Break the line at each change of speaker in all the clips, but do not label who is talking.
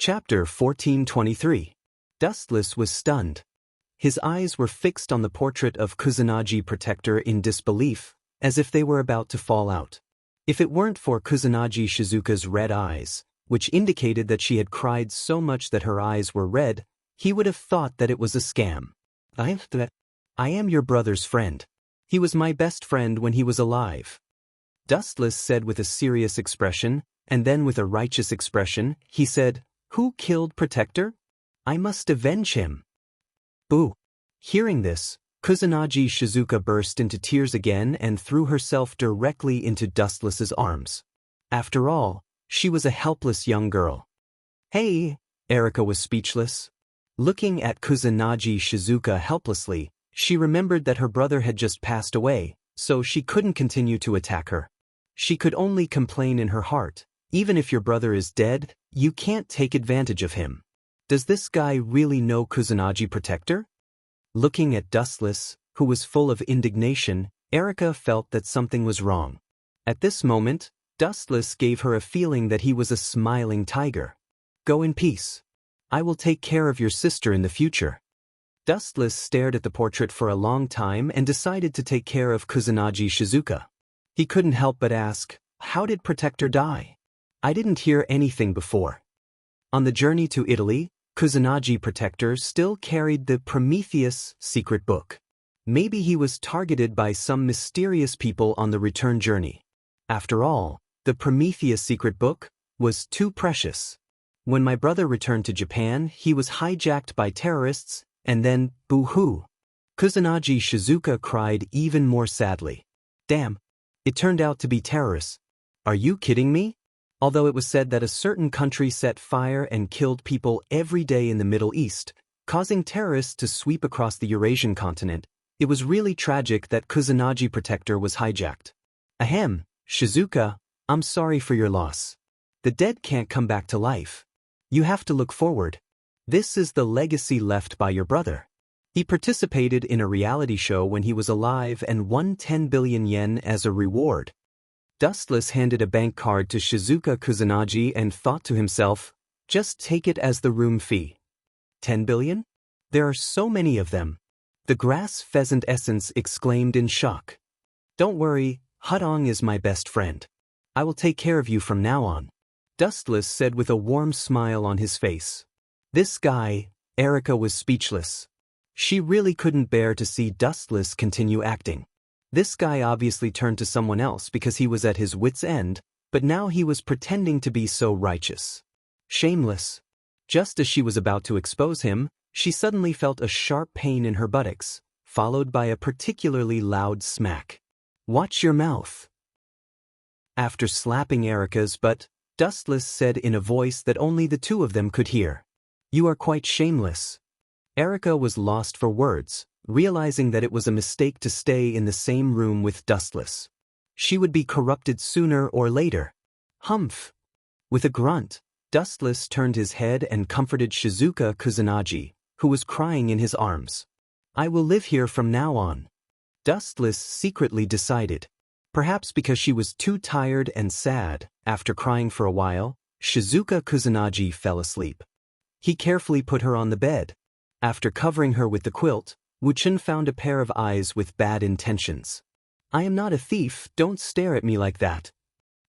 Chapter 1423. Dustless was stunned. His eyes were fixed on the portrait of Kusanagi Protector in disbelief, as if they were about to fall out. If it weren't for Kusanagi Shizuka's red eyes, which indicated that she had cried so much that her eyes were red, he would have thought that it was a scam. I am your brother's friend. He was my best friend when he was alive. Dustless said with a serious expression, and then with a righteous expression, he said, "Who killed Protector? I must avenge him." Boo! Hearing this, Kusanagi Shizuka burst into tears again and threw herself directly into Dustless's arms. After all, she was a helpless young girl. Hey! Erika was speechless. Looking at Kusanagi Shizuka helplessly, she remembered that her brother had just passed away, so she couldn't continue to attack her. She could only complain in her heart, even if your brother is dead, you can't take advantage of him. Does this guy really know Kusanagi Protector? Looking at Dustless, who was full of indignation, Erika felt that something was wrong. At this moment, Dustless gave her a feeling that he was a smiling tiger. Go in peace. I will take care of your sister in the future. Dustless stared at the portrait for a long time and decided to take care of Kusanagi Shizuka. He couldn't help but ask, how did Protector die? I didn't hear anything before. On the journey to Italy, Kusanagi Protector still carried the Prometheus secret book. Maybe he was targeted by some mysterious people on the return journey. After all, the Prometheus secret book was too precious. When my brother returned to Japan, he was hijacked by terrorists, and then, boo-hoo. Kusanagi Shizuka cried even more sadly. Damn, it turned out to be terrorists. Are you kidding me? Although it was said that a certain country set fire and killed people every day in the Middle East, causing terrorists to sweep across the Eurasian continent, it was really tragic that Kusanagi Protector was hijacked. Ahem, Shizuka, I'm sorry for your loss. The dead can't come back to life. You have to look forward. This is the legacy left by your brother. He participated in a reality show when he was alive and won 10 billion yen as a reward. Dustless handed a bank card to Shizuka Kusanagi and thought to himself, just take it as the room fee. 10 billion? There are so many of them. The grass pheasant essence exclaimed in shock. Don't worry, Hudong is my best friend. I will take care of you from now on. Dustless said with a warm smile on his face. This guy, Erika was speechless. She really couldn't bear to see Dustless continue acting. This guy obviously turned to someone else because he was at his wit's end, but now he was pretending to be so righteous. Shameless. Just as she was about to expose him, she suddenly felt a sharp pain in her buttocks, followed by a particularly loud smack. Watch your mouth. After slapping Erika's butt, Dustless said in a voice that only the two of them could hear. You are quite shameless. Erika was lost for words, realizing that it was a mistake to stay in the same room with Dustless. She would be corrupted sooner or later. Humph! With a grunt, Dustless turned his head and comforted Shizuka Kusanagi, who was crying in his arms. I will live here from now on. Dustless secretly decided. Perhaps because she was too tired and sad, after crying for a while, Shizuka Kusanagi fell asleep. He carefully put her on the bed. After covering her with the quilt, Wuchen found a pair of eyes with bad intentions. I am not a thief, don't stare at me like that.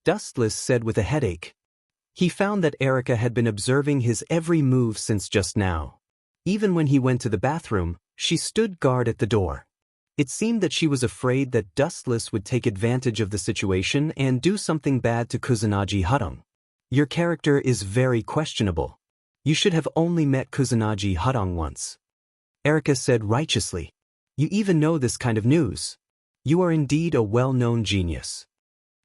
Dustless said with a headache. He found that Erika had been observing his every move since just now. Even when he went to the bathroom, she stood guard at the door. It seemed that she was afraid that Dustless would take advantage of the situation and do something bad to Kusanagi Hudong. Your character is very questionable. You should have only met Kusanagi Hudong once. Erika said righteously. You even know this kind of news. You are indeed a well-known genius.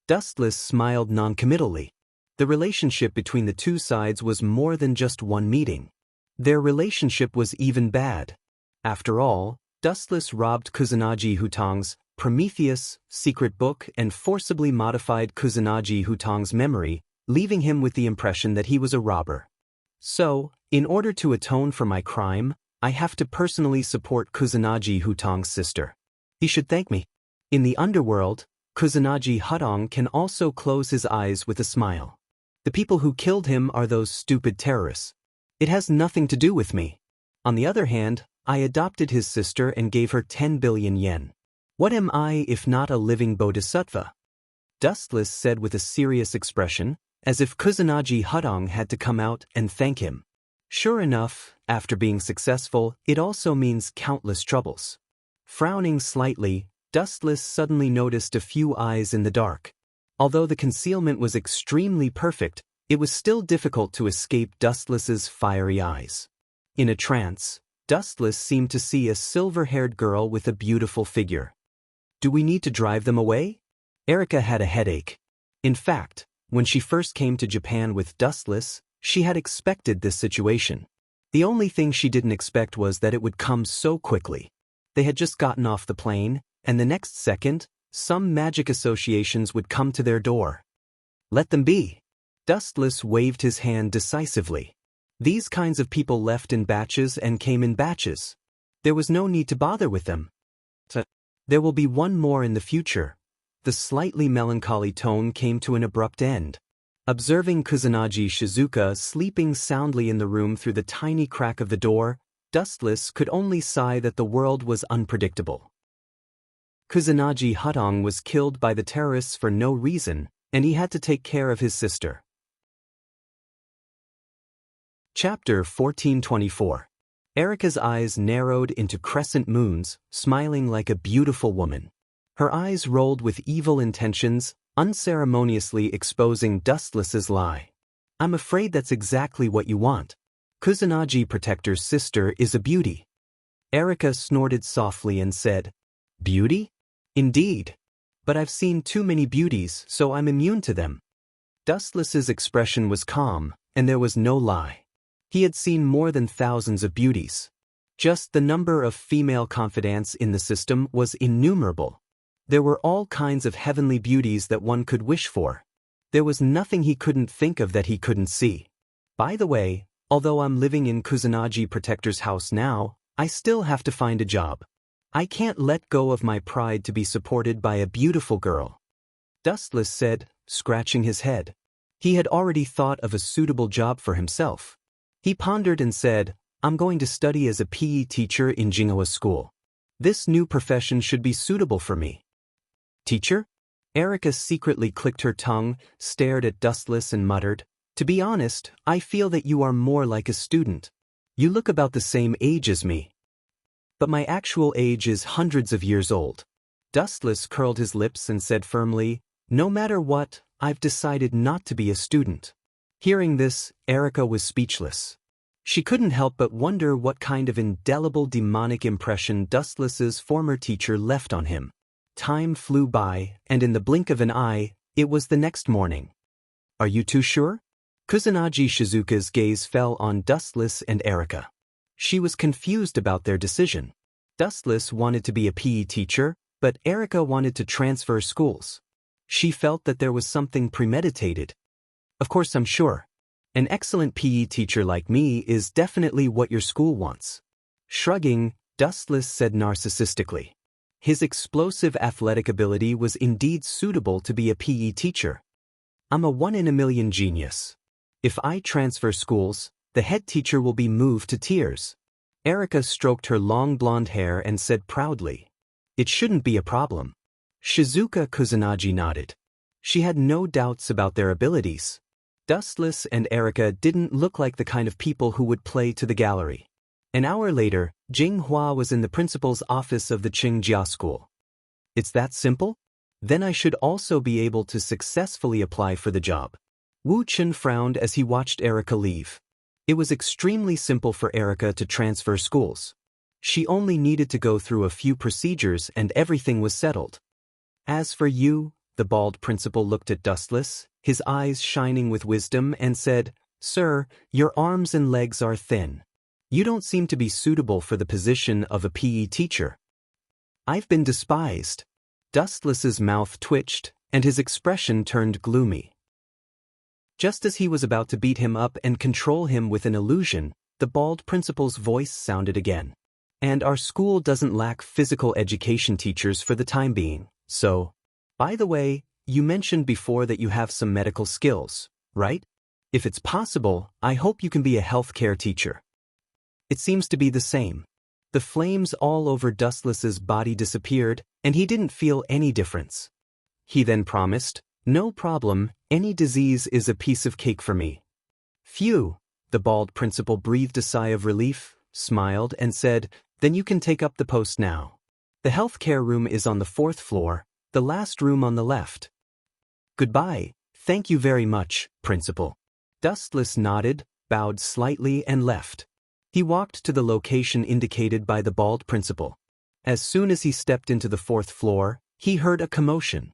Dustless smiled noncommittally. The relationship between the two sides was more than just one meeting. Their relationship was even bad. After all, Dustless robbed Kusanagi Hudong's Prometheus secret book and forcibly modified Kusanagi Hudong's memory, leaving him with the impression that he was a robber. So, in order to atone for my crime, I have to personally support Kusanagi Hudong's sister. He should thank me. In the underworld, Kusanagi Hudong can also close his eyes with a smile. The people who killed him are those stupid terrorists. It has nothing to do with me. On the other hand, I adopted his sister and gave her 10 billion yen. What am I if not a living bodhisattva? Dustless said with a serious expression, as if Kusanagi Hudong had to come out and thank him. Sure enough, after being successful, it also means countless troubles. Frowning slightly, Dustless suddenly noticed a few eyes in the dark. Although the concealment was extremely perfect, it was still difficult to escape Dustless's fiery eyes. In a trance, Dustless seemed to see a silver-haired girl with a beautiful figure. Do we need to drive them away? Erika had a headache. In fact, when she first came to Japan with Dustless, she had expected this situation. The only thing she didn't expect was that it would come so quickly. They had just gotten off the plane, and the next second, some magic associations would come to their door. Let them be. Dustless waved his hand decisively. These kinds of people left in batches and came in batches. There was no need to bother with them. There will be one more in the future. The slightly melancholy tone came to an abrupt end. Observing Kusanagi Shizuka sleeping soundly in the room through the tiny crack of the door, Dustless could only sigh that the world was unpredictable. Kusanagi Hudong was killed by the terrorists for no reason, and he had to take care of his sister. Chapter 1424. Erika's eyes narrowed into crescent moons, smiling like a beautiful woman. Her eyes rolled with evil intentions, unceremoniously exposing Dustless's lie. I'm afraid that's exactly what you want. Kusanagi Protector's sister is a beauty. Erika snorted softly and said, Beauty? Indeed. But I've seen too many beauties, so I'm immune to them. Dustless's expression was calm, and there was no lie. He had seen more than thousands of beauties. Just the number of female confidants in the system was innumerable. There were all kinds of heavenly beauties that one could wish for. There was nothing he couldn't think of that he couldn't see. By the way, although I'm living in Kusanagi Protector's house now, I still have to find a job. I can't let go of my pride to be supported by a beautiful girl. Dustless said, scratching his head. He had already thought of a suitable job for himself. He pondered and said, I'm going to study as a PE teacher in Jingawa School. This new profession should be suitable for me. Teacher? Erika secretly clicked her tongue, stared at Dustless and muttered, To be honest, I feel that you are more like a student. You look about the same age as me. But my actual age is hundreds of years old. Dustless curled his lips and said firmly, No matter what, I've decided not to be a student. Hearing this, Erika was speechless. She couldn't help but wonder what kind of indelible demonic impression Dustless's former teacher left on him. Time flew by, and in the blink of an eye, it was the next morning. Are you too sure? Kusanagi Shizuka's gaze fell on Dustless and Erika. She was confused about their decision. Dustless wanted to be a PE teacher, but Erika wanted to transfer schools. She felt that there was something premeditated. Of course, I'm sure. An excellent PE teacher like me is definitely what your school wants. Shrugging, Dustless said narcissistically. His explosive athletic ability was indeed suitable to be a PE teacher. I'm a one-in-a-million genius. If I transfer schools, the head teacher will be moved to tears. Erika stroked her long blonde hair and said proudly, It shouldn't be a problem. Shizuka Kusanagi nodded. She had no doubts about their abilities. Dustless and Erika didn't look like the kind of people who would play to the gallery. An hour later, Jing Hua was in the principal's office of the Qingjia School. It's that simple? Then I should also be able to successfully apply for the job. Wu Chen frowned as he watched Erika leave. It was extremely simple for Erika to transfer schools. She only needed to go through a few procedures and everything was settled. As for you, the bald principal looked at Dustless, his eyes shining with wisdom, and said, Sir, your arms and legs are thin. You don't seem to be suitable for the position of a PE teacher. I've been despised. Dustless's mouth twitched, and his expression turned gloomy. Just as he was about to beat him up and control him with an illusion, the bald principal's voice sounded again. And our school doesn't lack physical education teachers for the time being, so... By the way, you mentioned before that you have some medical skills, right? If it's possible, I hope you can be a healthcare teacher. It seems to be the same. The flames all over Dustless's body disappeared, and he didn't feel any difference. He then promised, "No problem, any disease is a piece of cake for me." "Phew," the bald principal breathed a sigh of relief, smiled, and said, "Then you can take up the post now. The healthcare room is on the 4th floor, the last room on the left." "Goodbye, thank you very much, Principal." Dustless nodded, bowed slightly, and left. He walked to the location indicated by the bald principal. As soon as he stepped into the 4th floor, he heard a commotion.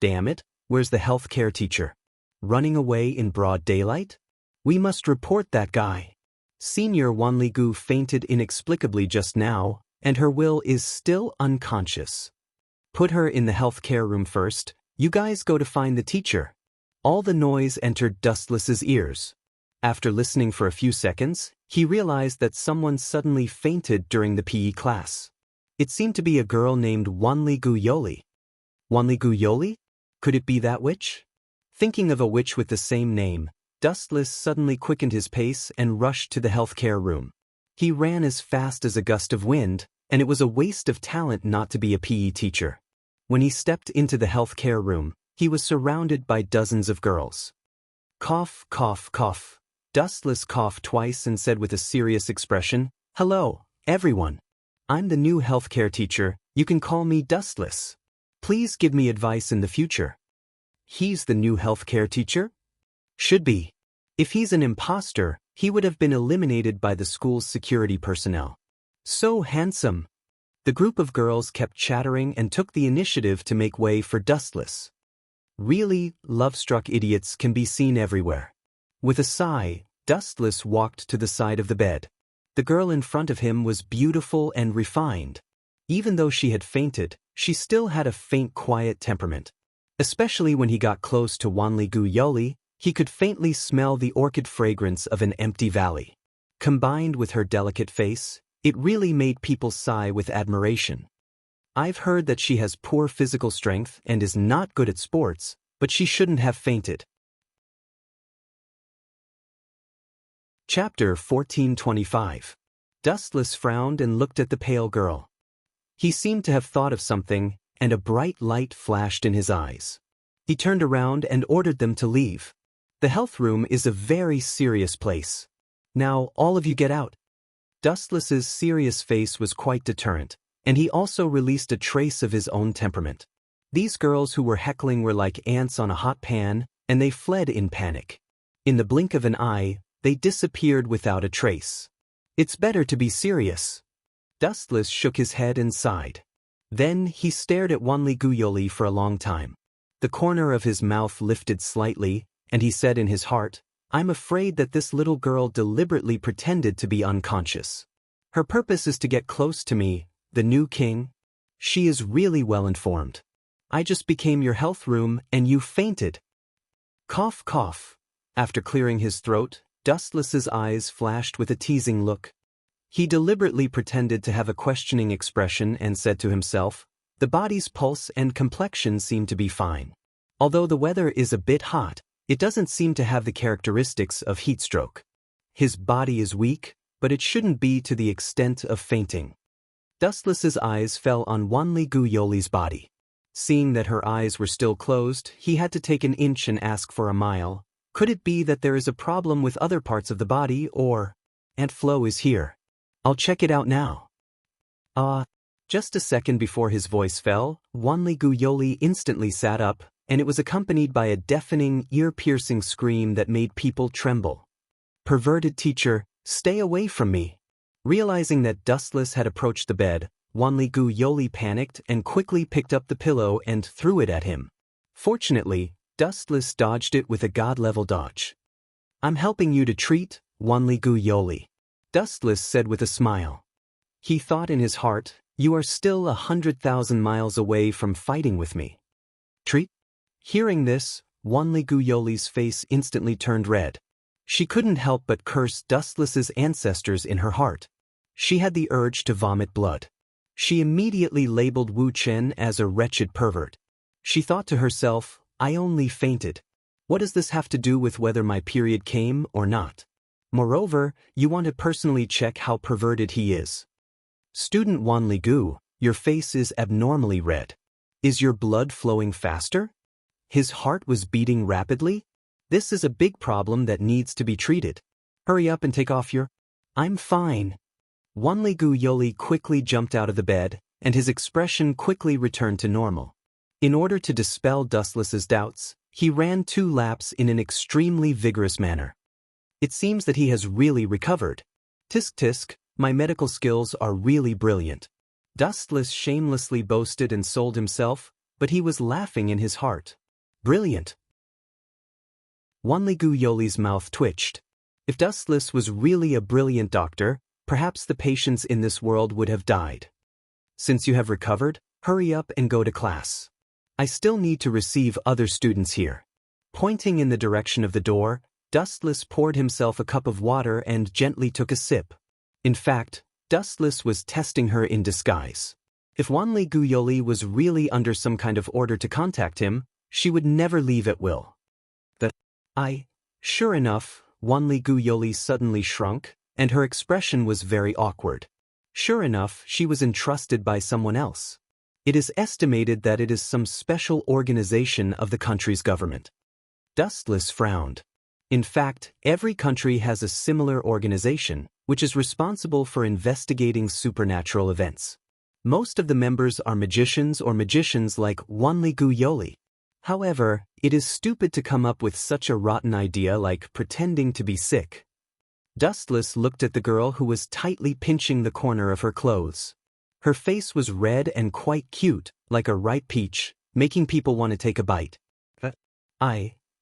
Damn it, where's the healthcare teacher? Running away in broad daylight? We must report that guy. Senior Wanligu fainted inexplicably just now, and her will is still unconscious. Put her in the healthcare room first, you guys go to find the teacher. All the noise entered Dustless's ears. After listening for a few seconds, he realized that someone suddenly fainted during the PE class. It seemed to be a girl named Wanligu Yoli. Wanligu Yoli? Could it be that witch? Thinking of a witch with the same name, Dustless suddenly quickened his pace and rushed to the healthcare room. He ran as fast as a gust of wind, and it was a waste of talent not to be a PE teacher. When he stepped into the healthcare room, he was surrounded by dozens of girls. Cough, cough, cough. Dustless coughed twice and said with a serious expression, "Hello, everyone. I'm the new healthcare teacher, you can call me Dustless. Please give me advice in the future." He's the new healthcare teacher? Should be. If he's an imposter, he would have been eliminated by the school's security personnel. So handsome. The group of girls kept chattering and took the initiative to make way for Dustless. Really, love-struck idiots can be seen everywhere. With a sigh, Dustless walked to the side of the bed. The girl in front of him was beautiful and refined. Even though she had fainted, she still had a faint, quiet temperament. Especially when he got close to Wanligu Yoli, he could faintly smell the orchid fragrance of an empty valley. Combined with her delicate face, it really made people sigh with admiration. I've heard that she has poor physical strength and is not good at sports, but she shouldn't have fainted. Chapter 1425. Dustless frowned and looked at the pale girl. He seemed to have thought of something, and a bright light flashed in his eyes. He turned around and ordered them to leave. The health room is a very serious place. Now, all of you get out. Dustless's serious face was quite deterrent, and he also released a trace of his own temperament. These girls who were heckling were like ants on a hot pan, and they fled in panic. In the blink of an eye, they disappeared without a trace. It's better to be serious. Dustless shook his head and sighed. Then he stared at Wanligu Yoli for a long time. The corner of his mouth lifted slightly, and he said in his heart, "I'm afraid that this little girl deliberately pretended to be unconscious. Her purpose is to get close to me, the new king. She is really well informed. I just became your health room and you fainted." Cough, cough. After clearing his throat, Dustless's eyes flashed with a teasing look. He deliberately pretended to have a questioning expression and said to himself, "The body's pulse and complexion seem to be fine. Although the weather is a bit hot, it doesn't seem to have the characteristics of heat stroke. His body is weak, but it shouldn't be to the extent of fainting." Dustless's eyes fell on Wanligu Yoli's body. Seeing that her eyes were still closed, he had to take an inch and ask for a mile. Could it be that there is a problem with other parts of the body, or... Aunt Flo is here. I'll check it out now. Just a second before his voice fell, Wanligu Yoli instantly sat up, and it was accompanied by a deafening, ear-piercing scream that made people tremble. "Perverted teacher, stay away from me." Realizing that Dustless had approached the bed, Wanligu Yoli panicked and quickly picked up the pillow and threw it at him. Fortunately, Dustless dodged it with a god-level dodge. "I'm helping you to treat, Wanligu Yoli," Dustless said with a smile. He thought in his heart, "You are still 100,000 miles away from fighting with me." Treat? Hearing this, Wanligu Yoli's face instantly turned red. She couldn't help but curse Dustless's ancestors in her heart. She had the urge to vomit blood. She immediately labeled Wu Chen as a wretched pervert. She thought to herself, "I only fainted. What does this have to do with whether my period came or not? Moreover, you want to personally check how perverted he is. Student Wanli Gu, your face is abnormally red. Is your blood flowing faster? His heart was beating rapidly? This is a big problem that needs to be treated. Hurry up and take off your... I'm fine. Wanli Gu Yoli quickly jumped out of the bed, and his expression quickly returned to normal. In order to dispel Dustless's doubts, he ran 2 laps in an extremely vigorous manner. It seems that he has really recovered. Tisk tisk, my medical skills are really brilliant. Dustless shamelessly boasted and sold himself, but he was laughing in his heart. Brilliant. Wanli Gu Yoli's mouth twitched. If Dustless was really a brilliant doctor, perhaps the patients in this world would have died. Since you have recovered, hurry up and go to class. I still need to receive other students here. Pointing in the direction of the door, Dustless poured himself a cup of water and gently took a sip. In fact, Dustless was testing her in disguise. If Wanli Gu Yoli was really under some kind of order to contact him, she would never leave at will. Sure enough, Wanli Gu Yoli suddenly shrunk, and her expression was very awkward. Sure enough, she was entrusted by someone else. It is estimated that it is some special organization of the country's government. Dustless frowned. In fact, every country has a similar organization, which is responsible for investigating supernatural events. Most of the members are magicians or magicians like Wanli Gu Yoli. However, it is stupid to come up with such a rotten idea like pretending to be sick. Dustless looked at the girl who was tightly pinching the corner of her clothes. Her face was red and quite cute, like a ripe peach, making people want to take a bite.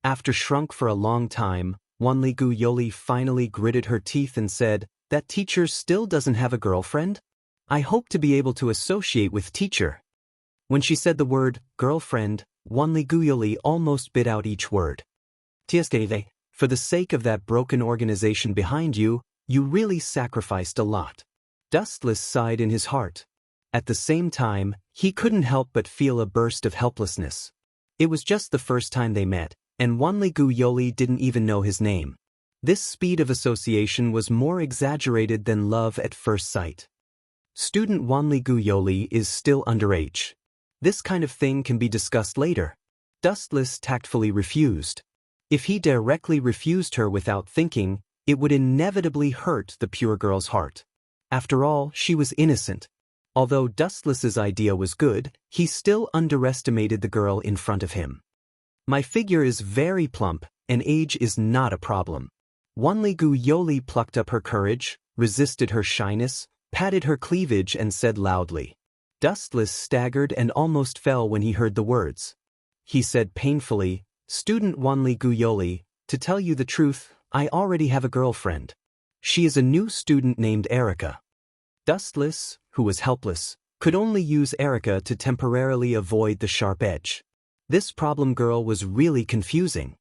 After shrunk for a long time, Wanli Gu Yoli finally gritted her teeth and said, "That teacher still doesn't have a girlfriend? I hope to be able to associate with teacher." When she said the word, girlfriend, Wanli Gu Yoli almost bit out each word. "Tiesteve, for the sake of that broken organization behind you, you really sacrificed a lot." Dustless sighed in his heart. At the same time, he couldn't help but feel a burst of helplessness. It was just the first time they met, and Wanli Gu Yoli didn't even know his name. This speed of association was more exaggerated than love at first sight. Student Wanli Gu Yoli is still underage. This kind of thing can be discussed later. Dustless tactfully refused. If he directly refused her without thinking, it would inevitably hurt the pure girl's heart. After all, she was innocent. Although Dustless's idea was good, he still underestimated the girl in front of him. My figure is very plump, and age is not a problem. Wanli Gu Yoli plucked up her courage, resisted her shyness, patted her cleavage and said loudly. Dustless staggered and almost fell when he heard the words. He said painfully, "Student Wanli Gu Yoli, to tell you the truth, I already have a girlfriend. She is a new student named Erica." Dustless, who was helpless, could only use Erica to temporarily avoid the sharp edge. This problem girl was really confusing.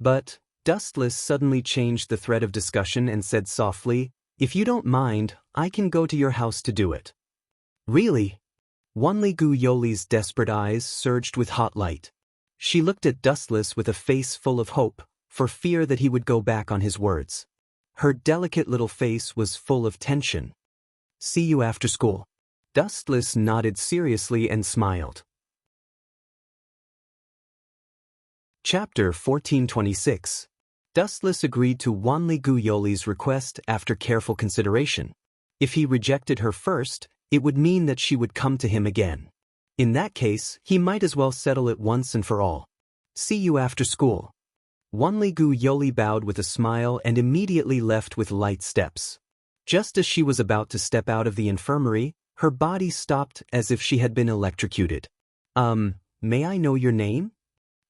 But Dustless suddenly changed the thread of discussion and said softly, "If you don't mind, I can go to your house to do it." "Really?" Wanli Gu Yoli's desperate eyes surged with hot light. She looked at Dustless with a face full of hope, for fear that he would go back on his words. Her delicate little face was full of tension. "See you after school." Dustless nodded seriously and smiled. Chapter 1426. Dustless agreed to Wanli Gu Yoli's request after careful consideration. If he rejected her first, it would mean that she would come to him again. In that case, he might as well settle it once and for all. "See you after school." Wanli Gu Yoli bowed with a smile and immediately left with light steps. Just as she was about to step out of the infirmary, her body stopped as if she had been electrocuted. May I know your name?"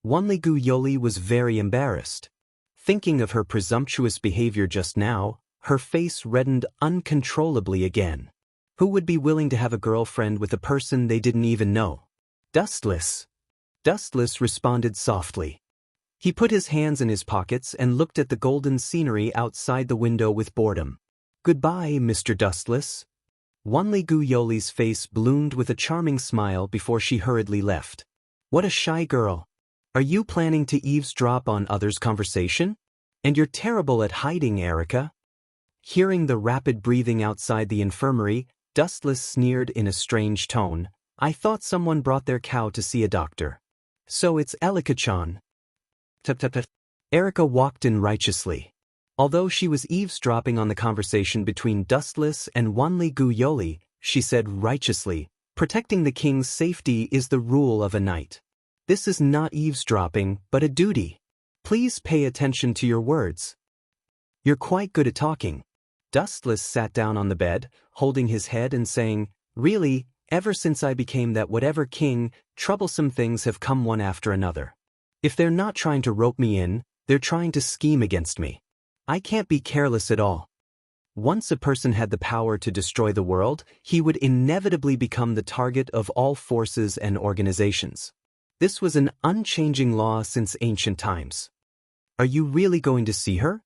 Wanli Gu Yoli was very embarrassed. Thinking of her presumptuous behavior just now, her face reddened uncontrollably again. Who would be willing to have a girlfriend with a person they didn't even know? Dustless. Dustless responded softly. He put his hands in his pockets and looked at the golden scenery outside the window with boredom. "Goodbye, Mr. Dustless." Wanli Gu Yoli's face bloomed with a charming smile before she hurriedly left. What a shy girl. Are you planning to eavesdrop on others' conversation? And you're terrible at hiding, Erica. Hearing the rapid breathing outside the infirmary, Dustless sneered in a strange tone. I thought someone brought their cow to see a doctor. So it's Elika-chan. Tut. Erica walked in righteously. Although she was eavesdropping on the conversation between Dustless and Wanli-gu Yoli, she said righteously, protecting the king's safety is the rule of a knight. This is not eavesdropping, but a duty. Please pay attention to your words. You're quite good at talking. Dustless sat down on the bed, holding his head and saying, really, ever since I became that whatever king, troublesome things have come one after another. If they're not trying to rope me in, they're trying to scheme against me. I can't be careless at all. Once a person had the power to destroy the world, he would inevitably become the target of all forces and organizations. This was an unchanging law since ancient times. Are you really going to see her?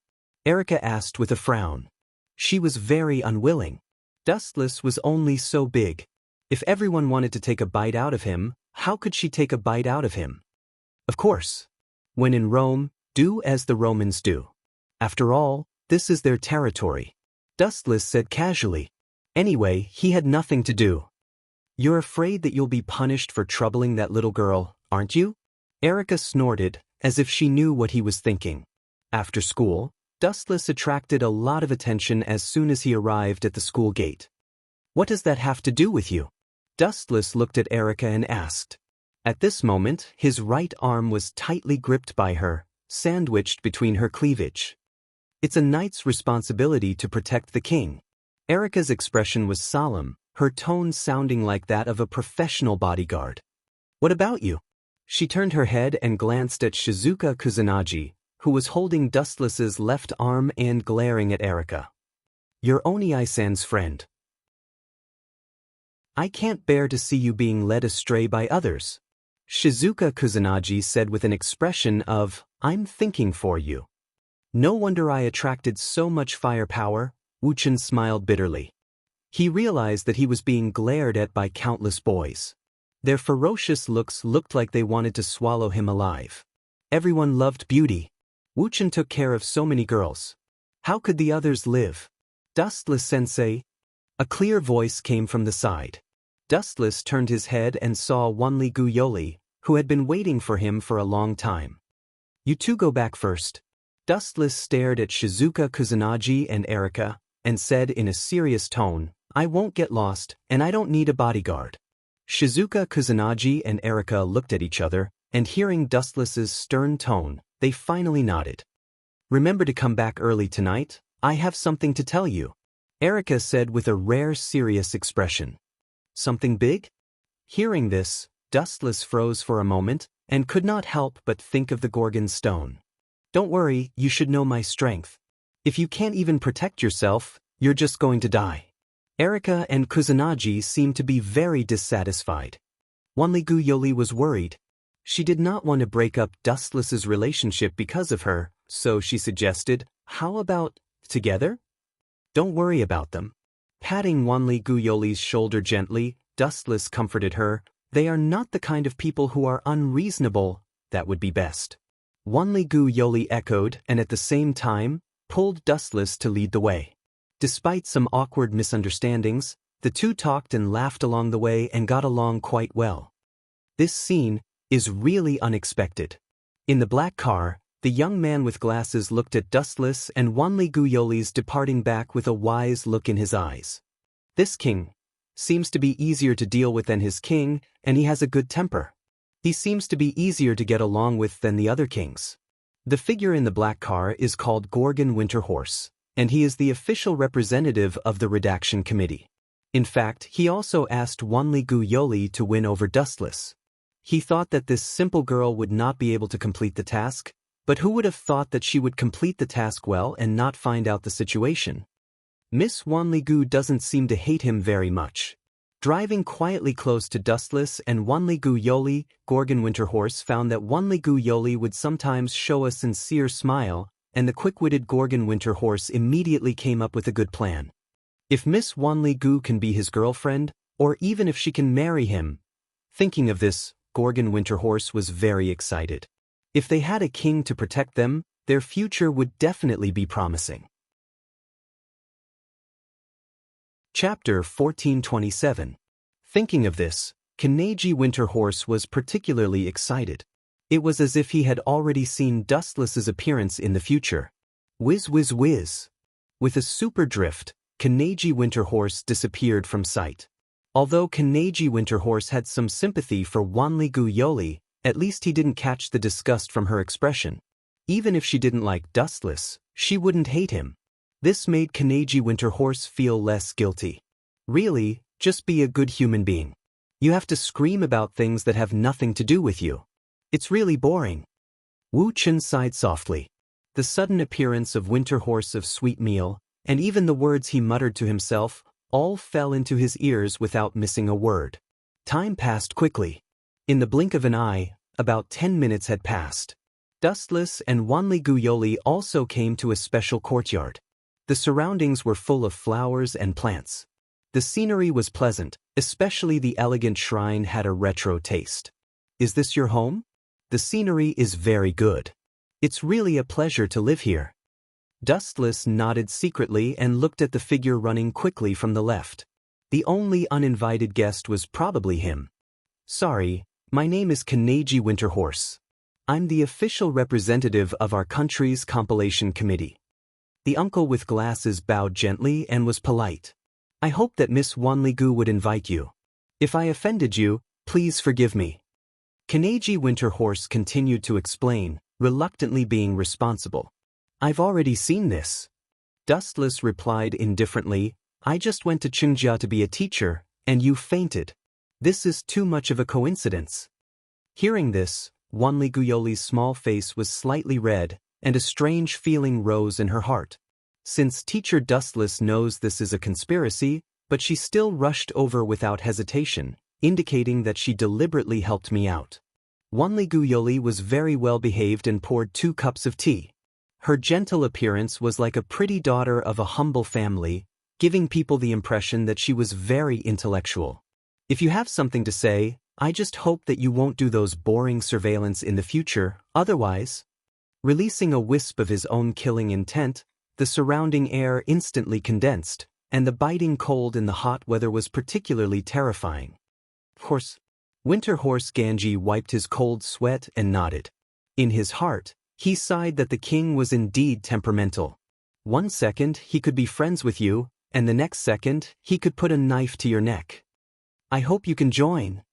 Erica asked with a frown. She was very unwilling. Dustless was only so big. If everyone wanted to take a bite out of him, how could she take a bite out of him? Of course. When in Rome, do as the Romans do. After all, this is their territory. Dustless said casually. Anyway, he had nothing to do. You're afraid that you'll be punished for troubling that little girl, aren't you? Erica snorted, as if she knew what he was thinking. After school, Dustless attracted a lot of attention as soon as he arrived at the school gate. What does that have to do with you? Dustless looked at Erica and asked. At this moment, his right arm was tightly gripped by her, sandwiched between her cleavage. It's a knight's responsibility to protect the king. Erica's expression was solemn, her tone sounding like that of a professional bodyguard. What about you? She turned her head and glanced at Shizuka Kusanagi, who was holding Dustless's left arm and glaring at Erica. You're Oni-san's friend. I can't bear to see you being led astray by others. Shizuka Kusanagi said with an expression of, I'm thinking for you. No wonder I attracted so much firepower, Wuchen smiled bitterly. He realized that he was being glared at by countless boys. Their ferocious looks looked like they wanted to swallow him alive. Everyone loved beauty. Wuchen took care of so many girls. How could the others live? Dustless-sensei? A clear voice came from the side. Dustless turned his head and saw Wanli-gu Yoli, who had been waiting for him for a long time. You two go back first. Dustless stared at Shizuka Kusanagi and Erica, and said in a serious tone, I won't get lost, and I don't need a bodyguard. Shizuka Kusanagi and Erica looked at each other, and hearing Dustless's stern tone, they finally nodded. Remember to come back early tonight, I have something to tell you. Erica said with a rare serious expression. Something big? Hearing this, Dustless froze for a moment, and could not help but think of the Gorgon stone. Don't worry, you should know my strength. If you can't even protect yourself, you're just going to die. Erica and Kusanagi seemed to be very dissatisfied. Wanli-gu Yoli was worried. She did not want to break up Dustless's relationship because of her, so she suggested, how about together? Don't worry about them. Patting Wanli-gu Yoli's shoulder gently, Dustless comforted her, they are not the kind of people who are unreasonable, that would be best. Wanli-gu Yoli echoed and at the same time, pulled Dustless to lead the way. Despite some awkward misunderstandings, the two talked and laughed along the way and got along quite well. This scene is really unexpected. In the black car, the young man with glasses looked at Dustless and Wanli-gu Yoli's departing back with a wise look in his eyes. This king seems to be easier to deal with than his king, and he has a good temper. He seems to be easier to get along with than the other kings. The figure in the black car is called Gorgon Winterhorse, and he is the official representative of the redaction committee. In fact, he also asked Wanli-gu Yoli to win over Dustless. He thought that this simple girl would not be able to complete the task, but who would have thought that she would complete the task well and not find out the situation? Miss Wanli-gu doesn't seem to hate him very much. Driving quietly close to Dustless and Wanli-gu Yoli, Gorgon Winterhorse found that Wanli-gu Yoli would sometimes show a sincere smile, and the quick-witted Gorgon Winterhorse immediately came up with a good plan. If Miss Wanli-gu can be his girlfriend, or even if she can marry him. Thinking of this, Gorgon Winterhorse was very excited. If they had a king to protect them, their future would definitely be promising. Chapter 1427. Thinking of this, Kanaji Winterhorse was particularly excited. It was as if he had already seen Dustless's appearance in the future. Whiz whiz whiz. With a super drift, Kanaji Winterhorse disappeared from sight. Although Kanaji Winterhorse had some sympathy for Wanligu Yoli, at least he didn't catch the disgust from her expression. Even if she didn't like Dustless, she wouldn't hate him. This made Kanaji Winterhorse feel less guilty. Really, just be a good human being. You have to scream about things that have nothing to do with you. It's really boring. Wu Chen sighed softly. The sudden appearance of Winterhorse of Sweet Meal, and even the words he muttered to himself, all fell into his ears without missing a word. Time passed quickly. In the blink of an eye, about 10 minutes had passed. Dustless and Wanligu Yoli also came to a special courtyard. The surroundings were full of flowers and plants. The scenery was pleasant, especially the elegant shrine had a retro taste. Is this your home? The scenery is very good. It's really a pleasure to live here. Dustless nodded secretly and looked at the figure running quickly from the left. The only uninvited guest was probably him. Sorry, my name is Kanaji Winterhorse. I'm the official representative of our country's compilation committee. The uncle with glasses bowed gently and was polite. I hope that Miss Wanligu would invite you. If I offended you, please forgive me. Kanaji Winterhorse continued to explain, reluctantly being responsible. I've already seen this. Dustless replied indifferently, I just went to Qingjia to be a teacher, and you fainted. This is too much of a coincidence. Hearing this, Wanligu Yoli's small face was slightly red, and a strange feeling rose in her heart. Since Teacher Dustless knows this is a conspiracy, but she still rushed over without hesitation, indicating that she deliberately helped me out. Wanligu Yoli was very well behaved and poured 2 cups of tea. Her gentle appearance was like a pretty daughter of a humble family, giving people the impression that she was very intellectual. If you have something to say, I just hope that you won't do those boring surveillance in the future, otherwise. Releasing a wisp of his own killing intent, the surrounding air instantly condensed, and the biting cold in the hot weather was particularly terrifying. Of course, Winterhorse Ganji wiped his cold sweat and nodded. In his heart, he sighed that the king was indeed temperamental. One second he could be friends with you, and the next second he could put a knife to your neck. I hope you can join.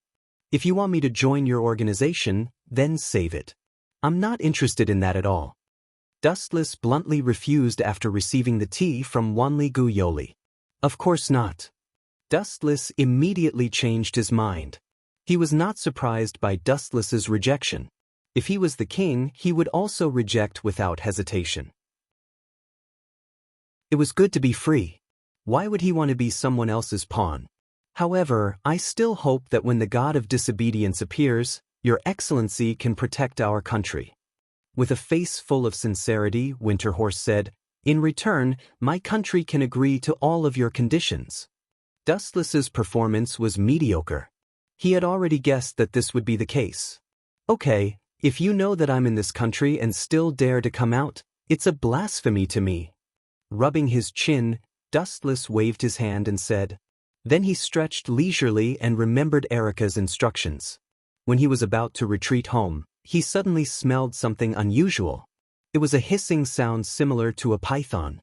If you want me to join your organization, then save it. I'm not interested in that at all. Dustless bluntly refused after receiving the tea from Wanligu Yoli. Of course not. Dustless immediately changed his mind. He was not surprised by Dustless's rejection. If he was the king, he would also reject without hesitation. It was good to be free. Why would he want to be someone else's pawn? However, I still hope that when the god of disobedience appears, Your Excellency can protect our country. With a face full of sincerity, Winterhorse said, In return, my country can agree to all of your conditions. Dustless's performance was mediocre. He had already guessed that this would be the case. Okay, if you know that I'm in this country and still dare to come out, it's a blasphemy to me. Rubbing his chin, Dustless waved his hand and said. Then he stretched leisurely and remembered Erica's instructions. When he was about to retreat home, he suddenly smelled something unusual. It was a hissing sound similar to a python.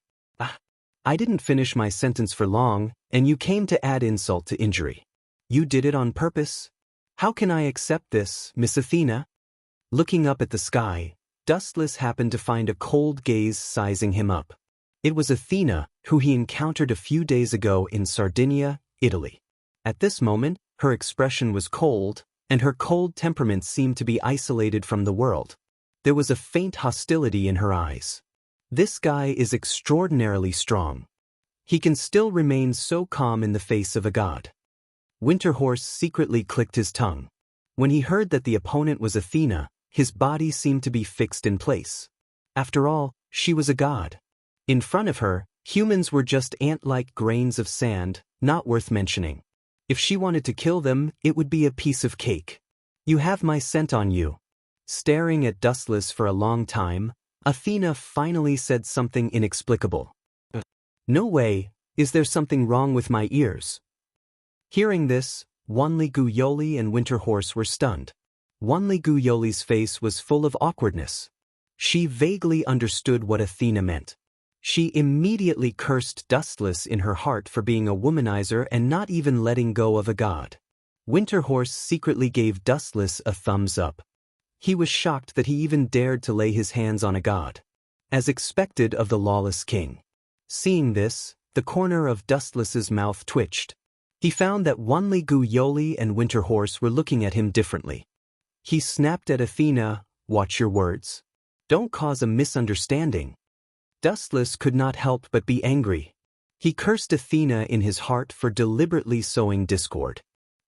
I didn't finish my sentence for long, and you came to add insult to injury. You did it on purpose? How can I accept this, Miss Athena? Looking up at the sky, Dustless happened to find a cold gaze sizing him up. It was Athena, who he encountered a few days ago in Sardinia, Italy. At this moment, her expression was cold, and her cold temperament seemed to be isolated from the world. There was a faint hostility in her eyes. This guy is extraordinarily strong. He can still remain so calm in the face of a god. Winterhorse secretly clicked his tongue. When he heard that the opponent was Athena, his body seemed to be fixed in place. After all, she was a god. In front of her, humans were just ant-like grains of sand, not worth mentioning. If she wanted to kill them, it would be a piece of cake. You have my scent on you. Staring at Dustless for a long time, Athena finally said something inexplicable. "No way, is there something wrong with my ears?" Hearing this, Wanli Guyoli and Winterhorse were stunned. Wanli Guyoli's face was full of awkwardness. She vaguely understood what Athena meant. She immediately cursed Dustless in her heart for being a womanizer and not even letting go of a god. Winterhorse secretly gave Dustless a thumbs up. He was shocked that he even dared to lay his hands on a god, as expected of the lawless king. Seeing this, the corner of Dustless's mouth twitched. He found that Wanli Guyoli and Winterhorse were looking at him differently. He snapped at Athena, "Watch your words. Don't cause a misunderstanding." Dustless could not help but be angry. He cursed Athena in his heart for deliberately sowing discord.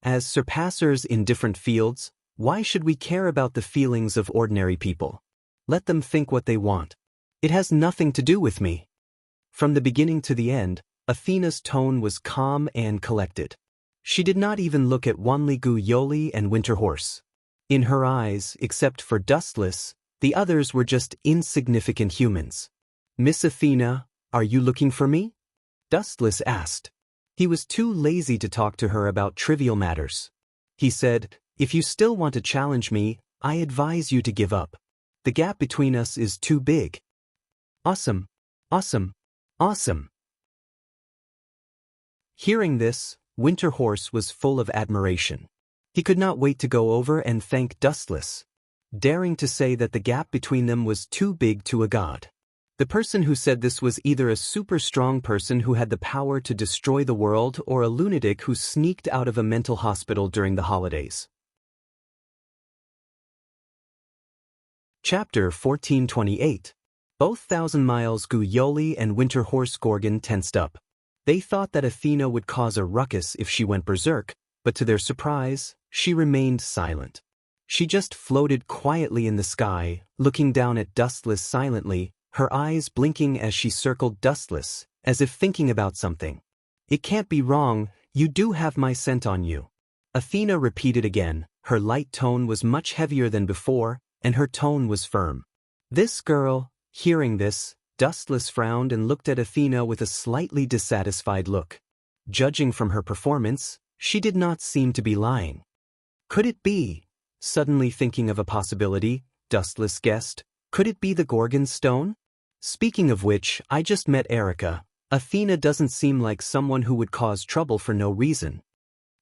As surpassers in different fields, why should we care about the feelings of ordinary people? Let them think what they want. It has nothing to do with me. From the beginning to the end, Athena's tone was calm and collected. She did not even look at Wanli Guyoli and Winterhorse. In her eyes, except for Dustless, the others were just insignificant humans. "Miss Athena, are you looking for me?" Dustless asked. He was too lazy to talk to her about trivial matters. He said, "If you still want to challenge me, I advise you to give up. The gap between us is too big." "Awesome, awesome, awesome." Hearing this, Winterhorse was full of admiration. He could not wait to go over and thank Dustless, daring to say that the gap between them was too big to a god. The person who said this was either a super strong person who had the power to destroy the world or a lunatic who sneaked out of a mental hospital during the holidays. Chapter 1428. Both Thousand Miles Guyoli and Winterhorse Gorgon tensed up. They thought that Athena would cause a ruckus if she went berserk, but to their surprise, she remained silent. She just floated quietly in the sky, looking down at Dustless silently, her eyes blinking as she circled Dustless, as if thinking about something. "It can't be wrong, you do have my scent on you." Athena repeated again. Her light tone was much heavier than before, and her tone was firm. This girl, hearing this, Dustless frowned and looked at Athena with a slightly dissatisfied look. Judging from her performance, she did not seem to be lying. Could it be? Suddenly thinking of a possibility, Dustless guessed, could it be the Gorgon stone? Speaking of which, I just met Erica. Athena doesn't seem like someone who would cause trouble for no reason.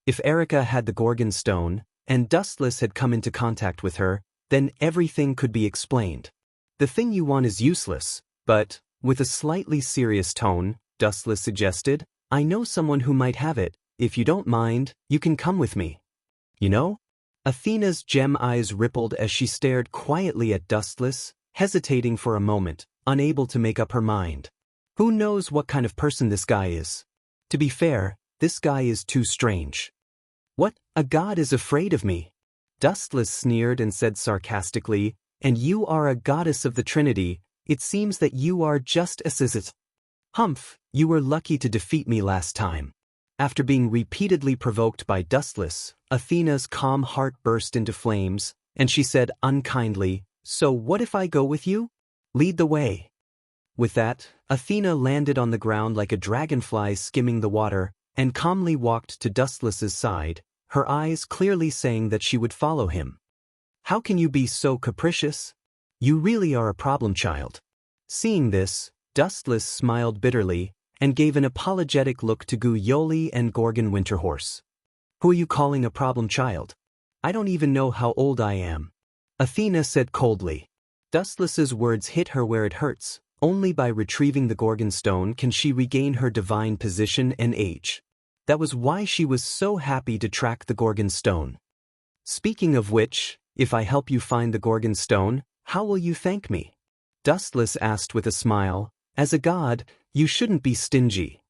If Erica had the Gorgon stone, and Dustless had come into contact with her, then everything could be explained. The thing you want is useless, but, with a slightly serious tone, Dustless suggested, "I know someone who might have it. If you don't mind, you can come with me." "You know?" Athena's gem eyes rippled as she stared quietly at Dustless, hesitating for a moment, unable to make up her mind. Who knows what kind of person this guy is? To be fair, this guy is too strange. "What, a god is afraid of me?" Dustless sneered and said sarcastically, "And you are a goddess of the Trinity. It seems that you are just as it. Humph, you were lucky to defeat me last time." After being repeatedly provoked by Dustless, Athena's calm heart burst into flames, and she said unkindly, "So what if I go with you? Lead the way." With that, Athena landed on the ground like a dragonfly skimming the water, and calmly walked to Dustless's side, her eyes clearly saying that she would follow him. "How can you be so capricious? You really are a problem child." Seeing this, Dustless smiled bitterly, and gave an apologetic look to Guyoli and Gorgon Winterhorse. "Who are you calling a problem child? I don't even know how old I am," Athena said coldly. Dustless's words hit her where it hurts. Only by retrieving the Gorgon stone can she regain her divine position and age. That was why she was so happy to track the Gorgon stone. "Speaking of which, if I help you find the Gorgon stone, how will you thank me?" Dustless asked with a smile. "As a god, you shouldn't be stingy."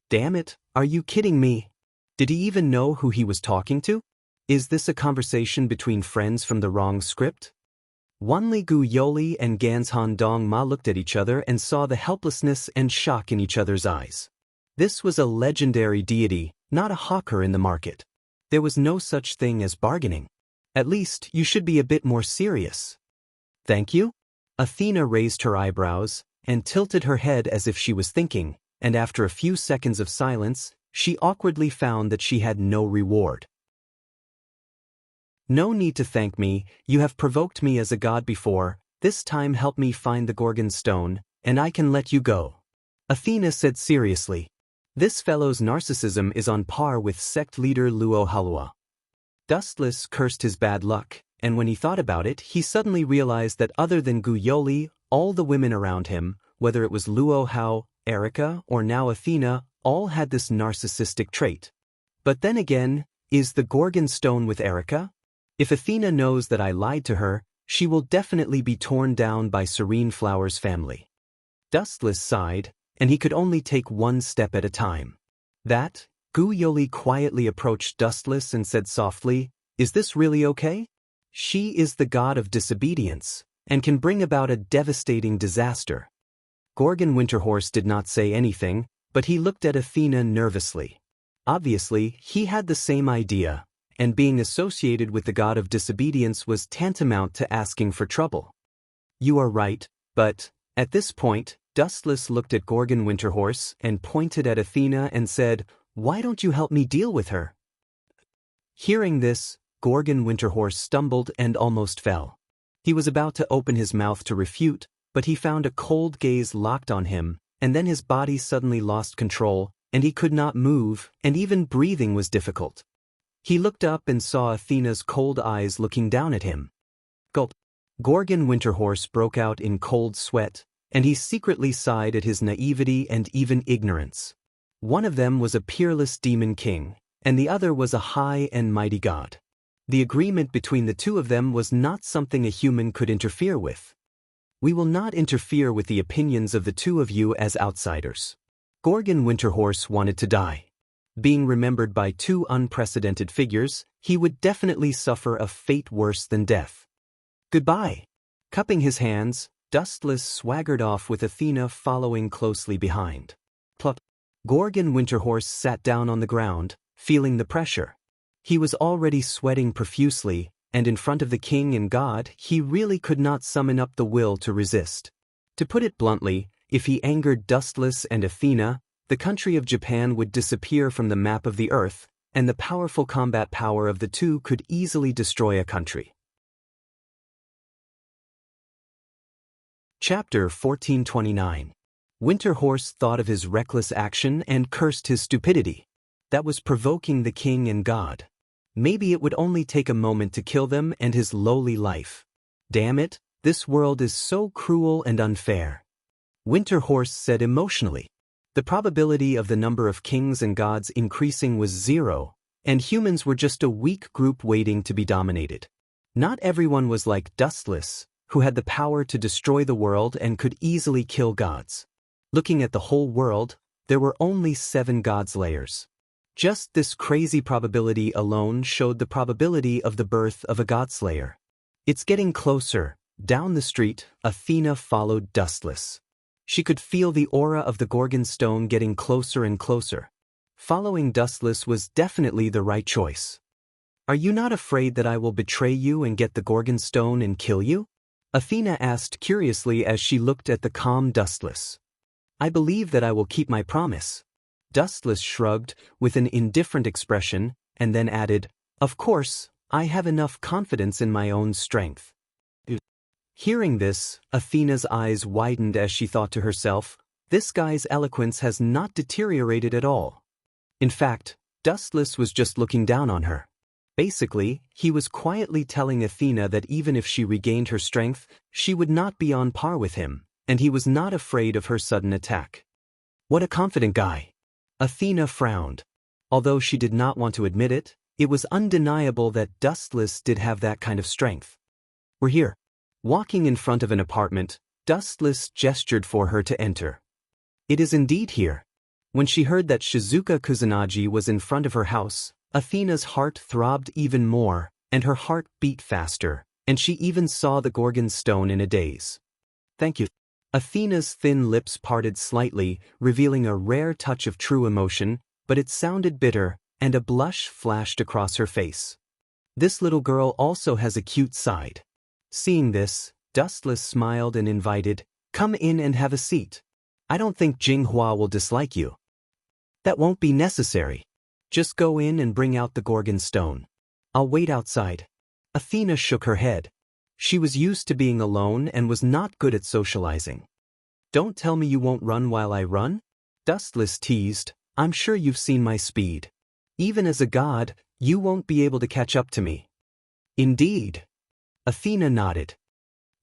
Damn it, are you kidding me? Did he even know who he was talking to? Is this a conversation between friends from the wrong script? Wanli Guyoli and Ganshan Dong Ma looked at each other and saw the helplessness and shock in each other's eyes. This was a legendary deity, not a hawker in the market. There was no such thing as bargaining. At least, you should be a bit more serious. Thank you? Athena raised her eyebrows and tilted her head as if she was thinking, and after a few seconds of silence, she awkwardly found that she had no reward. No need to thank me, you have provoked me as a god before, this time help me find the Gorgon stone, and I can let you go. Athena said seriously. This fellow's narcissism is on par with sect leader Luo Halua. Dustless cursed his bad luck, and when he thought about it, he suddenly realized that other than Guyoli, all the women around him, whether it was Luo Hao, Erica, or now Athena, all had this narcissistic trait. But then again, is the Gorgon stone with Erica? If Athena knows that I lied to her, she will definitely be torn down by Serene Flower's family. Dustless sighed, and he could only take one step at a time. Guyoli quietly approached Dustless and said softly, "Is this really okay? She is the god of disobedience, and can bring about a devastating disaster." Gorgon Winterhorse did not say anything, but he looked at Athena nervously. Obviously, he had the same idea, and being associated with the god of disobedience was tantamount to asking for trouble. You are right, but, at this point, Dustless looked at Gorgon Winterhorse and pointed at Athena and said, "Why don't you help me deal with her?" Hearing this, Gorgon Winterhorse stumbled and almost fell. He was about to open his mouth to refute, but he found a cold gaze locked on him, and then his body suddenly lost control, and he could not move, and even breathing was difficult. He looked up and saw Athena's cold eyes looking down at him. Gulp. Gorgon Winterhorse broke out in cold sweat, and he secretly sighed at his naivety and even ignorance. One of them was a peerless demon king, and the other was a high and mighty god. The agreement between the two of them was not something a human could interfere with. We will not interfere with the opinions of the two of you as outsiders. Gorgon Winterhorse wanted to die. Being remembered by two unprecedented figures, he would definitely suffer a fate worse than death. Goodbye. Cupping his hands, Dustless swaggered off with Athena following closely behind. Plop. Gorgon Winterhorse sat down on the ground, feeling the pressure. He was already sweating profusely, and in front of the king and god, he really could not summon up the will to resist. To put it bluntly, if he angered Dustless and Athena, the country of Japan would disappear from the map of the earth, and the powerful combat power of the two could easily destroy a country. Chapter 1429. Winterhorse thought of his reckless action and cursed his stupidity. That was provoking the king and god. Maybe it would only take a moment to kill them and his lowly life. Damn it, this world is so cruel and unfair. Winterhorse said emotionally. The probability of the number of kings and gods increasing was 0, and humans were just a weak group waiting to be dominated. Not everyone was like Dustless, who had the power to destroy the world and could easily kill gods. Looking at the whole world, there were only 7 godslayers. Just this crazy probability alone showed the probability of the birth of a godslayer. It's getting closer. Down the street, Athena followed Dustless. She could feel the aura of the Gorgon stone getting closer and closer. Following Dustless was definitely the right choice. Are you not afraid that I will betray you and get the Gorgon stone and kill you? Athena asked curiously as she looked at the calm Dustless. I believe that I will keep my promise. Dustless shrugged with an indifferent expression and then added, Of course, I have enough confidence in my own strength. Hearing this, Athena's eyes widened as she thought to herself, this guy's eloquence has not deteriorated at all. In fact, Dustless was just looking down on her. Basically, he was quietly telling Athena that even if she regained her strength, she would not be on par with him, and he was not afraid of her sudden attack. What a confident guy. Athena frowned. Although she did not want to admit it, it was undeniable that Dustless did have that kind of strength. We're here. Walking in front of an apartment, Dustless gestured for her to enter. It is indeed here. When she heard that Shizuka Kusanagi was in front of her house, Athena's heart throbbed even more, and her heart beat faster, and she even saw the Gorgon stone in a daze. Thank you. Athena's thin lips parted slightly, revealing a rare touch of true emotion, but it sounded bitter, and a blush flashed across her face. This little girl also has a cute side. Seeing this, Dustless smiled and invited, "Come in and have a seat. I don't think Jinghua will dislike you." "That won't be necessary. Just go in and bring out the Gorgon stone. I'll wait outside." Athena shook her head. She was used to being alone and was not good at socializing. "Don't tell me you won't run while I run?" Dustless teased. "I'm sure you've seen my speed. Even as a god, you won't be able to catch up to me." "Indeed." Athena nodded.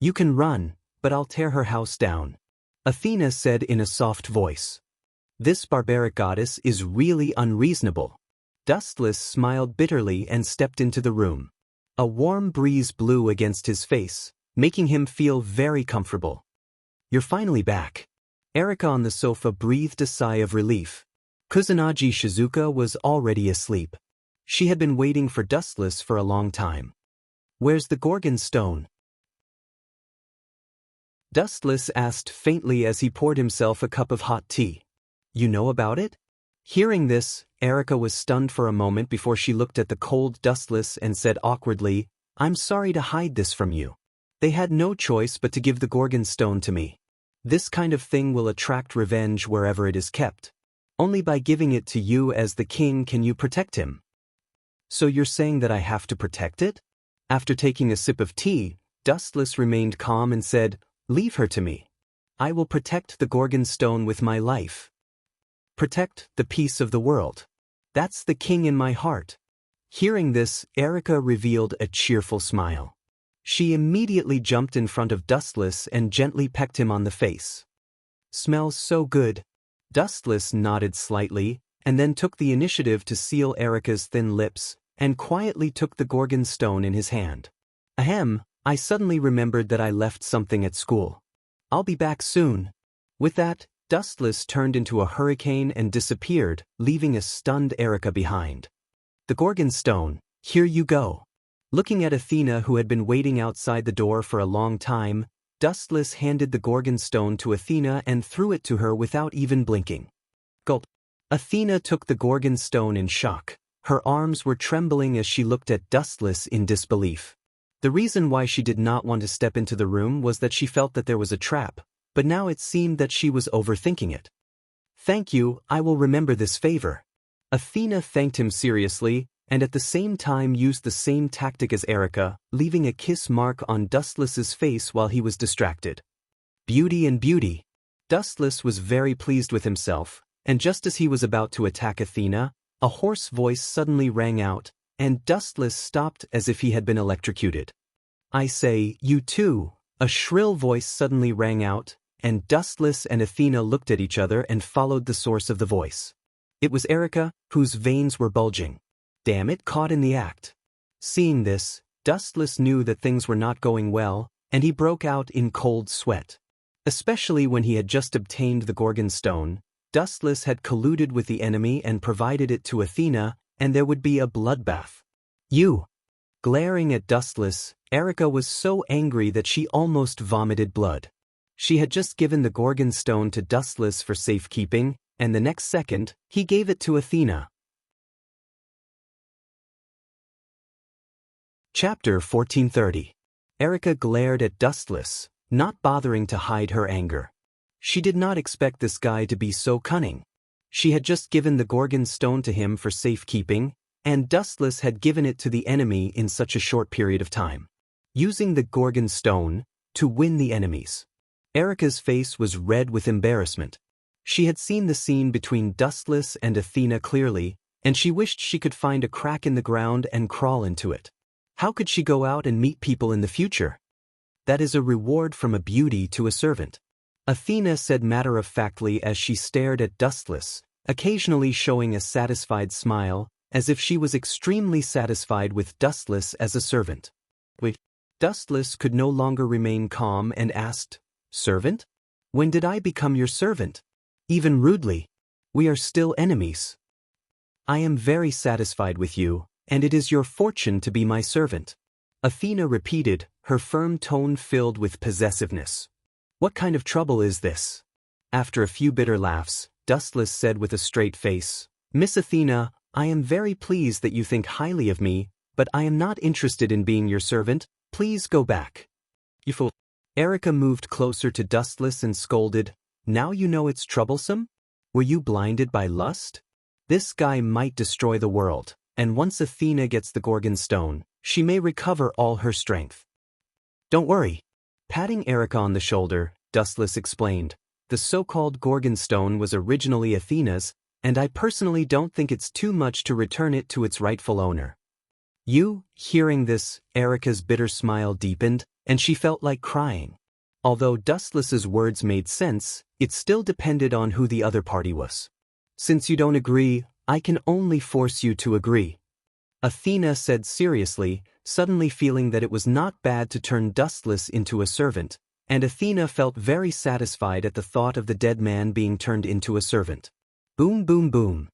"You can run, but I'll tear her house down," Athena said in a soft voice. This barbaric goddess is really unreasonable. Dustless smiled bitterly and stepped into the room. A warm breeze blew against his face, making him feel very comfortable. "You're finally back." Erika on the sofa breathed a sigh of relief. Kusanagi Shizuka was already asleep. She had been waiting for Dustless for a long time. "Where's the Gorgon stone?" Dustless asked faintly as he poured himself a cup of hot tea. "You know about it?" Hearing this, Erika was stunned for a moment before she looked at the cold Dustless and said awkwardly, "I'm sorry to hide this from you. They had no choice but to give the Gorgon stone to me. This kind of thing will attract revenge wherever it is kept. Only by giving it to you as the king can you protect him." "So you're saying that I have to protect it?" After taking a sip of tea, Dustless remained calm and said, "Leave her to me. I will protect the Gorgon stone with my life. Protect the peace of the world. That's the king in my heart." Hearing this, Erika revealed a cheerful smile. She immediately jumped in front of Dustless and gently pecked him on the face. "Smells so good." Dustless nodded slightly, and then took the initiative to seal Erika's thin lips, and quietly took the Gorgon stone in his hand. "Ahem, I suddenly remembered that I left something at school. I'll be back soon." With that, Dustless turned into a hurricane and disappeared, leaving a stunned Erika behind. "The Gorgon stone, here you go." Looking at Athena, who had been waiting outside the door for a long time, Dustless handed the Gorgon stone to Athena and threw it to her without even blinking. Gulp. Athena took the Gorgon stone in shock. Her arms were trembling as she looked at Dustless in disbelief. The reason why she did not want to step into the room was that she felt that there was a trap, but now it seemed that she was overthinking it. "Thank you, I will remember this favor." Athena thanked him seriously, and at the same time used the same tactic as Erika, leaving a kiss mark on Dustless's face while he was distracted. Beauty and beauty. Dustless was very pleased with himself, and just as he was about to attack Athena, a hoarse voice suddenly rang out, and Dustless stopped as if he had been electrocuted. "I say, you too." A shrill voice suddenly rang out, and Dustless and Athena looked at each other and followed the source of the voice. It was Erika, whose veins were bulging. Damn it, caught in the act. Seeing this, Dustless knew that things were not going well, and he broke out in cold sweat. Especially when he had just obtained the Gorgon stone, Dustless had colluded with the enemy and provided it to Athena, and there would be a bloodbath. "You!" Glaring at Dustless, Erika was so angry that she almost vomited blood. She had just given the Gorgon stone to Dustless for safekeeping, and the next second, he gave it to Athena. Chapter 1430. Erika glared at Dustless, not bothering to hide her anger. She did not expect this guy to be so cunning. She had just given the Gorgon stone to him for safekeeping, and Dustless had given it to the enemy in such a short period of time. Using the Gorgon stone to win the enemies. Erika's face was red with embarrassment. She had seen the scene between Dustless and Athena clearly, and she wished she could find a crack in the ground and crawl into it. How could she go out and meet people in the future? That is a reward from a beauty to a servant. Athena said matter-of-factly as she stared at Dustless, occasionally showing a satisfied smile, as if she was extremely satisfied with Dustless as a servant. Wait. Dustless could no longer remain calm and asked, "Servant? When did I become your servant?" Even rudely. "We are still enemies. I am very satisfied with you, and it is your fortune to be my servant." Athena repeated, her firm tone filled with possessiveness. "What kind of trouble is this?" After a few bitter laughs, Dustless said with a straight face, "Miss Athena, I am very pleased that you think highly of me, but I am not interested in being your servant. Please go back." "You fool." Erica moved closer to Dustless and scolded, "Now you know it's troublesome? Were you blinded by lust? This guy might destroy the world, and once Athena gets the Gorgon stone, she may recover all her strength." "Don't worry." Patting Erica on the shoulder, Dustless explained, "The so-called Gorgon stone was originally Athena's, and I personally don't think it's too much to return it to its rightful owner." Hearing this, Erica's bitter smile deepened, and she felt like crying. Although Dustless's words made sense, it still depended on who the other party was. "Since you don't agree, I can only force you to agree," Athena said seriously, suddenly feeling that it was not bad to turn Dustless into a servant, and Athena felt very satisfied at the thought of the dead man being turned into a servant. Boom, boom, boom.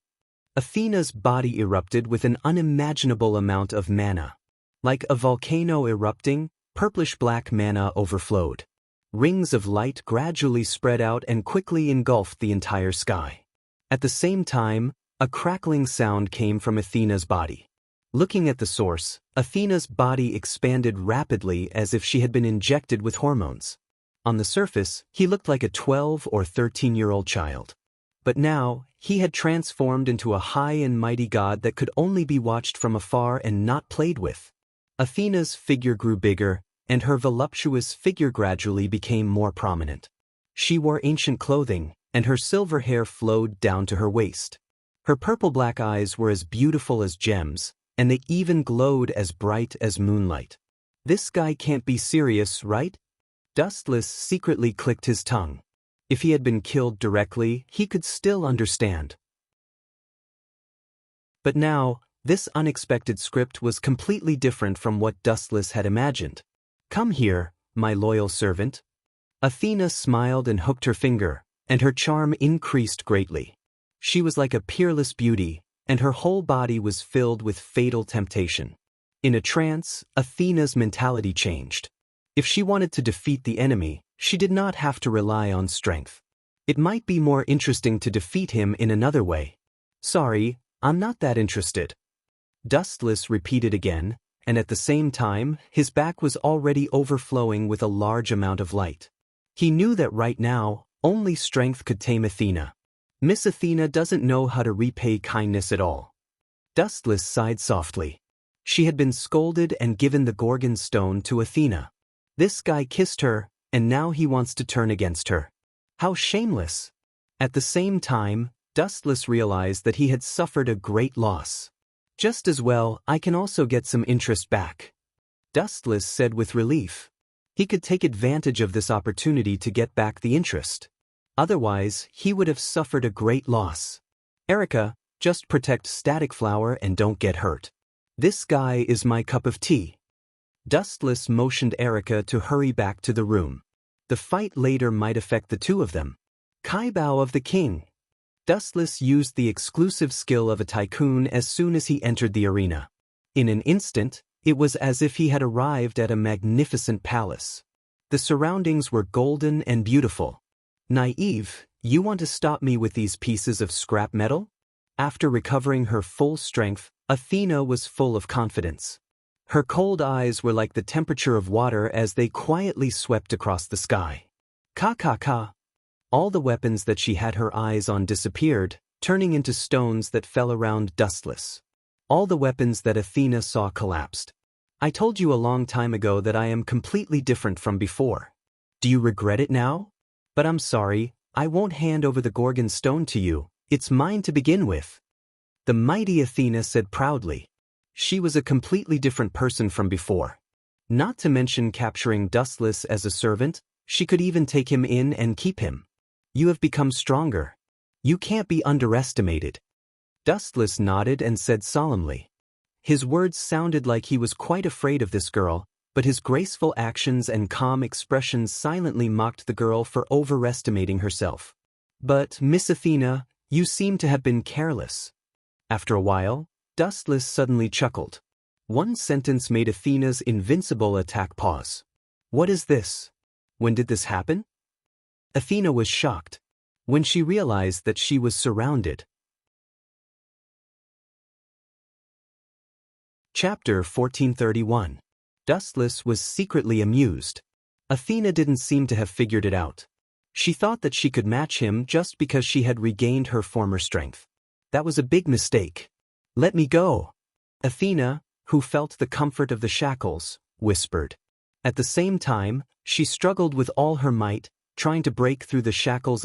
Athena's body erupted with an unimaginable amount of mana. Like a volcano erupting, purplish-black mana overflowed. Rings of light gradually spread out and quickly engulfed the entire sky. At the same time, a crackling sound came from Athena's body. Looking at the source, Athena's body expanded rapidly as if she had been injected with hormones. On the surface, he looked like a 12 or 13-year-old child. But now, he had transformed into a high and mighty god that could only be watched from afar and not played with. Athena's figure grew bigger, and her voluptuous figure gradually became more prominent. She wore ancient clothing, and her silver hair flowed down to her waist. Her purple-black eyes were as beautiful as gems, and they even glowed as bright as moonlight. "This guy can't be serious, right?" Dustless secretly clicked his tongue. If he had been killed directly, he could still understand. But now, this unexpected script was completely different from what Dustless had imagined. "Come here, my loyal servant." Athena smiled and hooked her finger, and her charm increased greatly. She was like a peerless beauty, and her whole body was filled with fatal temptation. In a trance, Athena's mentality changed. If she wanted to defeat the enemy, she did not have to rely on strength. It might be more interesting to defeat him in another way. "Sorry, I'm not that interested." Dustless repeated again, and at the same time, his back was already overflowing with a large amount of light. He knew that right now, only strength could tame Athena. Miss Athena doesn't know how to repay kindness at all. Dustless sighed softly. She had been scolded and given the Gorgon stone to Athena. This guy kissed her, and now he wants to turn against her. How shameless! At the same time, Dustless realized that he had suffered a great loss. "Just as well, I can also get some interest back," Dustless said with relief. He could take advantage of this opportunity to get back the interest. Otherwise, he would have suffered a great loss. "Erica, just protect Static Flower and don't get hurt. This guy is my cup of tea." Dustless motioned Erica to hurry back to the room. The fight later might affect the two of them. Kaibao of the king. Dustless used the exclusive skill of a tycoon as soon as he entered the arena. In an instant, it was as if he had arrived at a magnificent palace. The surroundings were golden and beautiful. "Naive, you want to stop me with these pieces of scrap metal?" After recovering her full strength, Athena was full of confidence. Her cold eyes were like the temperature of water as they quietly swept across the sky. Ka. All the weapons that she had her eyes on disappeared, turning into stones that fell around Dustless. All the weapons that Athena saw collapsed. "I told you a long time ago that I am completely different from before. Do you regret it now? But I'm sorry, I won't hand over the Gorgon stone to you, it's mine to begin with," the mighty Athena said proudly. She was a completely different person from before. Not to mention capturing Dustless as a servant, she could even take him in and keep him. "You have become stronger. You can't be underestimated." Dustless nodded and said solemnly. His words sounded like he was quite afraid of this girl, but his graceful actions and calm expressions silently mocked the girl for overestimating herself. "But, Miss Athena, you seem to have been careless." After a while, Dustless suddenly chuckled. One sentence made Athena's invincible attack pause. "What is this? When did this happen?" Athena was shocked. When she realized that she was surrounded. Chapter 1431. Dustless was secretly amused. Athena didn't seem to have figured it out. She thought that she could match him just because she had regained her former strength. That was a big mistake. "Let me go." Athena, who felt the comfort of the shackles, whispered. At the same time, she struggled with all her might, trying to break through the shackles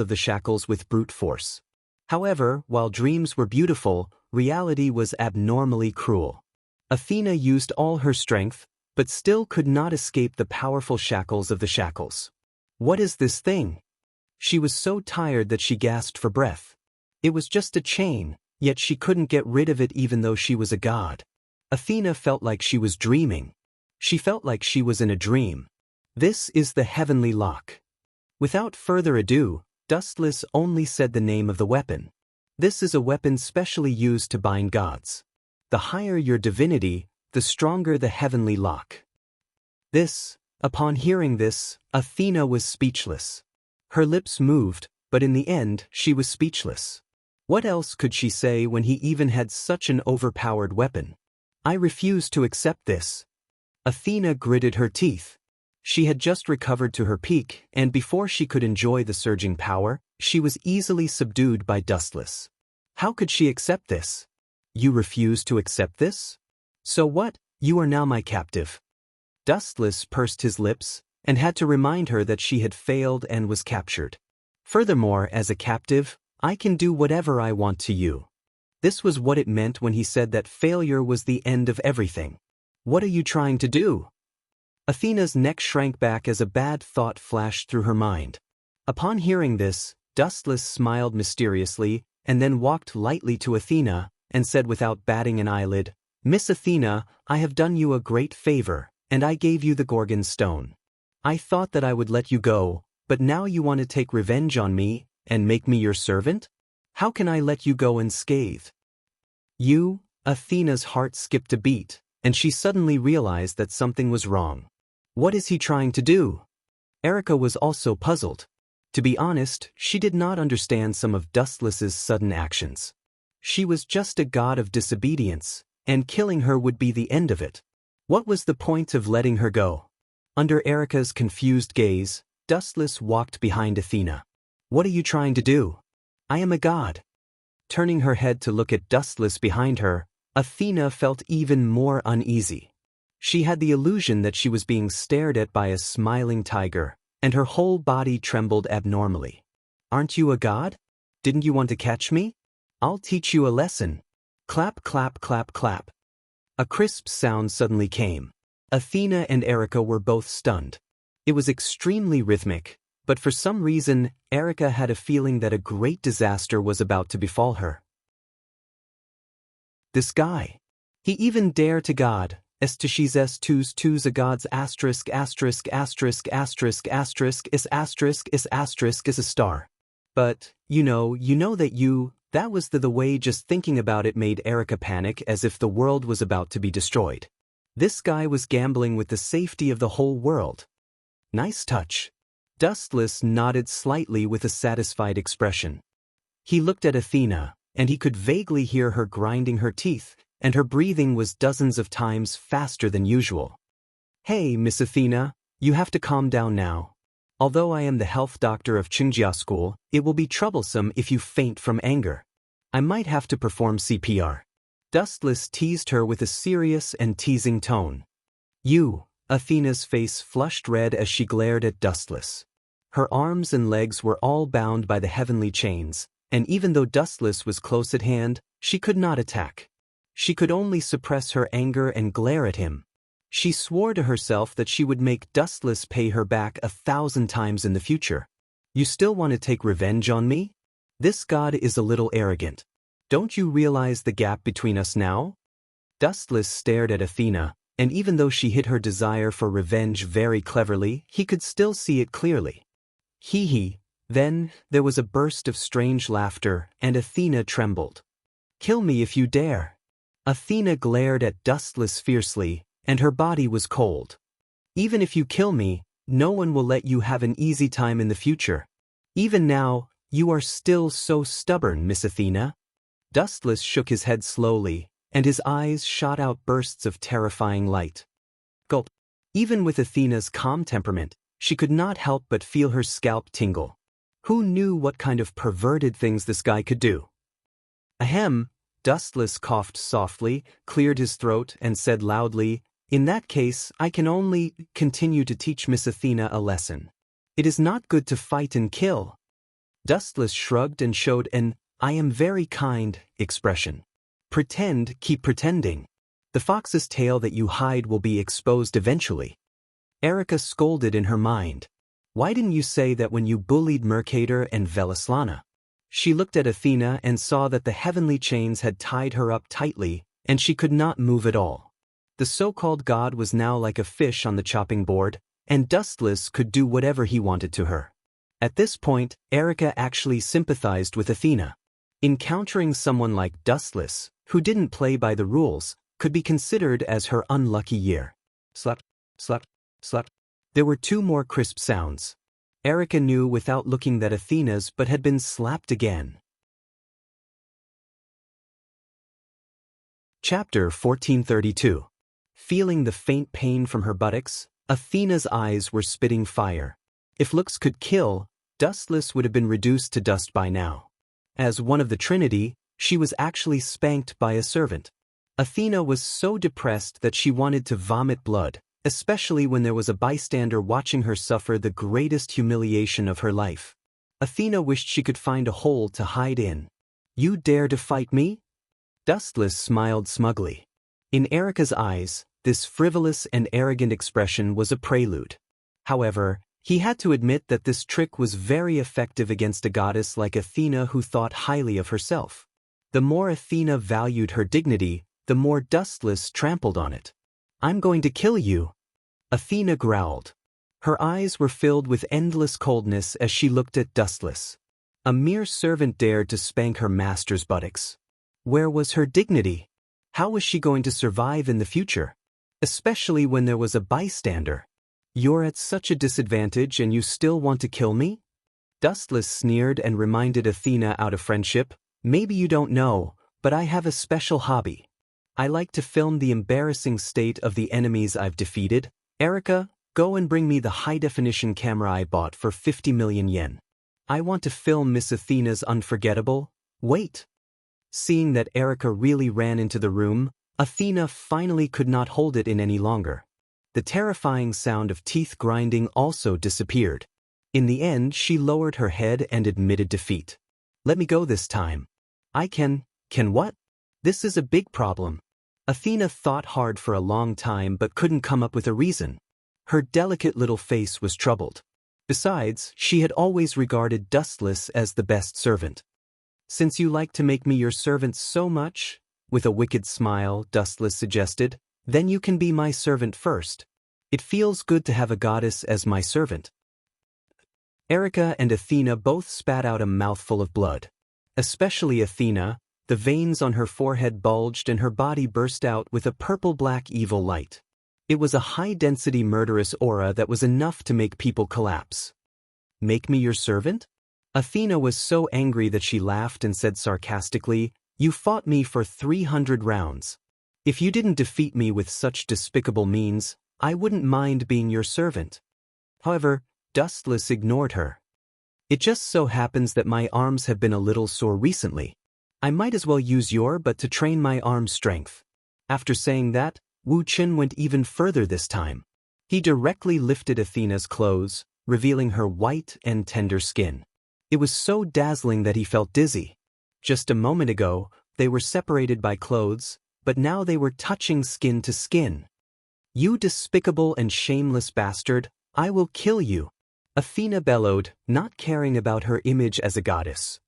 with brute force. However, while dreams were beautiful, reality was abnormally cruel. Athena used all her strength, but still could not escape the powerful shackles of the shackles. "What is this thing?" She was so tired that she gasped for breath. It was just a chain, yet she couldn't get rid of it even though she was a god. Athena felt like she was dreaming. She felt like she was in a dream. "This is the heavenly lock." Without further ado, Dustless only said the name of the weapon. "This is a weapon specially used to bind gods. The higher your divinity, the stronger the heavenly lock." Upon hearing this, Athena was speechless. Her lips moved, but in the end, she was speechless. What else could she say when he even had such an overpowered weapon? "I refuse to accept this." Athena gritted her teeth. She had just recovered to her peak, and before she could enjoy the surging power, she was easily subdued by Dustless. How could she accept this? "You refuse to accept this? So what? You are now my captive." Dustless pursed his lips, and had to remind her that she had failed and was captured. "Furthermore, as a captive, I can do whatever I want to you." This was what it meant when he said that failure was the end of everything. "What are you trying to do?" Athena's neck shrank back as a bad thought flashed through her mind. Upon hearing this, Dustless smiled mysteriously and then walked lightly to Athena and said without batting an eyelid, "Miss Athena, I have done you a great favor, and I gave you the Gorgon stone. I thought that I would let you go, but now you want to take revenge on me and make me your servant? How can I let you go unscathed?" "You?" Athena's heart skipped a beat, and she suddenly realized that something was wrong. What is he trying to do? Erica was also puzzled. To be honest, she did not understand some of Dustless's sudden actions. She was just a god of disobedience, and killing her would be the end of it. What was the point of letting her go? Under Erica's confused gaze, Dustless walked behind Athena. "What are you trying to do?" "I am a god." Turning her head to look at Dustless behind her, Athena felt even more uneasy. She had the illusion that she was being stared at by a smiling tiger, and her whole body trembled abnormally. "Aren't you a god? Didn't you want to catch me? I'll teach you a lesson." Clap, clap, clap, clap. A crisp sound suddenly came. Athena and Erica were both stunned. It was extremely rhythmic, but for some reason, Erica had a feeling that a great disaster was about to befall her. This guy. He even dare to god. Estishes S2's a god's asterisk asterisk asterisk asterisk asterisk is a star. But, you know that was the way just thinking about it made Erica panic as if the world was about to be destroyed. This guy was gambling with the safety of the whole world. Nice touch. Dustless nodded slightly with a satisfied expression. He looked at Athena, and he could vaguely hear her grinding her teeth, and her breathing was dozens of times faster than usual. "Hey, Miss Athena, you have to calm down now. Although I am the health doctor of Qingjia School, it will be troublesome if you faint from anger. I might have to perform CPR." Dustless teased her with a serious and teasing tone. "You." Athena's face flushed red as she glared at Dustless. Her arms and legs were all bound by the heavenly chains, and even though Dustless was close at hand, she could not attack. She could only suppress her anger and glare at him. She swore to herself that she would make Dustless pay her back 1,000 times in the future. "You still want to take revenge on me? This god is a little arrogant. Don't you realize the gap between us now?" Dustless stared at Athena, and even though she hid her desire for revenge very cleverly, he could still see it clearly. Hee. Then, there was a burst of strange laughter, and Athena trembled. "Kill me if you dare." Athena glared at Dustless fiercely, and her body was cold. "Even if you kill me, no one will let you have an easy time in the future. Even now, you are still so stubborn, Miss Athena." Dustless shook his head slowly, and his eyes shot out bursts of terrifying light. Gulp. Even with Athena's calm temperament, She could not help but feel her scalp tingle. Who knew what kind of perverted things this guy could do? Ahem, Dustless coughed softly, cleared his throat, and said loudly, "In that case, I can only continue to teach Miss Athena a lesson. It is not good to fight and kill." Dustless shrugged and showed an "I am very kind" expression. "Pretend, keep pretending. The fox's tail that you hide will be exposed eventually." Erica scolded in her mind. "Why didn't you say that when you bullied Mercator and Velislana?" She looked at Athena and saw that the heavenly chains had tied her up tightly, and she could not move at all. The so-called god was now like a fish on the chopping board, and Dustless could do whatever he wanted to her. At this point, Erica actually sympathized with Athena. Encountering someone like Dustless, who didn't play by the rules, could be considered as her unlucky year. Slap, slap, slap. There were 2 more crisp sounds. Erica knew without looking that Athena's but had been slapped again. Chapter 1432. Feeling the faint pain from her buttocks, Athena's eyes were spitting fire. If looks could kill, Dustless would have been reduced to dust by now. As one of the Trinity, she was actually spanked by a servant. Athena was so depressed that she wanted to vomit blood, especially when there was a bystander watching her suffer the greatest humiliation of her life. Athena wished she could find a hole to hide in. "You dare to fight me?" Dustless smiled smugly. In Erica's eyes, this frivolous and arrogant expression was a prelude. However, he had to admit that this trick was very effective against a goddess like Athena who thought highly of herself. The more Athena valued her dignity, the more Dustless trampled on it. "I'm going to kill you," Athena growled. Her eyes were filled with endless coldness as she looked at Dustless. A mere servant dared to spank her master's buttocks. Where was her dignity? How was she going to survive in the future? Especially when there was a bystander. "You're at such a disadvantage and you still want to kill me?" Dustless sneered and reminded Athena out of friendship, "Maybe you don't know, but I have a special hobby. I like to film the embarrassing state of the enemies I've defeated. Erica, go and bring me the high-definition camera I bought for 50 million yen. I want to film Miss Athena's unforgettable." "Wait." Seeing that Erica really ran into the room, Athena finally could not hold it in any longer. The terrifying sound of teeth grinding also disappeared. In the end, she lowered her head and admitted defeat. "Let me go this time." "I can what?" "This is a big problem." Athena thought hard for a long time but couldn't come up with a reason. Her delicate little face was troubled. Besides, she had always regarded Dustless as the best servant. "Since you like to make me your servant so much," with a wicked smile, Dustless suggested, "then you can be my servant first. It feels good to have a goddess as my servant." Erica and Athena both spat out a mouthful of blood. Especially Athena, the veins on her forehead bulged and her body burst out with a purple-black evil light. It was a high-density murderous aura that was enough to make people collapse. "Make me your servant?" Athena was so angry that she laughed and said sarcastically, "You fought me for 300 rounds. If you didn't defeat me with such despicable means, I wouldn't mind being your servant." However, Dustless ignored her. "It just so happens that my arms have been a little sore recently. I might as well use your but to train my arm strength." After saying that, Wu Qin went even further this time. He directly lifted Athena's clothes, revealing her white and tender skin. It was so dazzling that he felt dizzy. Just a moment ago, they were separated by clothes, but now they were touching skin to skin. "You despicable and shameless bastard, I will kill you," Athena bellowed, not caring about her image as a goddess.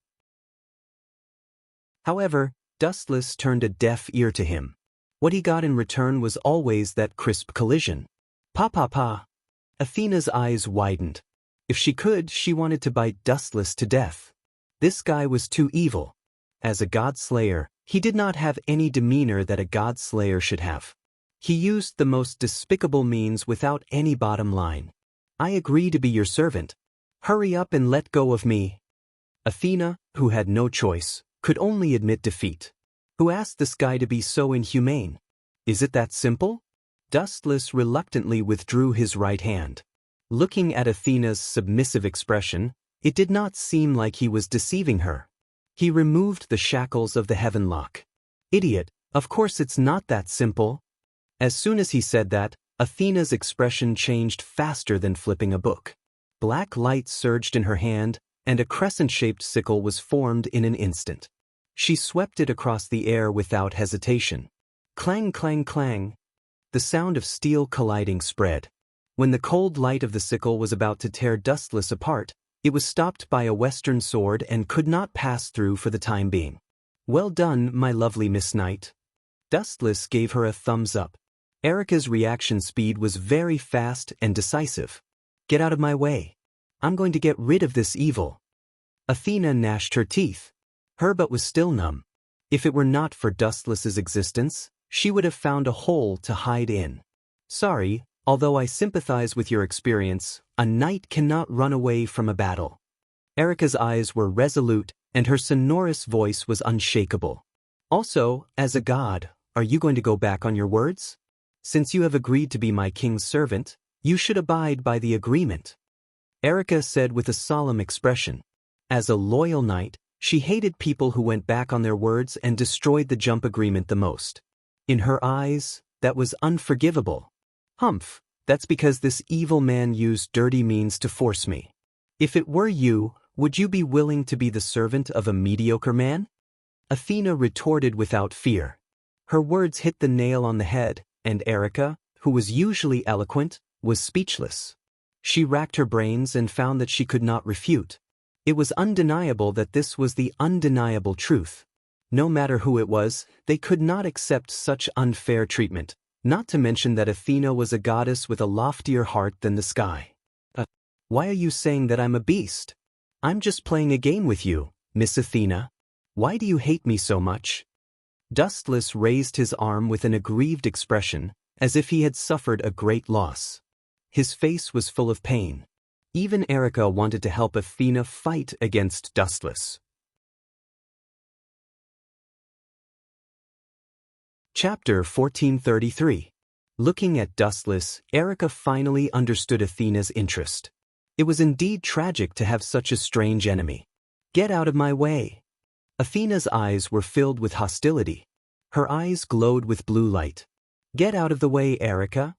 However, Dustless turned a deaf ear to him. What he got in return was always that crisp collision. "Pa pa pa." Athena's eyes widened. If she could, she wanted to bite Dustless to death. This guy was too evil. As a god-slayer, he did not have any demeanor that a god-slayer should have. He used the most despicable means without any bottom line. "I agree to be your servant. Hurry up and let go of me." Athena, who had no choice, could only admit defeat. Who asked this guy to be so inhumane? Is it that simple? Dustless reluctantly withdrew his right hand. Looking at Athena's submissive expression, it did not seem like he was deceiving her. He removed the shackles of the heaven lock. Idiot, of course it's not that simple. As soon as he said that, Athena's expression changed faster than flipping a book. Black light surged in her hand, and a crescent-shaped sickle was formed in an instant. She swept it across the air without hesitation. Clang, clang, clang. The sound of steel colliding spread. When the cold light of the sickle was about to tear Dustless apart, it was stopped by a western sword and could not pass through for the time being. Well done, my lovely Miss Knight. Dustless gave her a thumbs up. Erica's reaction speed was very fast and decisive. Get out of my way. I'm going to get rid of this evil. Athena gnashed her teeth. Her butt was still numb. If it were not for Dustless's existence, she would have found a hole to hide in. Sorry, although I sympathize with your experience, a knight cannot run away from a battle. Erica's eyes were resolute, and her sonorous voice was unshakable. Also, as a god, are you going to go back on your words? Since you have agreed to be my king's servant, you should abide by the agreement. Erica said with a solemn expression. As a loyal knight, she hated people who went back on their words and destroyed the jump agreement the most. In her eyes, that was unforgivable. Humph, that's because this evil man used dirty means to force me. If it were you, would you be willing to be the servant of a mediocre man? Athena retorted without fear. Her words hit the nail on the head, and Erica, who was usually eloquent, was speechless. She racked her brains and found that she could not refute. It was undeniable that this was the undeniable truth. No matter who it was, they could not accept such unfair treatment, not to mention that Athena was a goddess with a loftier heart than the sky. Why are you saying that I'm a beast? I'm just playing a game with you, Miss Athena. Why do you hate me so much? Dustless raised his arm with an aggrieved expression, as if he had suffered a great loss. His face was full of pain. Even Erica wanted to help Athena fight against Dustless. Chapter 1433. Looking at Dustless, Erica finally understood Athena's interest. It was indeed tragic to have such a strange enemy. Get out of my way. Athena's eyes were filled with hostility. Her eyes glowed with blue light. Get out of the way, Erica.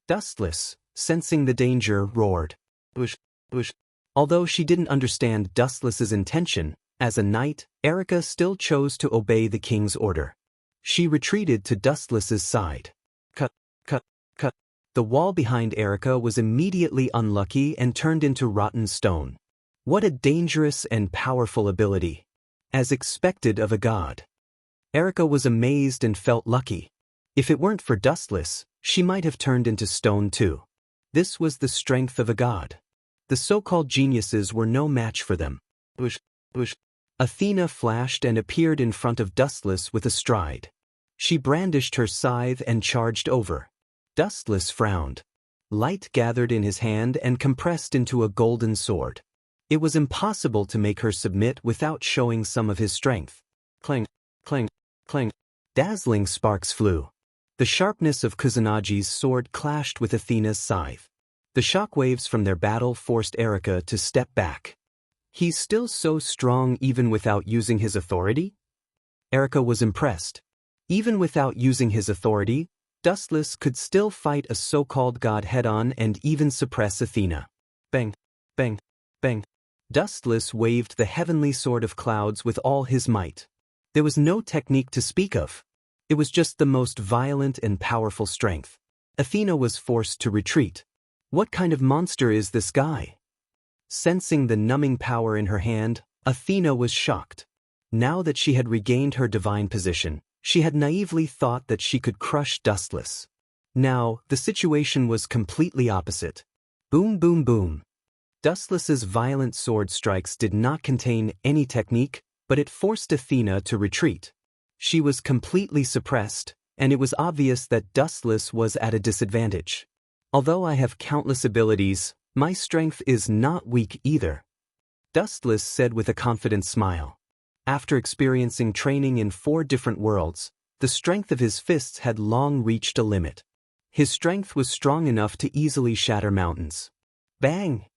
Dustless, sensing the danger, roared. Bush, bush. Although she didn't understand Dustless's intention, as a knight, Erica still chose to obey the king's order. She retreated to Dustless's side. Cut, cut, cut. The wall behind Erica was immediately unlucky and turned into rotten stone. What a dangerous and powerful ability. As expected of a god. Erica was amazed and felt lucky. If it weren't for Dustless, she might have turned into stone too. This was the strength of a god. The so-called geniuses were no match for them. Bush, bush. Athena flashed and appeared in front of Dustless with a stride. She brandished her scythe and charged over. Dustless frowned. Light gathered in his hand and compressed into a golden sword. It was impossible to make her submit without showing some of his strength. Clang, clang, clang. Dazzling sparks flew. The sharpness of Kusunagi's sword clashed with Athena's scythe. The shockwaves from their battle forced Erica to step back. He's still so strong even without using his authority? Erica was impressed. Even without using his authority, Dustless could still fight a so-called god head-on and even suppress Athena. Bang, bang, bang. Dustless waved the heavenly sword of clouds with all his might. There was no technique to speak of. It was just the most violent and powerful strength. Athena was forced to retreat. What kind of monster is this guy? Sensing the numbing power in her hand, Athena was shocked. Now that she had regained her divine position, she had naively thought that she could crush Dustless. Now, the situation was completely opposite. Boom, boom, boom. Dustless's violent sword strikes did not contain any technique, but it forced Athena to retreat. She was completely suppressed, and it was obvious that Dustless was at a disadvantage. Although I have countless abilities, my strength is not weak either. Dustless said with a confident smile. After experiencing training in 4 different worlds, the strength of his fists had long reached a limit. His strength was strong enough to easily shatter mountains. Bang!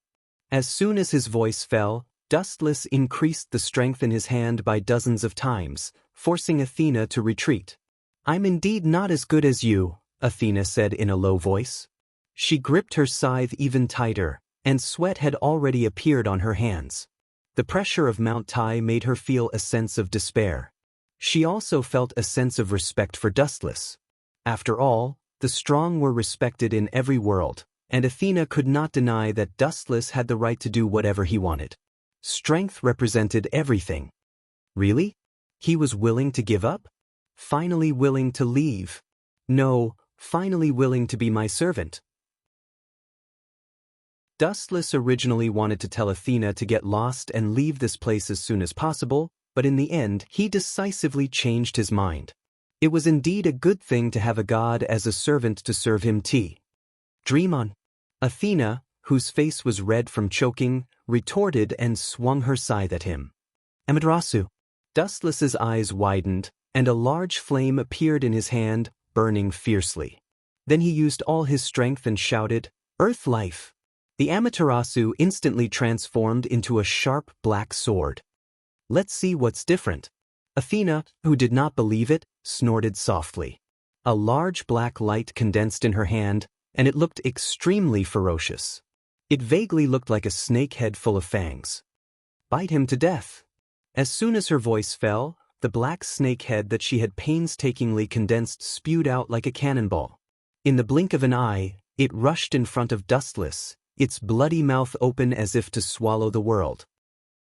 As soon as his voice fell, Dustless increased the strength in his hand by dozens of times, forcing Athena to retreat. I'm indeed not as good as you, Athena said in a low voice. She gripped her scythe even tighter, and sweat had already appeared on her hands. The pressure of Mount Tai made her feel a sense of despair. She also felt a sense of respect for Dustless. After all, the strong were respected in every world, and Athena could not deny that Dustless had the right to do whatever he wanted. Strength represented everything. Really? He was willing to give up? Finally willing to leave? No, finally willing to be my servant. Dustless originally wanted to tell Athena to get lost and leave this place as soon as possible, but in the end he decisively changed his mind. It was indeed a good thing to have a god as a servant to serve him tea. Dream on. Athena, whose face was red from choking, retorted and swung her scythe at him. Amaterasu. Dustless's eyes widened, and a large flame appeared in his hand, burning fiercely. Then he used all his strength and shouted, "Earth life!" The Amaterasu instantly transformed into a sharp black sword. Let's see what's different. Athena, who did not believe it, snorted softly. A large black light condensed in her hand, and it looked extremely ferocious. It vaguely looked like a snake head full of fangs. Bite him to death. As soon as her voice fell, the black snake head that she had painstakingly condensed spewed out like a cannonball. In the blink of an eye, it rushed in front of Dustless, its bloody mouth open as if to swallow the world.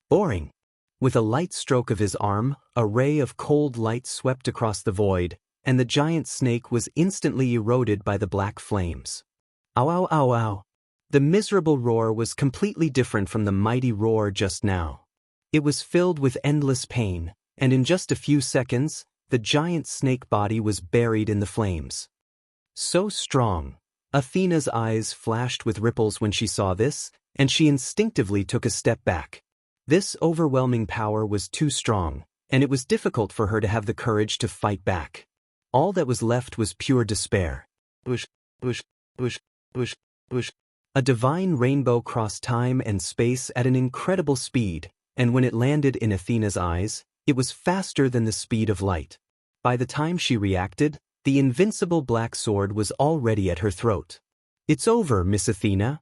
Boring. With a light stroke of his arm, a ray of cold light swept across the void, and the giant snake was instantly eroded by the black flames. Ow ow ow ow. The miserable roar was completely different from the mighty roar just now. It was filled with endless pain, and in just a few seconds, the giant snake body was buried in the flames. So strong. Athena's eyes flashed with ripples when she saw this, and she instinctively took a step back. This overwhelming power was too strong, and it was difficult for her to have the courage to fight back. All that was left was pure despair. Bush, bush, bush, bush, bush. A divine rainbow crossed time and space at an incredible speed, and when it landed in Athena's eyes, it was faster than the speed of light. By the time she reacted, the invincible black sword was already at her throat. It's over, Miss Athena.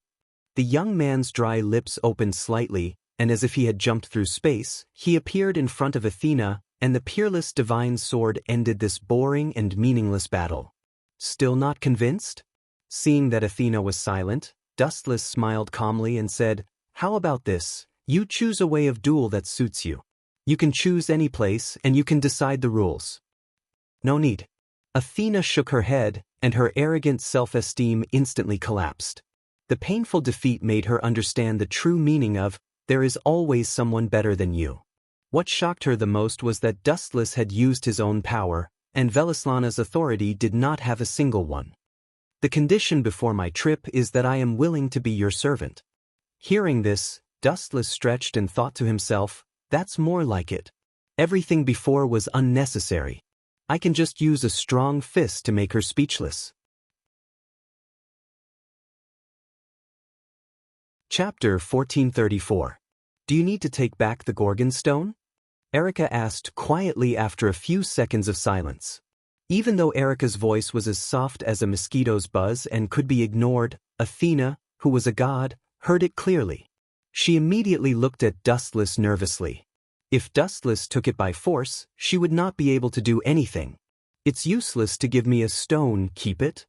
The young man's dry lips opened slightly, and as if he had jumped through space, he appeared in front of Athena, and the peerless divine sword ended this boring and meaningless battle. Still not convinced? Seeing that Athena was silent, Dustless smiled calmly and said, "How about this? You choose a way of duel that suits you. You can choose any place, and you can decide the rules." No need. Athena shook her head, and her arrogant self-esteem instantly collapsed. The painful defeat made her understand the true meaning of, "There is always someone better than you." What shocked her the most was that Dustless had used his own power, and Velislana's authority did not have a single one. "The condition before my trip is that I am willing to be your servant." Hearing this, Dustless stretched and thought to himself, "That's more like it. Everything before was unnecessary. I can just use a strong fist to make her speechless." Chapter 1434. Do you need to take back the Gorgon Stone? Erica asked quietly after a few seconds of silence. Even though Erica's voice was as soft as a mosquito's buzz and could be ignored, Athena, who was a god, heard it clearly. She immediately looked at Dustless nervously. If Dustless took it by force, she would not be able to do anything. "It's useless to give me a stone, keep it."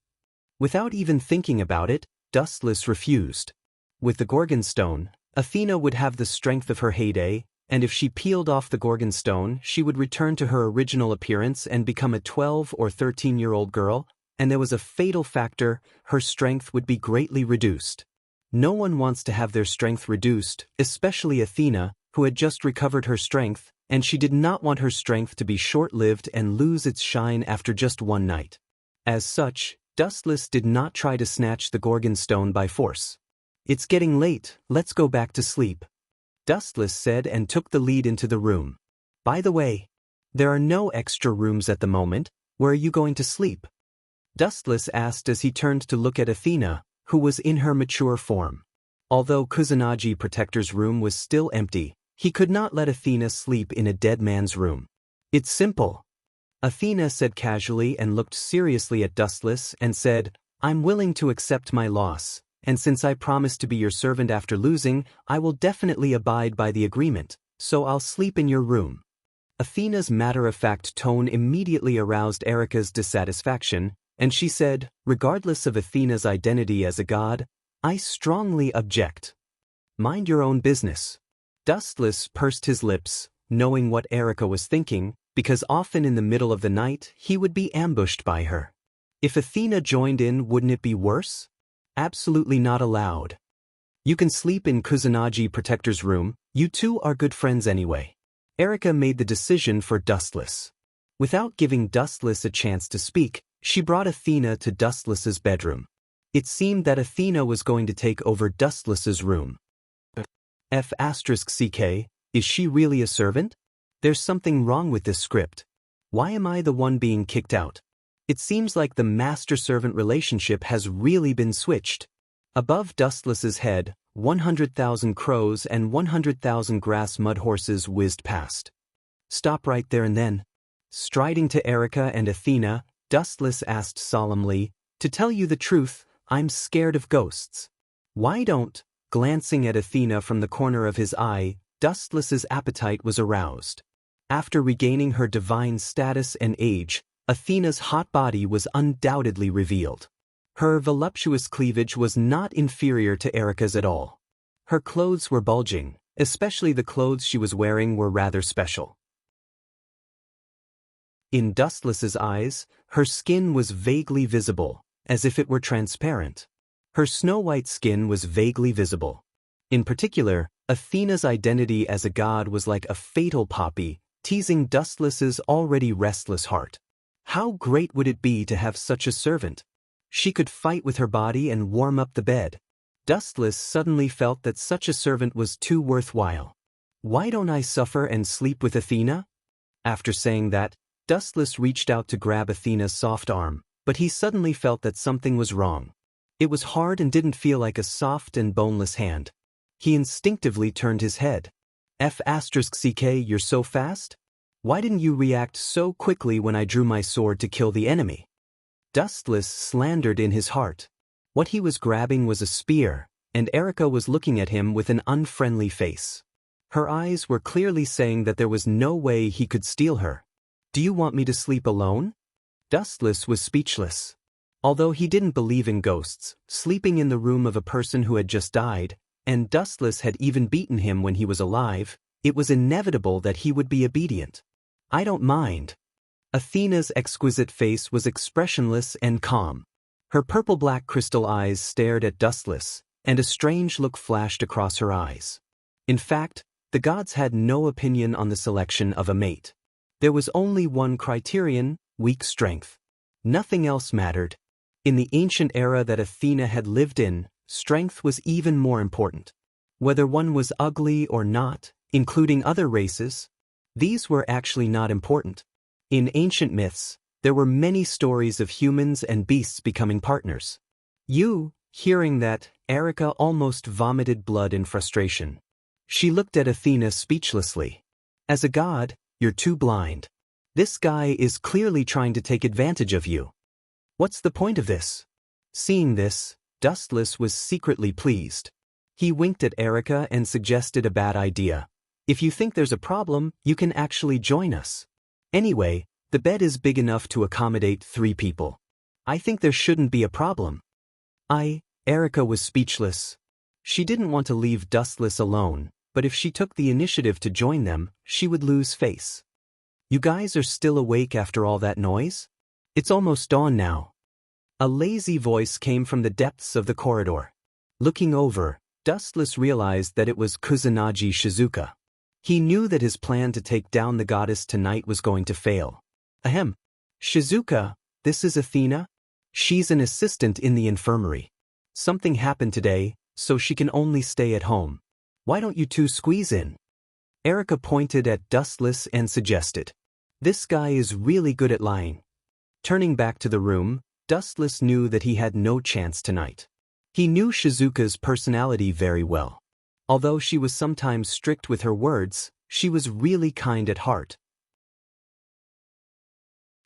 Without even thinking about it, Dustless refused. With the Gorgon Stone, Athena would have the strength of her heyday, and if she peeled off the Gorgon Stone, she would return to her original appearance and become a 12 or 13-year-old girl, and there was a fatal factor: her strength would be greatly reduced. No one wants to have their strength reduced, especially Athena, who had just recovered her strength, and she did not want her strength to be short-lived and lose its shine after just one night. As such, Dustless did not try to snatch the Gorgon Stone by force. "It's getting late, let's go back to sleep," Dustless said and took the lead into the room. "By the way, there are no extra rooms at the moment. Where are you going to sleep?" Dustless asked as he turned to look at Athena, who was in her mature form. Although Kusanagi Protector's room was still empty, he could not let Athena sleep in a dead man's room. It's simple. Athena said casually and looked seriously at Dustless and said, I'm willing to accept my loss, and since I promised to be your servant after losing, I will definitely abide by the agreement, so I'll sleep in your room. Athena's matter-of-fact tone immediately aroused Erika's dissatisfaction, and she said, regardless of Athena's identity as a god, I strongly object. Mind your own business. Dustless pursed his lips, knowing what Erika was thinking, because often in the middle of the night he would be ambushed by her. If Athena joined in, wouldn't it be worse? Absolutely not allowed. You can sleep in Kusanagi Protector's room, you two are good friends anyway. Erika made the decision for Dustless. Without giving Dustless a chance to speak, she brought Athena to Dustless's bedroom. It seemed that Athena was going to take over Dustless's room. F***CK, is she really a servant? There's something wrong with this script. Why am I the one being kicked out? It seems like the master-servant relationship has really been switched. Above Dustless's head, 100,000 crows and 100,000 grass mud horses whizzed past. Stop right there and then. Striding to Erika and Athena, Dustless asked solemnly, to tell you the truth, I'm scared of ghosts. Why don't? Glancing at Athena from the corner of his eye, Dustless's appetite was aroused. After regaining her divine status and age, Athena's hot body was undoubtedly revealed. Her voluptuous cleavage was not inferior to Erika's at all. Her clothes were bulging, especially the clothes she was wearing were rather special. In Dustless's eyes, her skin was vaguely visible, as if it were transparent. Her snow-white skin was vaguely visible. In particular, Athena's identity as a god was like a fatal poppy, teasing Dustless's already restless heart. How great would it be to have such a servant? She could fight with her body and warm up the bed. Dustless suddenly felt that such a servant was too worthwhile. Why don't I suffer and sleep with Athena? After saying that, Dustless reached out to grab Athena's soft arm, but he suddenly felt that something was wrong. It was hard and didn't feel like a soft and boneless hand. He instinctively turned his head. F***CK, you're so fast? Why didn't you react so quickly when I drew my sword to kill the enemy? Dustless slandered in his heart. What he was grabbing was a spear, and Erika was looking at him with an unfriendly face. Her eyes were clearly saying that there was no way he could steal her. Do you want me to sleep alone? Dustless was speechless. Although he didn't believe in ghosts, sleeping in the room of a person who had just died, and Dustless had even beaten him when he was alive, it was inevitable that he would be obedient. I don't mind. Athena's exquisite face was expressionless and calm. Her purple-black crystal eyes stared at Dustless, and a strange look flashed across her eyes. In fact, the gods had no opinion on the selection of a mate. There was only one criterion: weak strength. Nothing else mattered. In the ancient era that Athena had lived in, strength was even more important. Whether one was ugly or not, including other races, these were actually not important. In ancient myths, there were many stories of humans and beasts becoming partners. Hearing that, Erika almost vomited blood in frustration. She looked at Athena speechlessly. As a god, you're too blind. This guy is clearly trying to take advantage of you. What's the point of this? Seeing this, Dustless was secretly pleased. He winked at Erika and suggested a bad idea. If you think there's a problem, you can actually join us. Anyway, the bed is big enough to accommodate 3 people. I think there shouldn't be a problem. Erika was speechless. She didn't want to leave Dustless alone, but if she took the initiative to join them, she would lose face. You guys are still awake after all that noise? It's almost dawn now. A lazy voice came from the depths of the corridor. Looking over, Dustless realized that it was Kusanagi Shizuka. He knew that his plan to take down the goddess tonight was going to fail. Ahem. Shizuka, this is Athena? She's an assistant in the infirmary. Something happened today, so she can only stay at home. Why don't you two squeeze in? Erika pointed at Dustless and suggested. This guy is really good at lying. Turning back to the room, Dustless knew that he had no chance tonight. He knew Shizuka's personality very well. Although she was sometimes strict with her words, she was really kind at heart.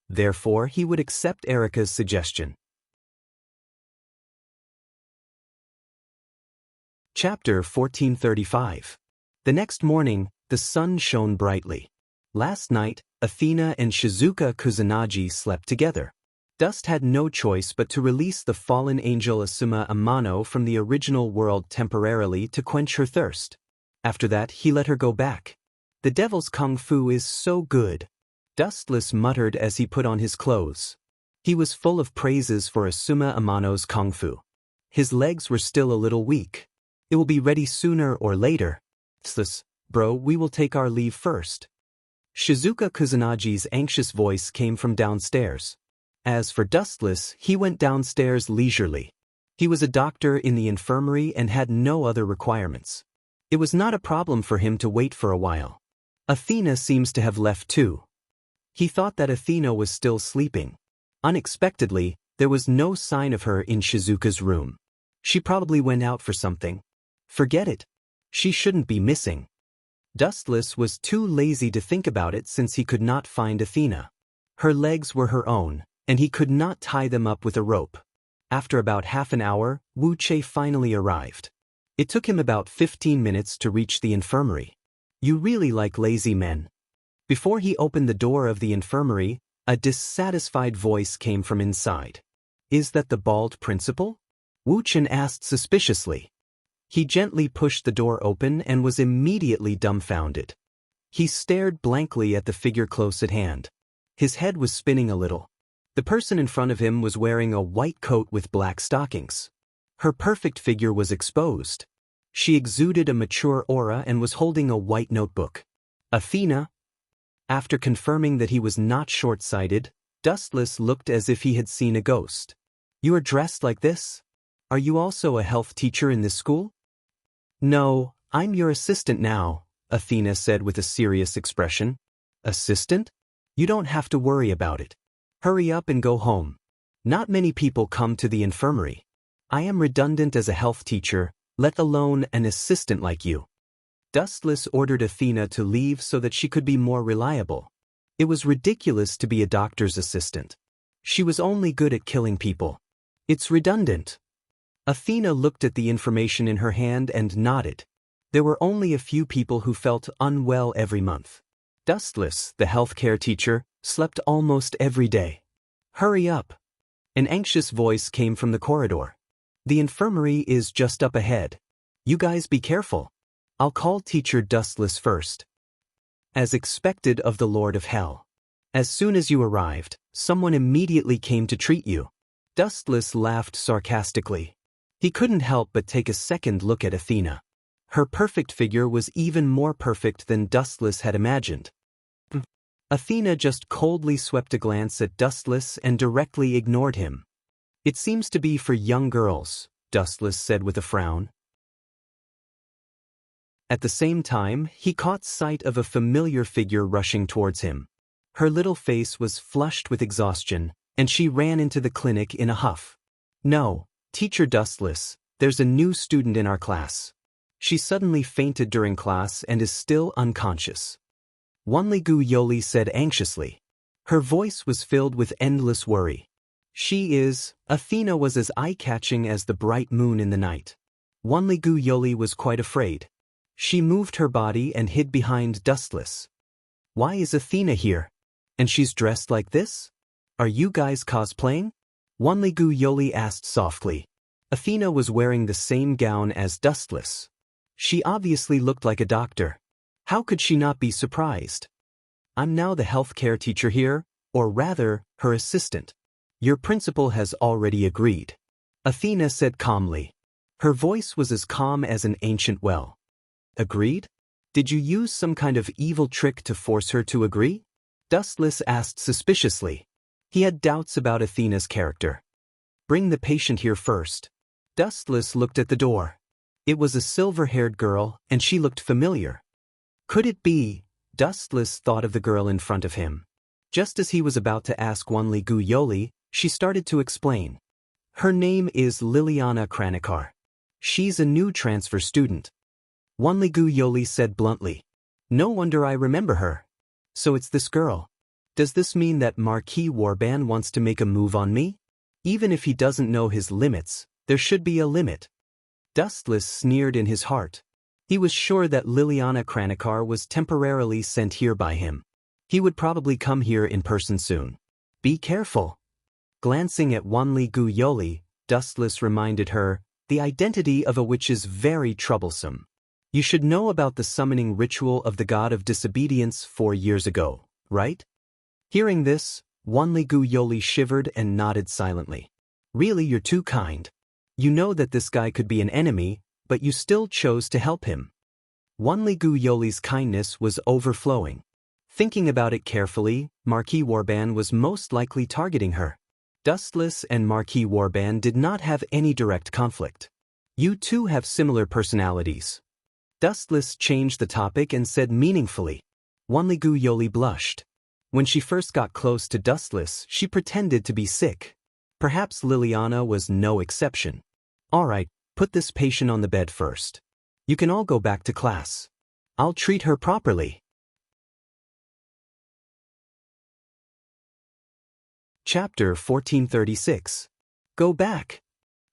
Therefore, he would accept Erika's suggestion. Chapter 1435. The next morning, the sun shone brightly. Last night, Athena and Shizuka Kusanagi slept together. Dust had no choice but to release the fallen angel Asuma Amano from the original world temporarily to quench her thirst. After that, he let her go back. The devil's kung fu is so good, Dustless muttered as he put on his clothes. He was full of praises for Asuma Amano's kung fu. His legs were still a little weak. It will be ready sooner or later. Bro, we will take our leave first. Shizuka Kusanagi's anxious voice came from downstairs. As for Dustless, he went downstairs leisurely. He was a doctor in the infirmary and had no other requirements. It was not a problem for him to wait for a while. Athena seems to have left too. He thought that Athena was still sleeping. Unexpectedly, there was no sign of her in Shizuka's room. She probably went out for something. Forget it. She shouldn't be missing. Dustless was too lazy to think about it since he could not find Athena. Her legs were her own, and he could not tie them up with a rope. After about half an hour, Wu Che finally arrived. It took him about 15 minutes to reach the infirmary. You really like lazy men. Before he opened the door of the infirmary, a dissatisfied voice came from inside. Is that the bald principal? Wu Chen asked suspiciously. He gently pushed the door open and was immediately dumbfounded. He stared blankly at the figure close at hand. His head was spinning a little. The person in front of him was wearing a white coat with black stockings. Her perfect figure was exposed. She exuded a mature aura and was holding a white notebook. Athena. After confirming that he was not short-sighted, Dustless looked as if he had seen a ghost. You are dressed like this? Are you also a health teacher in this school? No, I'm your assistant now, Athena said with a serious expression. Assistant? You don't have to worry about it. Hurry up and go home. Not many people come to the infirmary. I am redundant as a health teacher, let alone an assistant like you. Dustless ordered Athena to leave so that she could be more reliable. It was ridiculous to be a doctor's assistant. She was only good at killing people. It's redundant. Athena looked at the information in her hand and nodded. There were only a few people who felt unwell every month. Dustless, the healthcare teacher, slept almost every day. Hurry up. An anxious voice came from the corridor. The infirmary is just up ahead. You guys be careful. I'll call Teacher Dustless first. As expected of the Lord of Hell. As soon as you arrived, someone immediately came to treat you. Dustless laughed sarcastically. He couldn't help but take a second look at Athena. Her perfect figure was even more perfect than Dustless had imagined. Athena just coldly swept a glance at Dustless and directly ignored him. It seems to be for young girls, Dustless said with a frown. At the same time, he caught sight of a familiar figure rushing towards him. Her little face was flushed with exhaustion, and she ran into the clinic in a huff. No, Teacher Dustless, there's a new student in our class. She suddenly fainted during class and is still unconscious. Wanligu Yoli said anxiously. Her voice was filled with endless worry. Athena was as eye-catching as the bright moon in the night. Wanligu Yoli was quite afraid. She moved her body and hid behind Dustless. Why is Athena here? And she's dressed like this? Are you guys cosplaying? Wanligu Yoli asked softly. Athena was wearing the same gown as Dustless. She obviously looked like a doctor. How could she not be surprised? I'm now the healthcare teacher here, or rather, her assistant. Your principal has already agreed. Athena said calmly. Her voice was as calm as an ancient well. Agreed? Did you use some kind of evil trick to force her to agree? Dustless asked suspiciously. He had doubts about Athena's character. Bring the patient here first. Dustless looked at the door. It was a silver-haired girl, and she looked familiar. Could it be? Dustless thought of the girl in front of him. Just as he was about to ask Wanligu Yoli, she started to explain. Her name is Liliana Kranikar. She's a new transfer student. Wanligu Yoli said bluntly. No wonder I remember her. So it's this girl. Does this mean that Marquis Warban wants to make a move on me? Even if he doesn't know his limits, there should be a limit. Dustless sneered in his heart. He was sure that Liliana Kranikar was temporarily sent here by him. He would probably come here in person soon. Be careful. Glancing at Wanligu Yoli, Dustless reminded her, the identity of a witch is very troublesome. You should know about the summoning ritual of the god of disobedience 4 years ago, right? Hearing this, Wanligu Yoli shivered and nodded silently. Really, you're too kind. You know that this guy could be an enemy, but you still chose to help him. Wanligu Yoli's kindness was overflowing. Thinking about it carefully, Marquis Warban was most likely targeting her. Dustless and Marquis Warban did not have any direct conflict. You two have similar personalities. Dustless changed the topic and said meaningfully. Wanligu Yoli blushed. When she first got close to Dustless, she pretended to be sick. Perhaps Liliana was no exception. All right, put this patient on the bed first. You can all go back to class. I'll treat her properly. Chapter 1436. Go back.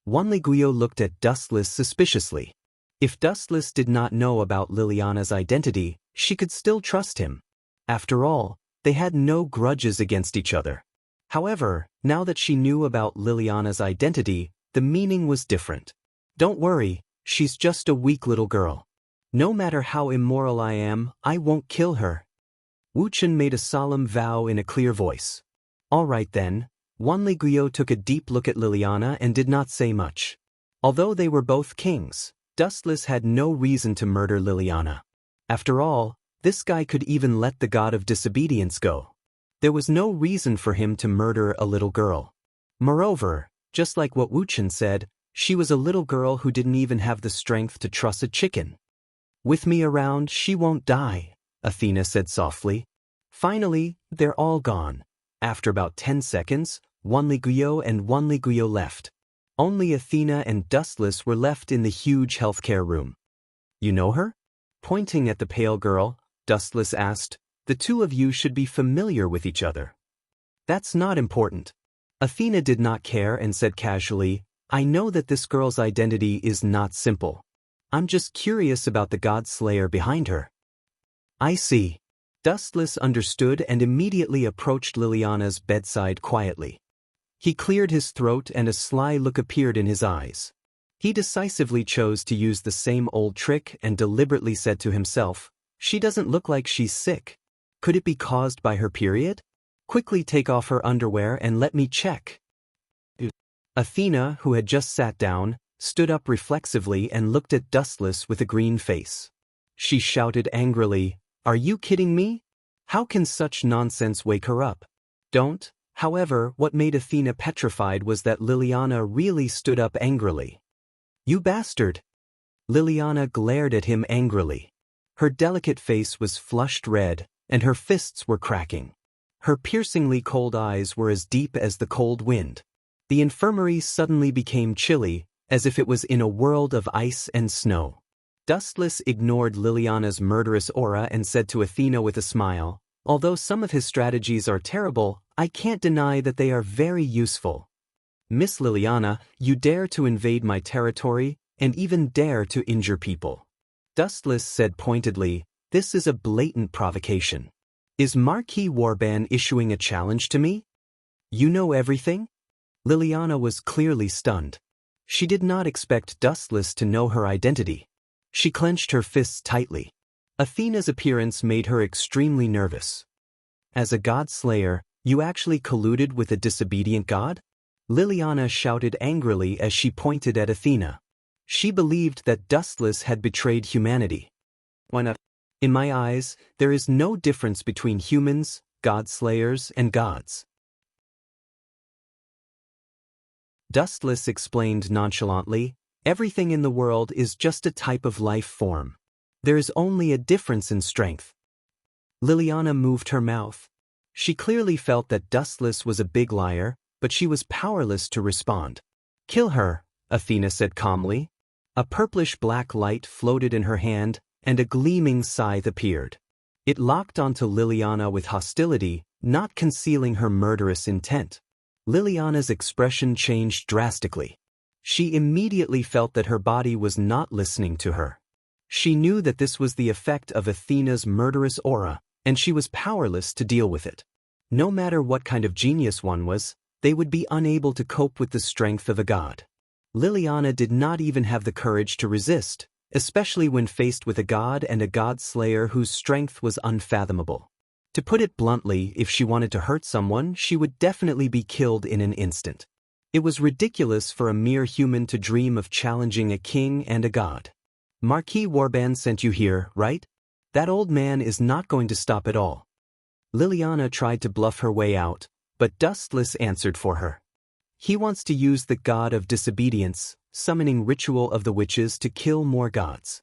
Wanliguyo looked at Dustless suspiciously. If Dustless did not know about Liliana's identity, she could still trust him. After all, they had no grudges against each other. However, now that she knew about Liliana's identity, the meaning was different. Don't worry, she's just a weak little girl. No matter how immoral I am, I won't kill her. Wuchen made a solemn vow in a clear voice. All right then. Wanliguyo took a deep look at Liliana and did not say much. Although they were both kings, Dustless had no reason to murder Liliana. After all, this guy could even let the god of disobedience go. There was no reason for him to murder a little girl. Moreover, just like what Wuchen said, she was a little girl who didn't even have the strength to truss a chicken. With me around, she won't die, Athena said softly. Finally, they're all gone. After about 10 seconds, Wanliguyo and Wanliguyo left. Only Athena and Dustless were left in the huge healthcare room. You know her? Pointing at the pale girl, Dustless asked, the two of you should be familiar with each other. That's not important. Athena did not care and said casually, I know that this girl's identity is not simple. I'm just curious about the god slayer behind her. I see. Dustless understood and immediately approached Liliana's bedside quietly. He cleared his throat and a sly look appeared in his eyes. He decisively chose to use the same old trick and deliberately said to himself, she doesn't look like she's sick. Could it be caused by her period? Quickly take off her underwear and let me check. Athena, who had just sat down, stood up reflexively and looked at Dustless with a green face. She shouted angrily, Are you kidding me? How can such nonsense wake her up? Don't. However, what made Athena petrified was that Liliana really stood up angrily. You bastard! Liliana glared at him angrily. Her delicate face was flushed red, and her fists were cracking. Her piercingly cold eyes were as deep as the cold wind. The infirmary suddenly became chilly, as if it was in a world of ice and snow. Dustless ignored Liliana's murderous aura and said to Athena with a smile, although some of his strategies are terrible, I can't deny that they are very useful. Miss Liliana, you dare to invade my territory, and even dare to injure people. Dustless said pointedly, this is a blatant provocation. Is Marquis Warban issuing a challenge to me? You know everything? Liliana was clearly stunned. She did not expect Dustless to know her identity. She clenched her fists tightly. Athena's appearance made her extremely nervous. As a god slayer, you actually colluded with a disobedient god? Liliana shouted angrily as she pointed at Athena. She believed that Dustless had betrayed humanity. Why not? In my eyes, there is no difference between humans, god slayers, and gods. Dustless explained nonchalantly, everything in the world is just a type of life form. There is only a difference in strength. Liliana moved her mouth. She clearly felt that Dustless was a big liar, but she was powerless to respond. Kill her, Athena said calmly. A purplish-black light floated in her hand, and a gleaming scythe appeared. It locked onto Liliana with hostility, not concealing her murderous intent. Liliana's expression changed drastically. She immediately felt that her body was not listening to her. She knew that this was the effect of Athena's murderous aura, and she was powerless to deal with it. No matter what kind of genius one was, they would be unable to cope with the strength of a god. Liliana did not even have the courage to resist, especially when faced with a god and a god-slayer whose strength was unfathomable. To put it bluntly, if she wanted to hurt someone, she would definitely be killed in an instant. It was ridiculous for a mere human to dream of challenging a king and a god. Marquis Warban sent you here, right? That old man is not going to stop at all. Liliana tried to bluff her way out, but Dustless answered for her. He wants to use the god of disobedience, summoning ritual of the witches to kill more gods.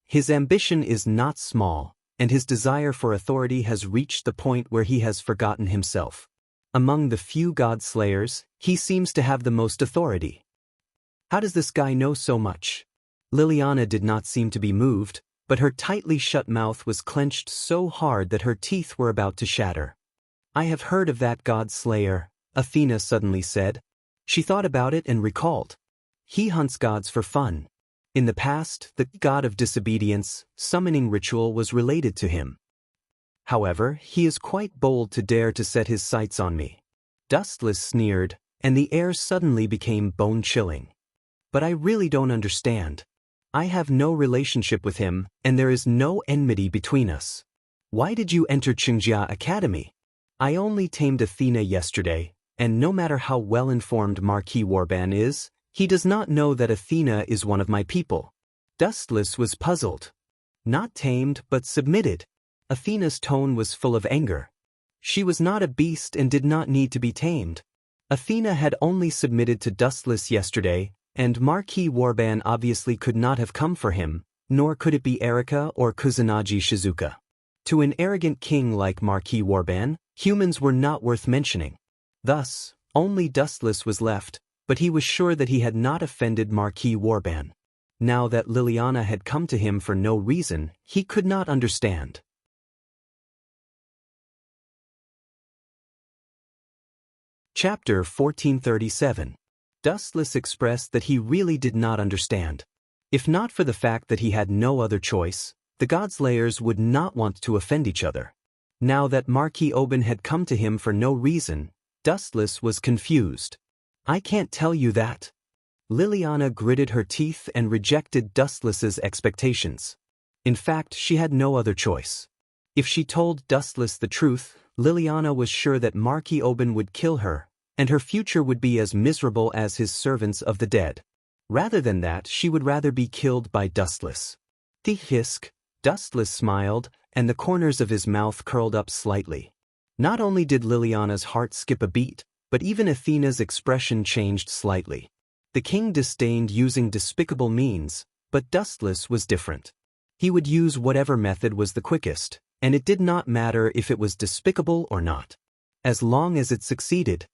His ambition is not small, and his desire for authority has reached the point where he has forgotten himself. Among the few god-slayers, he seems to have the most authority. How does this guy know so much? Liliana did not seem to be moved, but her tightly shut mouth was clenched so hard that her teeth were about to shatter. I have heard of that god-slayer, Athena suddenly said. She thought about it and recalled. He hunts gods for fun. In the past, the god of disobedience, summoning ritual was related to him. However, he is quite bold to dare to set his sights on me. Dustless sneered, and the air suddenly became bone-chilling. But I really don't understand. I have no relationship with him, and there is no enmity between us. Why did you enter Qingjia Academy? I only tamed Athena yesterday, and no matter how well-informed Marquis Warban is, he does not know that Athena is one of my people. Dustless was puzzled. Not tamed, but submitted. Athena's tone was full of anger. She was not a beast and did not need to be tamed. Athena had only submitted to Dustless yesterday, and Marquis Warban obviously could not have come for him, nor could it be Erika or Kusanagi Shizuka. To an arrogant king like Marquis Warban, humans were not worth mentioning. Thus, only Dustless was left, but he was sure that he had not offended Marquis Warban. Now that Liliana had come to him for no reason, he could not understand. Chapter 1437. Dustless expressed that he really did not understand. If not for the fact that he had no other choice, the Godslayers would not want to offend each other. Now that Marquis Oban had come to him for no reason, Dustless was confused. I can't tell you that. Liliana gritted her teeth and rejected Dustless's expectations. In fact, she had no other choice. If she told Dustless the truth, Liliana was sure that Marquis Oban would kill her, and her future would be as miserable as his servants of the dead. Rather than that, she would rather be killed by Dustless. Hisk, Dustless smiled, and the corners of his mouth curled up slightly. Not only did Liliana's heart skip a beat, but even Athena's expression changed slightly. The king disdained using despicable means, but Dustless was different. He would use whatever method was the quickest, and it did not matter if it was despicable or not. As long as it succeeded.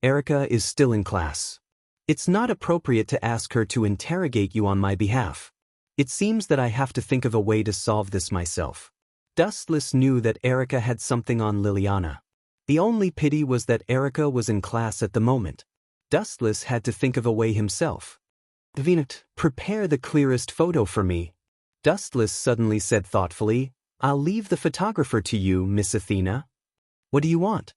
Erika is still in class. It's not appropriate to ask her to interrogate you on my behalf. It seems that I have to think of a way to solve this myself. Dustless knew that Erika had something on Liliana. The only pity was that Erika was in class at the moment. Dustless had to think of a way himself. Venat, prepare the clearest photo for me. Dustless suddenly said thoughtfully, I'll leave the photographer to you, Miss Athena. What do you want?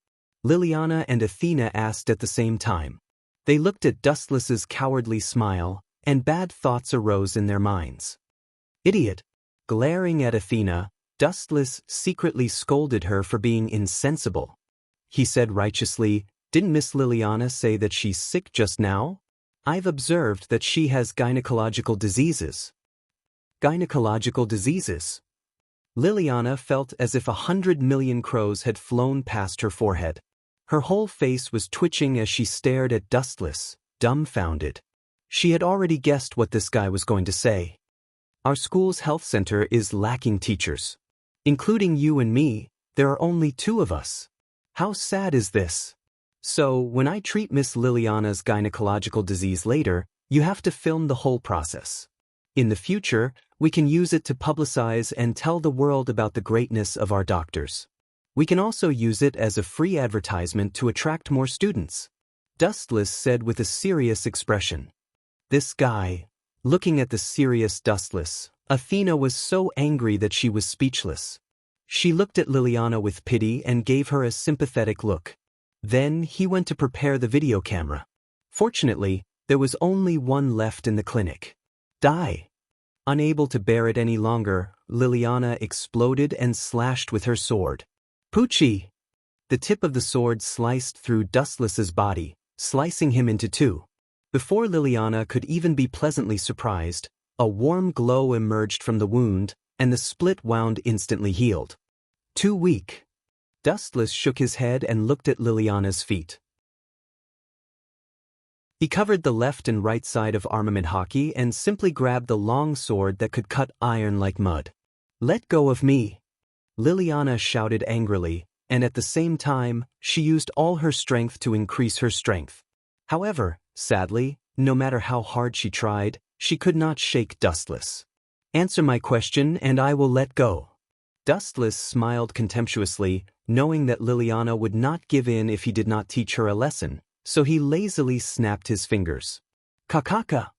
Liliana and Athena asked at the same time. They looked at Dustless's cowardly smile, and bad thoughts arose in their minds. Idiot! Glaring at Athena, Dustless secretly scolded her for being insensible. He said righteously, Didn't Miss Liliana say that she's sick just now? I've observed that she has gynecological diseases. Gynecological diseases? Liliana felt as if 100 million crows had flown past her forehead. Her whole face was twitching as she stared at Dustless, dumbfounded. She had already guessed what this guy was going to say. Our school's health center is lacking teachers. Including you and me, there are only 2 of us. How sad is this? So, when I treat Miss Liliana's gynecological disease later, you have to film the whole process. In the future, we can use it to publicize and tell the world about the greatness of our doctors. We can also use it as a free advertisement to attract more students. Dustless said with a serious expression. This guy. Looking at the serious Dustless, Athena was so angry that she was speechless. She looked at Liliana with pity and gave her a sympathetic look. Then he went to prepare the video camera. Fortunately, there was only one left in the clinic. Die. Unable to bear it any longer, Liliana exploded and slashed with her sword. Poochie! The tip of the sword sliced through Dustless's body, slicing him into two. Before Liliana could even be pleasantly surprised, a warm glow emerged from the wound, and the split wound instantly healed. Too weak. Dustless shook his head and looked at Liliana's feet. He covered the left and right side of armament hockey and simply grabbed the long sword that could cut iron like mud. Let go of me! Liliana shouted angrily, and at the same time, she used all her strength to increase her strength. However, sadly, no matter how hard she tried, she could not shake Dustless. Answer my question and I will let go. Dustless smiled contemptuously, knowing that Liliana would not give in if he did not teach her a lesson, so he lazily snapped his fingers. Kakaka!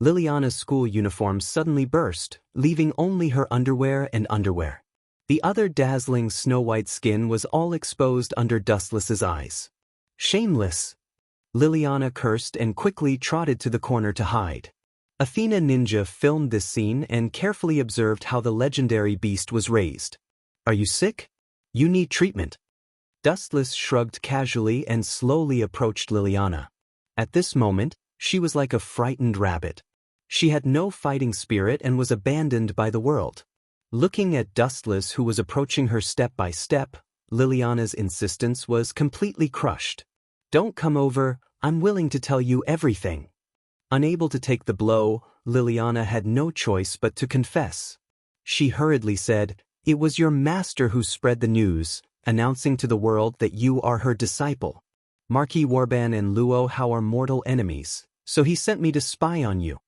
Liliana's school uniform suddenly burst, leaving only her underwear and underwear. The other dazzling snow-white skin was all exposed under Dustless's eyes. Shameless! Liliana cursed and quickly trotted to the corner to hide. Athena Ninja filmed this scene and carefully observed how the legendary beast was raised. Are you sick? You need treatment. Dustless shrugged casually and slowly approached Liliana. At this moment, she was like a frightened rabbit. She had no fighting spirit and was abandoned by the world. Looking at Dustless, who was approaching her step by step, Liliana's insistence was completely crushed. Don't come over, I'm willing to tell you everything. Unable to take the blow, Liliana had no choice but to confess. She hurriedly said, "It was your master who spread the news, announcing to the world that you are her disciple. Marquis Warban and Luo Hao are mortal enemies, so he sent me to spy on you."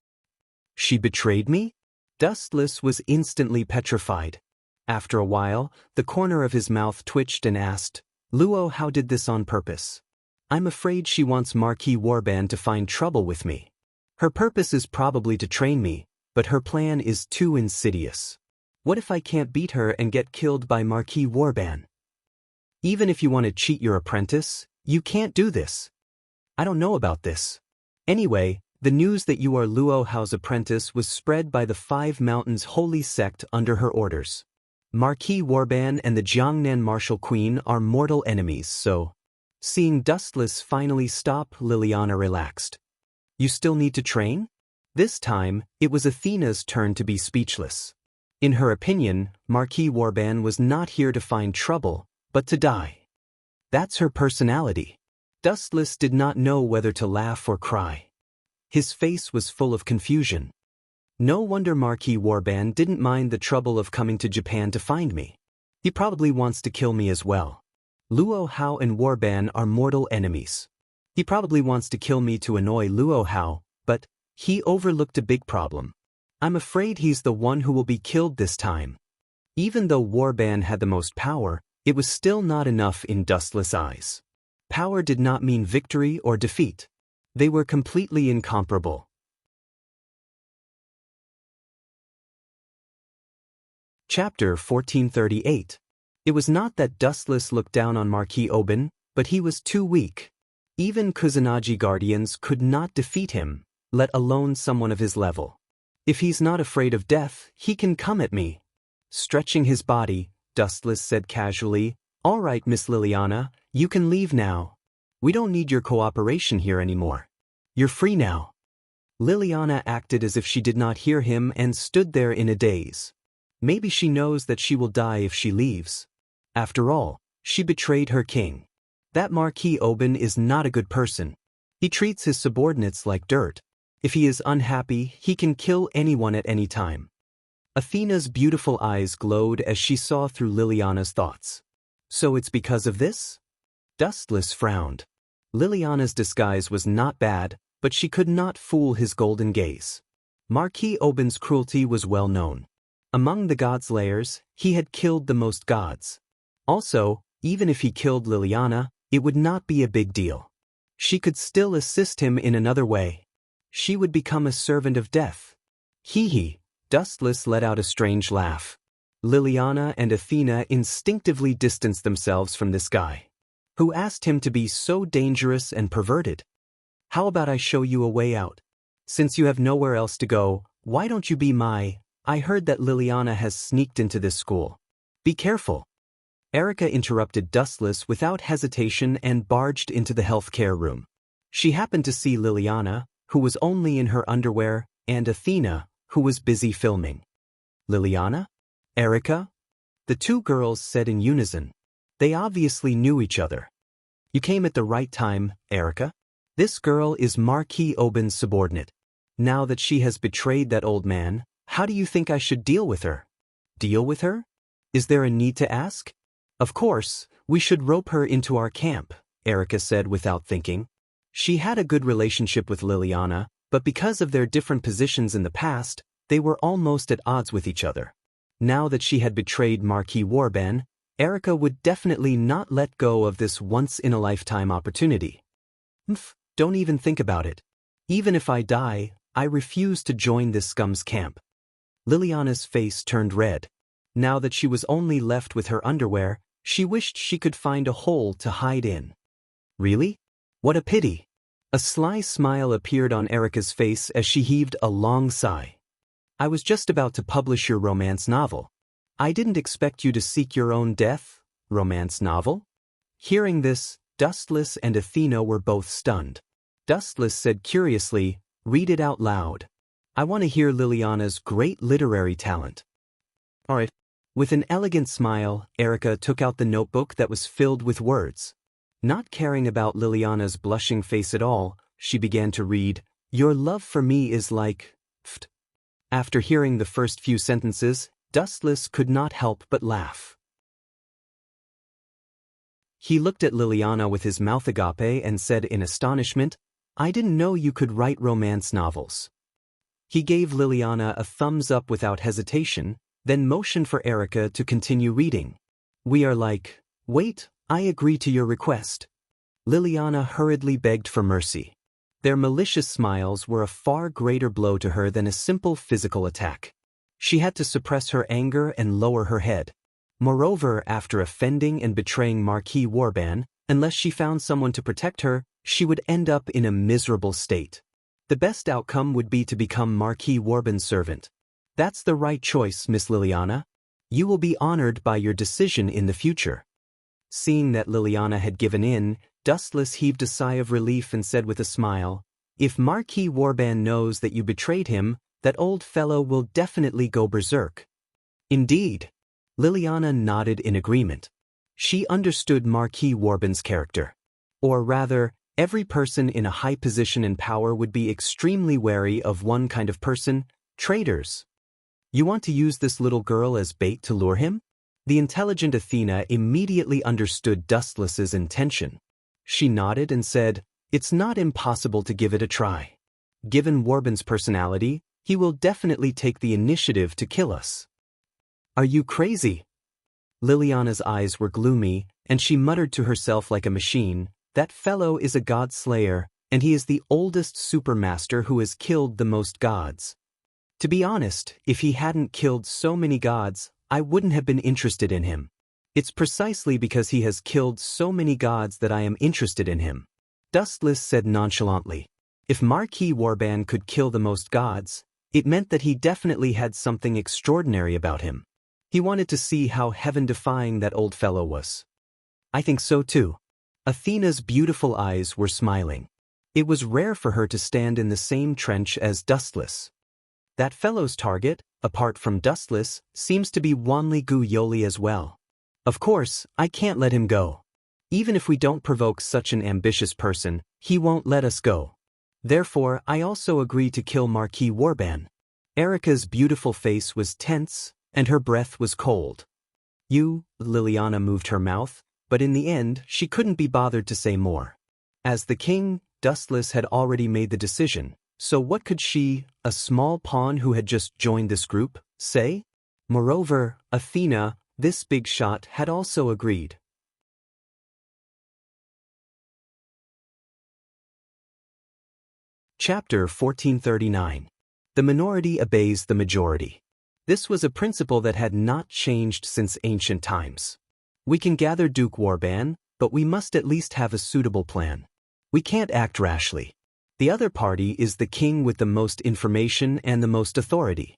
She betrayed me? Dustless was instantly petrified. After a while, the corner of his mouth twitched and asked, "Luo Hao did this on purpose. I'm afraid she wants Marquis Warban to find trouble with me. Her purpose is probably to train me, but her plan is too insidious. What if I can't beat her and get killed by Marquis Warban? Even if you want to cheat your apprentice, you can't do this. I don't know about this. Anyway, the news that you are Luo Hao's apprentice was spread by the Five Mountains Holy Sect under her orders. Marquis Warban and the Jiangnan Martial Queen are mortal enemies, so..." Seeing Dustless finally stop, Liliana relaxed. You still need to train? This time, it was Athena's turn to be speechless. In her opinion, Marquis Warban was not here to find trouble, but to die. That's her personality. Dustless did not know whether to laugh or cry. His face was full of confusion. No wonder Marquis Warban didn't mind the trouble of coming to Japan to find me. He probably wants to kill me as well. Luo Hao and Warban are mortal enemies. He probably wants to kill me to annoy Luo Hao, but he overlooked a big problem. I'm afraid he's the one who will be killed this time. Even though Warban had the most power, it was still not enough in Dustless' eyes. Power did not mean victory or defeat. They were completely incomparable. Chapter 1438. It was not that Dustless looked down on Marquis Oban, but he was too weak. Even Kusanagi guardians could not defeat him, let alone someone of his level. If he's not afraid of death, he can come at me. Stretching his body, Dustless said casually, "All right, Miss Liliana, you can leave now. We don't need your cooperation here anymore. You're free now." Liliana acted as if she did not hear him and stood there in a daze. Maybe she knows that she will die if she leaves. After all, she betrayed her king. That Marquis Oban is not a good person. He treats his subordinates like dirt. If he is unhappy, he can kill anyone at any time. Athena's beautiful eyes glowed as she saw through Liliana's thoughts. So it's because of this? Dustless frowned. Liliana's disguise was not bad, but she could not fool his golden gaze. Marquis Oben's cruelty was well known. Among the godslayers, he had killed the most gods. Also, even if he killed Liliana, it would not be a big deal. She could still assist him in another way. She would become a servant of death. Hee. Dustless let out a strange laugh. Liliana and Athena instinctively distanced themselves from this guy. Who asked him to be so dangerous and perverted? How about I show you a way out? Since you have nowhere else to go, why don't you be my... I heard that Liliana has sneaked into this school. Be careful. Erica interrupted Dustless without hesitation and barged into the healthcare room. She happened to see Liliana, who was only in her underwear, and Athena, who was busy filming. Liliana? Erica? The two girls said in unison. They obviously knew each other. You came at the right time, Erica. This girl is Marquis Oben's subordinate. Now that she has betrayed that old man, how do you think I should deal with her? Deal with her? Is there a need to ask? Of course, we should rope her into our camp, Erica said without thinking. She had a good relationship with Liliana, but because of their different positions in the past, they were almost at odds with each other. Now that she had betrayed Marquis Warban, Erica would definitely not let go of this once-in-a-lifetime opportunity. Don't even think about it. Even if I die, I refuse to join this scum's camp. Liliana's face turned red. Now that she was only left with her underwear, she wished she could find a hole to hide in. Really? What a pity. A sly smile appeared on Erica's face as she heaved a long sigh. I was just about to publish your romance novel. I didn't expect you to seek your own death. Romance novel? Hearing this, Dustless and Athena were both stunned. Dustless said curiously, read it out loud. I want to hear Liliana's great literary talent. All right. With an elegant smile, Erica took out the notebook that was filled with words. Not caring about Liliana's blushing face at all, she began to read, Your love for me is like... Pfft. After hearing the first few sentences, Dustless could not help but laugh. He looked at Liliana with his mouth agape and said in astonishment, I didn't know you could write romance novels. He gave Liliana a thumbs up without hesitation, then motioned for Erica to continue reading. We are like, wait, I agree to your request. Liliana hurriedly begged for mercy. Their malicious smiles were a far greater blow to her than a simple physical attack. She had to suppress her anger and lower her head. Moreover, after offending and betraying Marquis Warban, unless she found someone to protect her, she would end up in a miserable state. The best outcome would be to become Marquis Warban's servant. That's the right choice, Miss Liliana. You will be honored by your decision in the future. Seeing that Liliana had given in, Dustless heaved a sigh of relief and said with a smile, If Marquis Warban knows that you betrayed him, that old fellow will definitely go berserk. Indeed. Liliana nodded in agreement. She understood Marquis Warban's character. Or rather, every person in a high position and power would be extremely wary of one kind of person, traitors. You want to use this little girl as bait to lure him? The intelligent Athena immediately understood Dustless's intention. She nodded and said, It's not impossible to give it a try. Given Warban's personality, he will definitely take the initiative to kill us. Are you crazy? Liliana's eyes were gloomy, and she muttered to herself like a machine, That fellow is a god slayer, and he is the oldest supermaster who has killed the most gods. To be honest, if he hadn't killed so many gods, I wouldn't have been interested in him. It's precisely because he has killed so many gods that I am interested in him. Dustless said nonchalantly. If Marquis Warban could kill the most gods, it meant that he definitely had something extraordinary about him. He wanted to see how heaven-defying that old fellow was. I think so too. Athena's beautiful eyes were smiling. It was rare for her to stand in the same trench as Dustless. That fellow's target, apart from Dustless, seems to be Wanli Gu-Yoli as well. Of course, I can't let him go. Even if we don't provoke such an ambitious person, he won't let us go. Therefore, I also agree to kill Marquis Warban. Erica's beautiful face was tense, and her breath was cold. Liliana moved her mouth, but in the end, she couldn't be bothered to say more. As the king, Dustless had already made the decision, so what could she, a small pawn who had just joined this group, say? Moreover, Athena, this big shot, had also agreed. Chapter 1439. The minority obeys the majority. This was a principle that had not changed since ancient times. We can gather Duke Warban, but we must at least have a suitable plan. We can't act rashly. The other party is the king with the most information and the most authority.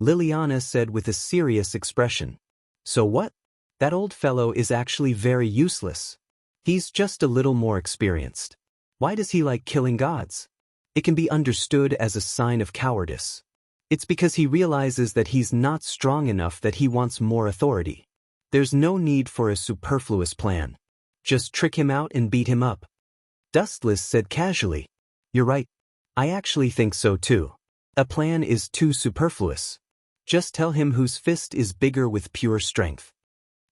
Liliana said with a serious expression. So what? That old fellow is actually very useless. He's just a little more experienced. Why does he like killing gods? It can be understood as a sign of cowardice. It's because he realizes that he's not strong enough, that he wants more authority. There's no need for a superfluous plan. Just trick him out and beat him up. Dustless said casually. You're right. I actually think so too. A plan is too superfluous. Just tell him whose fist is bigger with pure strength.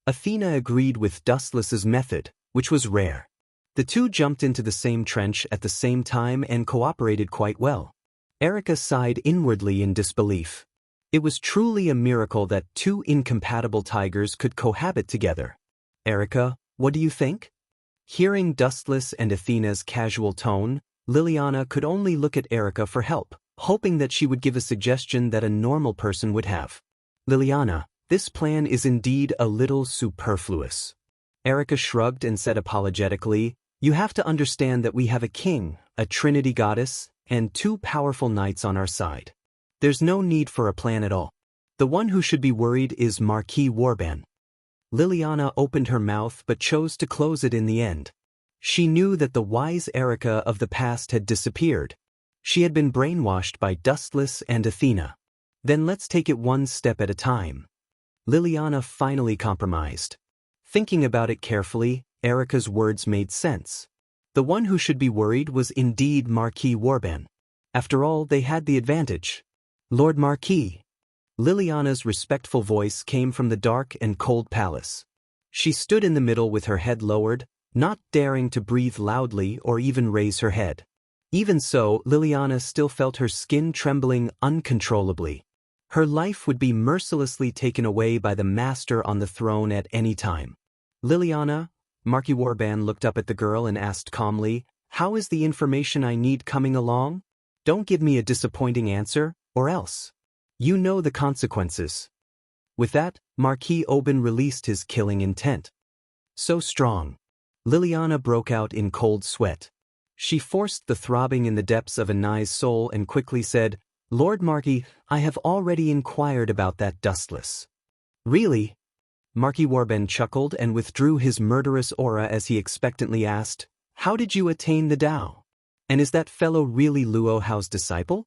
Athena agreed with Dustless's method, which was rare. The two jumped into the same trench at the same time and cooperated quite well. Erica sighed inwardly in disbelief. It was truly a miracle that two incompatible tigers could cohabit together. Erica, what do you think? Hearing Dustless and Athena's casual tone, Liliana could only look at Erica for help, hoping that she would give a suggestion that a normal person would have. Liliana, this plan is indeed a little superfluous. Erica shrugged and said apologetically, you have to understand that we have a king, a trinity goddess, and two powerful knights on our side. There's no need for a plan at all. The one who should be worried is Marquis Warban. Liliana opened her mouth but chose to close it in the end. She knew that the wise Erica of the past had disappeared. She had been brainwashed by Dustless and Athena. Then let's take it one step at a time. Liliana finally compromised. Thinking about it carefully, Erica's words made sense. The one who should be worried was indeed Marquis Warban. After all, they had the advantage. Lord Marquis. Liliana's respectful voice came from the dark and cold palace. She stood in the middle with her head lowered, not daring to breathe loudly or even raise her head. Even so, Liliana still felt her skin trembling uncontrollably. Her life would be mercilessly taken away by the master on the throne at any time. Liliana, Marquis Warban looked up at the girl and asked calmly, how is the information I need coming along? Don't give me a disappointing answer, or else. You know the consequences. With that, Marquis Oban released his killing intent. So strong. Liliana broke out in cold sweat. She forced the throbbing in the depths of Anai's soul and quickly said, Lord Marquis, I have already inquired about that Dustless. Really? Marquis Warban chuckled and withdrew his murderous aura as he expectantly asked, how did you attain the Tao? And is that fellow really Luo Hao's disciple?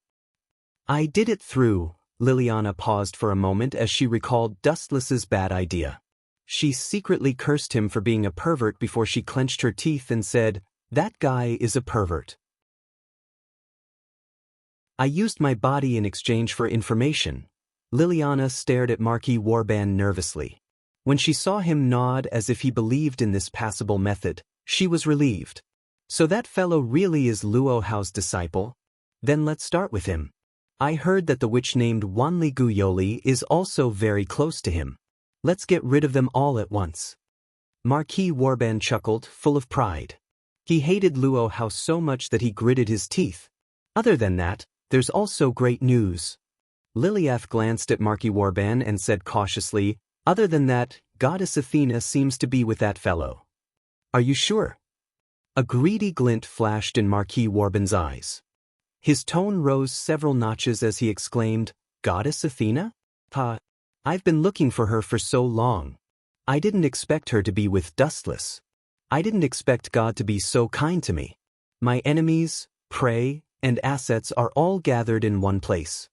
I did it through. Liliana paused for a moment as she recalled Dustless's bad idea. She secretly cursed him for being a pervert before she clenched her teeth and said, that guy is a pervert. I used my body in exchange for information. Liliana stared at Marquis Warban nervously. When she saw him nod as if he believed in this passable method, she was relieved. So that fellow really is Luo Hao's disciple? Then let's start with him. I heard that the witch named Wanli Guyoli is also very close to him. Let's get rid of them all at once. Marquis Warban chuckled, full of pride. He hated Luo Hao so much that he gritted his teeth. Other than that, there's also great news. Liliath glanced at Marquis Warban and said cautiously, other than that, Goddess Athena seems to be with that fellow. Are you sure? A greedy glint flashed in Marquis Warban's eyes. His tone rose several notches as he exclaimed, Goddess Athena? I've been looking for her for so long. I didn't expect her to be with Dustless. I didn't expect God to be so kind to me. My enemies, prey, and assets are all gathered in one place.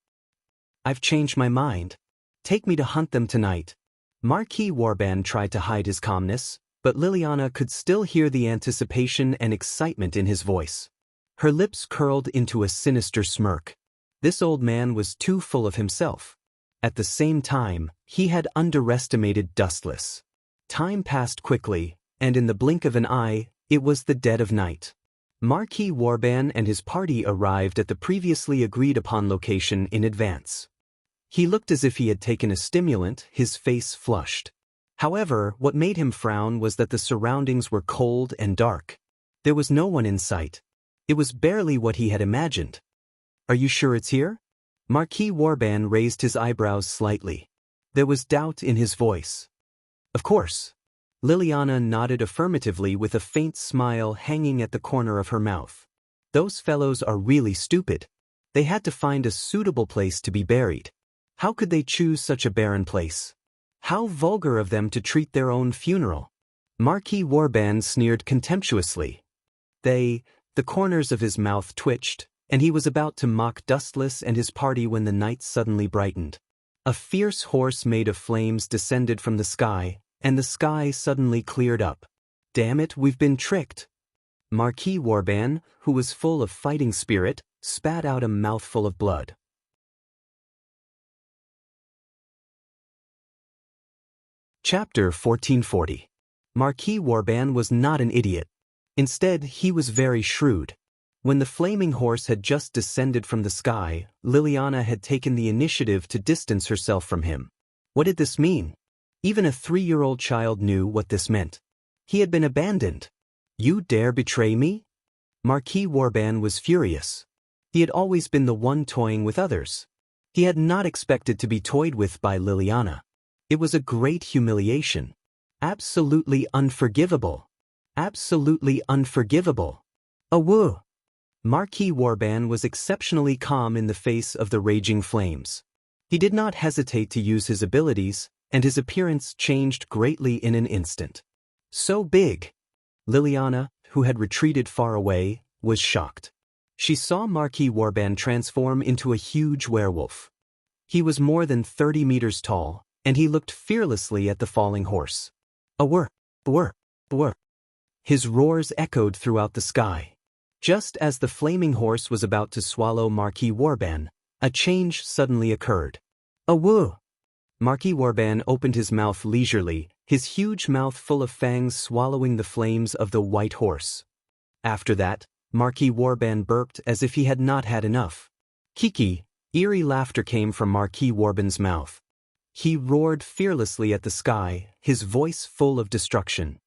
I've changed my mind. Take me to hunt them tonight. Marquis Warban tried to hide his calmness, but Liliana could still hear the anticipation and excitement in his voice. Her lips curled into a sinister smirk. This old man was too full of himself. At the same time, he had underestimated Dustless. Time passed quickly, and in the blink of an eye, it was the dead of night. Marquis Warban and his party arrived at the previously agreed-upon location in advance. He looked as if he had taken a stimulant, his face flushed. However, what made him frown was that the surroundings were cold and dark. There was no one in sight. It was barely what he had imagined. "Are you sure it's here?" Marquis Warban raised his eyebrows slightly. There was doubt in his voice. "Of course." Liliana nodded affirmatively with a faint smile hanging at the corner of her mouth. "Those fellows are really stupid. They had to find a suitable place to be buried. How could they choose such a barren place? How vulgar of them to treat their own funeral." Marquis Warban sneered contemptuously. The corners of his mouth twitched, and he was about to mock Dustless and his party when the night suddenly brightened. A fierce horse made of flames descended from the sky, and the sky suddenly cleared up. "Damn it, we've been tricked." Marquis Warban, who was full of fighting spirit, spat out a mouthful of blood. Chapter 1440. Marquis Warban was not an idiot. Instead, he was very shrewd. When the flaming horse had just descended from the sky, Liliana had taken the initiative to distance herself from him. What did this mean? Even a 3-year-old child knew what this meant. He had been abandoned. "You dare betray me?" Marquis Warban was furious. He had always been the one toying with others. He had not expected to be toyed with by Liliana. It was a great humiliation. Absolutely unforgivable. Absolutely unforgivable. Awoo! Marquis Warban was exceptionally calm in the face of the raging flames. He did not hesitate to use his abilities, and his appearance changed greatly in an instant. So big! Liliana, who had retreated far away, was shocked. She saw Marquis Warban transform into a huge werewolf. He was more than 30 meters tall, and he looked fearlessly at the falling horse. "Awur! Awur! Awur!" His roars echoed throughout the sky. Just as the flaming horse was about to swallow Marquis Warban, a change suddenly occurred. "Awoo!" Marquis Warban opened his mouth leisurely, his huge mouth full of fangs swallowing the flames of the white horse. After that, Marquis Warban burped as if he had not had enough. Kiki, eerie laughter came from Marquis Warban's mouth. He roared fearlessly at the sky, his voice full of destruction.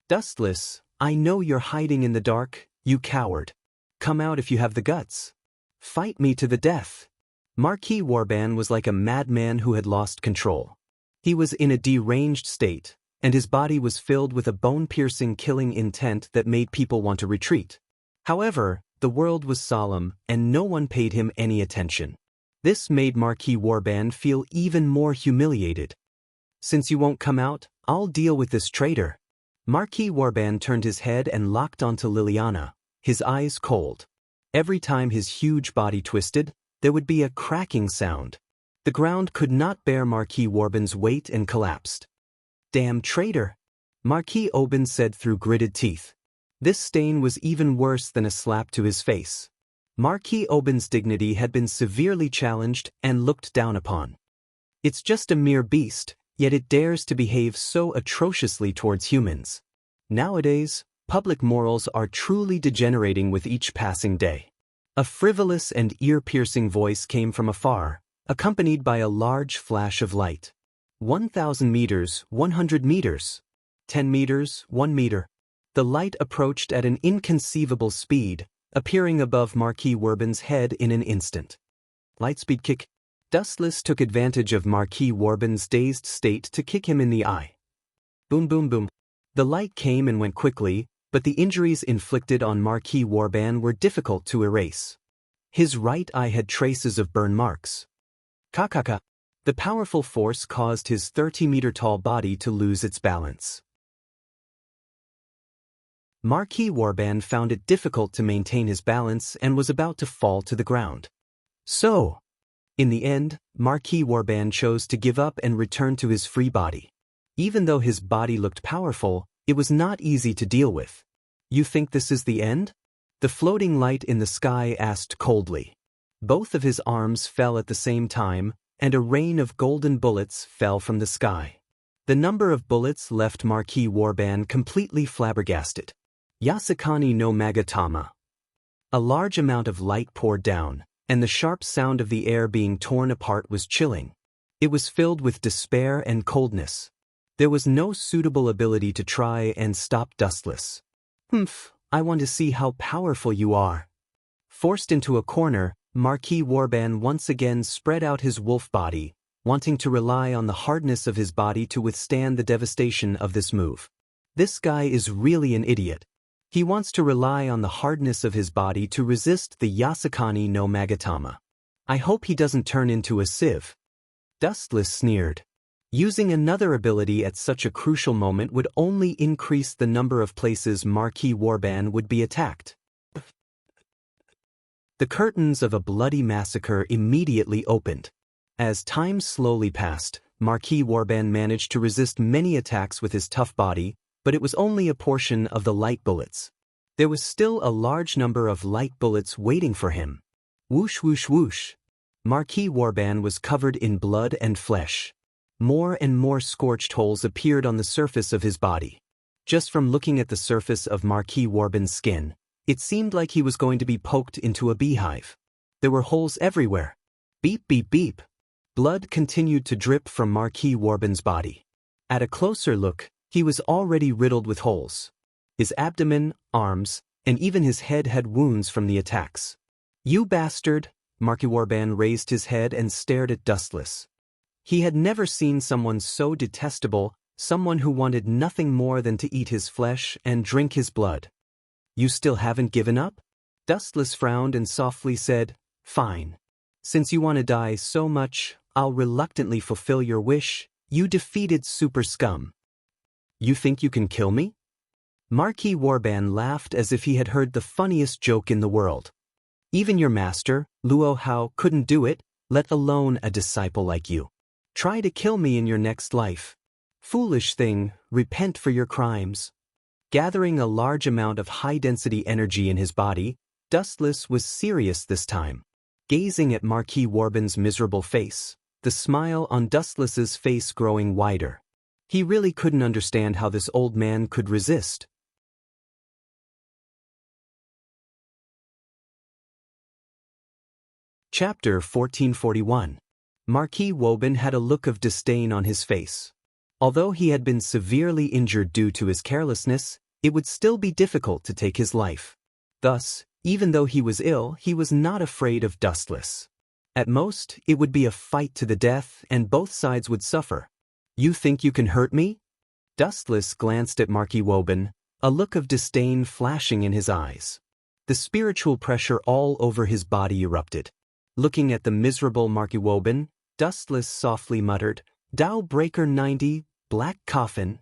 "Dustless, I know you're hiding in the dark, you coward. Come out if you have the guts. Fight me to the death." Marquis Warban was like a madman who had lost control. He was in a deranged state, and his body was filled with a bone-piercing killing intent that made people want to retreat. However, the world was solemn, and no one paid him any attention. This made Marquis Warban feel even more humiliated. "Since you won't come out, I'll deal with this traitor." Marquis Warban turned his head and locked onto Liliana, his eyes cold. Every time his huge body twisted, there would be a cracking sound. The ground could not bear Marquis Warban's weight and collapsed. "Damn traitor," Marquis Oban said through gritted teeth. This stain was even worse than a slap to his face. Marquis Oban's dignity had been severely challenged and looked down upon. It's just a mere beast, yet it dares to behave so atrociously towards humans. Nowadays, public morals are truly degenerating with each passing day. A frivolous and ear-piercing voice came from afar, accompanied by a large flash of light. 1,000 meters, 100 meters. 10 meters, 1 meter. The light approached at an inconceivable speed, appearing above Marquis Warban's head in an instant. Lightspeed kick. Dustless took advantage of Marquis Warban's dazed state to kick him in the eye. Boom boom boom. The light came and went quickly, but the injuries inflicted on Marquis Warban were difficult to erase. His right eye had traces of burn marks. Kakaka. The powerful force caused his 30-meter-tall body to lose its balance. Marquis Warban found it difficult to maintain his balance and was about to fall to the ground. So, in the end, Marquis Warban chose to give up and return to his free body. Even though his body looked powerful, it was not easy to deal with. "You think this is the end?" The floating light in the sky asked coldly. Both of his arms fell at the same time, and a rain of golden bullets fell from the sky. The number of bullets left Marquis Warban completely flabbergasted. Yasukani no Magatama, A large amount of light poured down, and the sharp sound of the air being torn apart was chilling. It was filled with despair and coldness. There was no suitable ability to try and stop Dustless. "Humph, I want to see how powerful you are." Forced into a corner, Marquis Warban once again spread out his wolf body, wanting to rely on the hardness of his body to withstand the devastation of this move. This guy is really an idiot. He wants to rely on the hardness of his body to resist the Yasukani no Magatama. I hope he doesn't turn into a sieve. Dustless sneered. Using another ability at such a crucial moment would only increase the number of places Marquis Warban would be attacked. The curtains of a bloody massacre immediately opened. As time slowly passed, Marquis Warban managed to resist many attacks with his tough body, but it was only a portion of the light bullets. There was still a large number of light bullets waiting for him. Whoosh whoosh whoosh. Marquis Warban was covered in blood and flesh. More and more scorched holes appeared on the surface of his body. Just from looking at the surface of Marquis Warban's skin, it seemed like he was going to be poked into a beehive. There were holes everywhere. Beep beep beep. Blood continued to drip from Marquis Warban's body. At a closer look, he was already riddled with holes. His abdomen, arms, and even his head had wounds from the attacks. "You bastard!" Marquis Warban raised his head and stared at Dustless. He had never seen someone so detestable, someone who wanted nothing more than to eat his flesh and drink his blood. "You still haven't given up?" Dustless frowned and softly said, "Fine. Since you want to die so much, I'll reluctantly fulfill your wish. You defeated Super Scum. You think you can kill me?" Marquis Warban laughed as if he had heard the funniest joke in the world. "Even your master, Luo Hao, couldn't do it, let alone a disciple like you. Try to kill me in your next life. Foolish thing, repent for your crimes." Gathering a large amount of high-density energy in his body, Dustless was serious this time. Gazing at Marquis Warban's miserable face, the smile on Dustless's face growing wider. He really couldn't understand how this old man could resist. Chapter 1441. Marquis Warban had a look of disdain on his face. Although he had been severely injured due to his carelessness, it would still be difficult to take his life. Thus, even though he was ill, he was not afraid of Dustless. At most, it would be a fight to the death and both sides would suffer. "You think you can hurt me?" Dustless glanced at Marquis Warban, a look of disdain flashing in his eyes. The spiritual pressure all over his body erupted. Looking at the miserable Marquis Warban, Dustless softly muttered, "Tao Breaker 90, Black Coffin."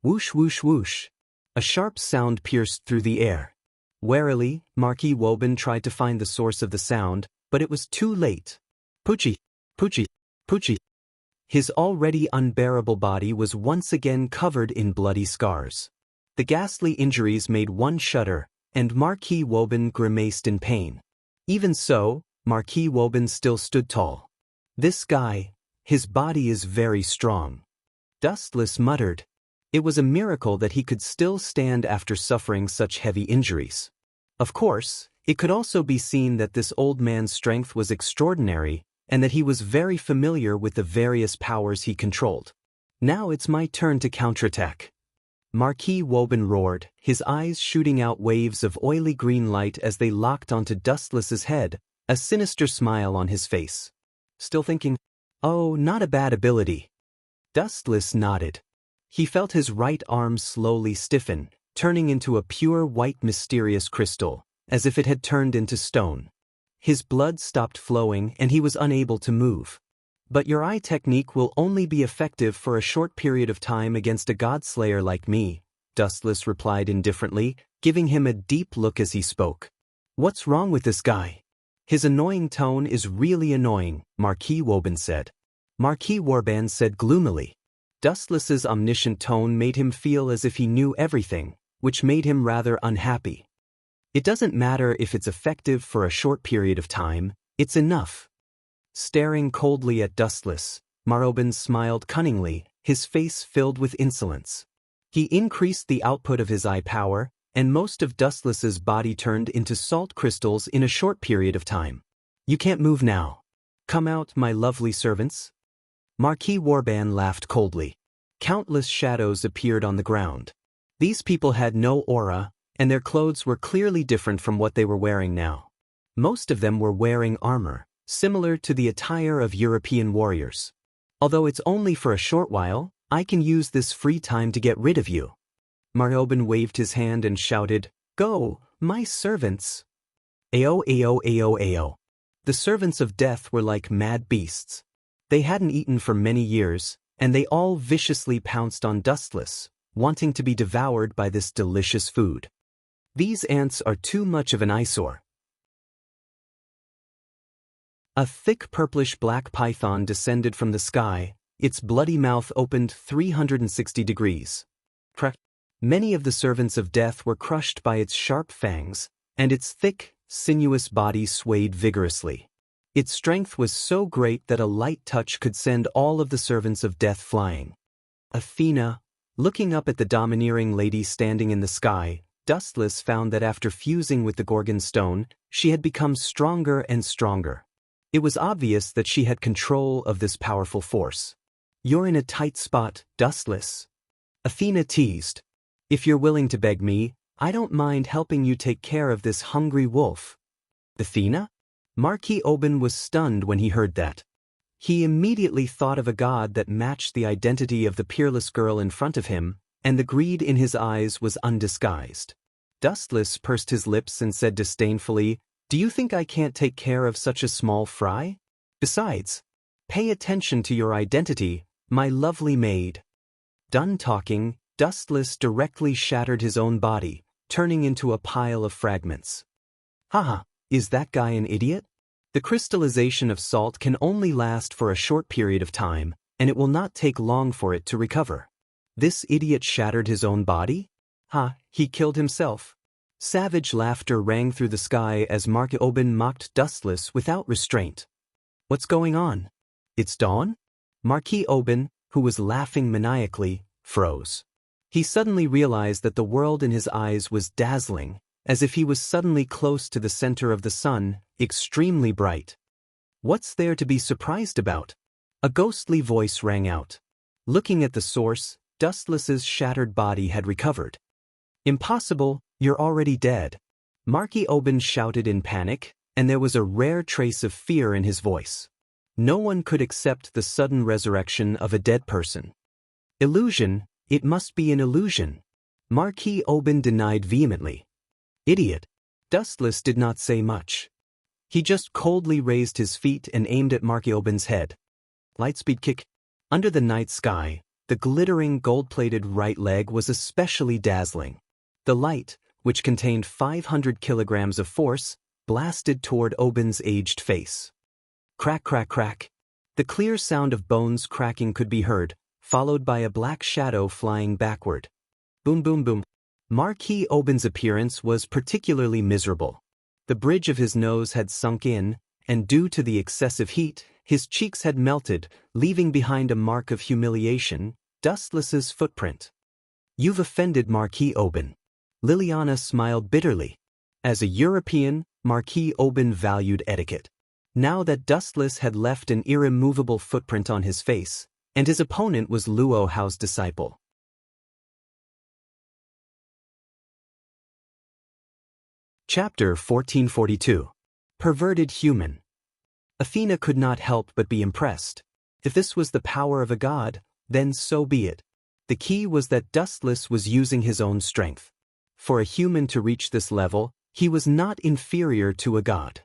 Whoosh whoosh whoosh. A sharp sound pierced through the air. Warily, Marquis Warban tried to find the source of the sound, but it was too late. Poochie, poochie, poochie. His already unbearable body was once again covered in bloody scars. The ghastly injuries made one shudder, and Marquis Warban grimaced in pain. Even so, Marquis Warban still stood tall. "This guy, his body is very strong." Dustless muttered. It was a miracle that he could still stand after suffering such heavy injuries. Of course, it could also be seen that this old man's strength was extraordinary, and that he was very familiar with the various powers he controlled. "Now it's my turn to counterattack." Marquis Warban roared, his eyes shooting out waves of oily green light as they locked onto Dustless's head, a sinister smile on his face. "Still thinking? Oh, not a bad ability." Dustless nodded. He felt his right arm slowly stiffen, turning into a pure white mysterious crystal, as if it had turned into stone. His blood stopped flowing and he was unable to move. "But your eye technique will only be effective for a short period of time against a godslayer like me," Dustless replied indifferently, giving him a deep look as he spoke. "What's wrong with this guy? His annoying tone is really annoying," Marquis Warban said. Marquis Warban said gloomily. Dustless's omniscient tone made him feel as if he knew everything, which made him rather unhappy. "It doesn't matter if it's effective for a short period of time, it's enough." Staring coldly at Dustless, Warban smiled cunningly, his face filled with insolence. He increased the output of his eye power, and most of Dustless's body turned into salt crystals in a short period of time. You can't move now. Come out, my lovely servants. Marquis Warban laughed coldly. Countless shadows appeared on the ground. These people had no aura, and their clothes were clearly different from what they were wearing now. Most of them were wearing armor, similar to the attire of European warriors. Although it's only for a short while, I can use this free time to get rid of you. Marioban waved his hand and shouted, Go, my servants! Ao, ao, ao, ao. The servants of death were like mad beasts. They hadn't eaten for many years, and they all viciously pounced on Dustless, wanting to be devoured by this delicious food. These ants are too much of an eyesore. A thick purplish-black python descended from the sky, its bloody mouth opened 360 degrees. Many of the servants of death were crushed by its sharp fangs, and its thick, sinuous body swayed vigorously. Its strength was so great that a light touch could send all of the servants of death flying. Athena, looking up at the domineering lady standing in the sky, Dustless found that after fusing with the Gorgon stone, she had become stronger and stronger. It was obvious that she had control of this powerful force. You're in a tight spot, Dustless. Athena teased. If you're willing to beg me, I don't mind helping you take care of this hungry wolf. Athena? Marquis Oban was stunned when he heard that. He immediately thought of a god that matched the identity of the peerless girl in front of him, and the greed in his eyes was undisguised. Dustless pursed his lips and said disdainfully, Do you think I can't take care of such a small fry? Besides, pay attention to your identity, my lovely maid. Done talking, Dustless directly shattered his own body, turning into a pile of fragments. Haha, is that guy an idiot? The crystallization of salt can only last for a short period of time, and it will not take long for it to recover. This idiot shattered his own body? Ha, he killed himself. Savage laughter rang through the sky as Marquis Oban mocked Dustless without restraint. What's going on? It's dawn? Marquis Oban, who was laughing maniacally, froze. He suddenly realized that the world in his eyes was dazzling, as if he was suddenly close to the center of the sun, extremely bright. What's there to be surprised about? A ghostly voice rang out. Looking at the source, Dustless's shattered body had recovered. Impossible, you're already dead. Marquis Oban shouted in panic, and there was a rare trace of fear in his voice. No one could accept the sudden resurrection of a dead person. Illusion, it must be an illusion. Marquis Oban denied vehemently. Idiot. Dustless did not say much. He just coldly raised his feet and aimed at Marquis Oban's head. Lightspeed kick. Under the night sky, the glittering gold-plated right leg was especially dazzling. The light, which contained 500 kilograms of force, blasted toward Oban's aged face. Crack, crack, crack. The clear sound of bones cracking could be heard, followed by a black shadow flying backward. Boom, boom, boom. Marquis Oban's appearance was particularly miserable. The bridge of his nose had sunk in, and due to the excessive heat, his cheeks had melted, leaving behind a mark of humiliation, Dustless's footprint. You've offended Marquis Oban. Liliana smiled bitterly. As a European, Marquis Oban valued etiquette. Now that Dustless had left an irremovable footprint on his face, and his opponent was Luo Hao's disciple. Chapter 1442. Perverted Human. Athena could not help but be impressed. If this was the power of a god, then so be it. The key was that Dustless was using his own strength. For a human to reach this level, he was not inferior to a god.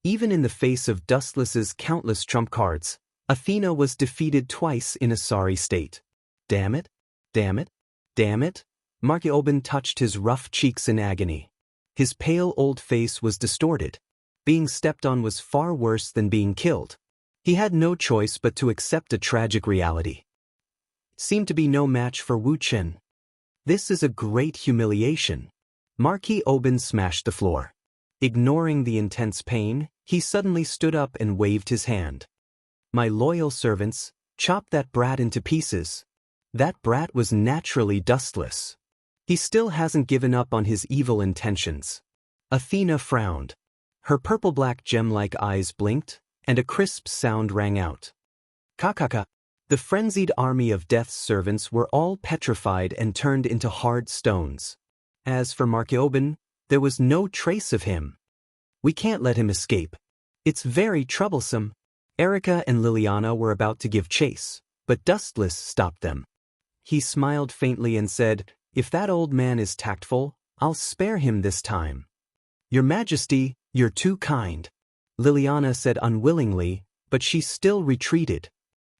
Even in the face of Dustless's countless trump cards, Athena was defeated twice in a sorry state. Damn it, damn it, damn it. Marquis Oban touched his rough cheeks in agony. His pale old face was distorted. Being stepped on was far worse than being killed. He had no choice but to accept a tragic reality. Seemed to be no match for Wu Chen. This is a great humiliation. Marquis Oban smashed the floor. Ignoring the intense pain, he suddenly stood up and waved his hand. My loyal servants, chop that brat into pieces. That brat was naturally Dustless. He still hasn't given up on his evil intentions. Athena frowned. Her purple-black gem-like eyes blinked, and a crisp sound rang out. Kakaka. The frenzied army of Death's servants were all petrified and turned into hard stones. As for Markioban, there was no trace of him. We can't let him escape. It's very troublesome. Erica and Liliana were about to give chase, but Dustless stopped them. He smiled faintly and said, "If that old man is tactful, I'll spare him this time." "Your Majesty, you're too kind," Liliana said unwillingly, but she still retreated.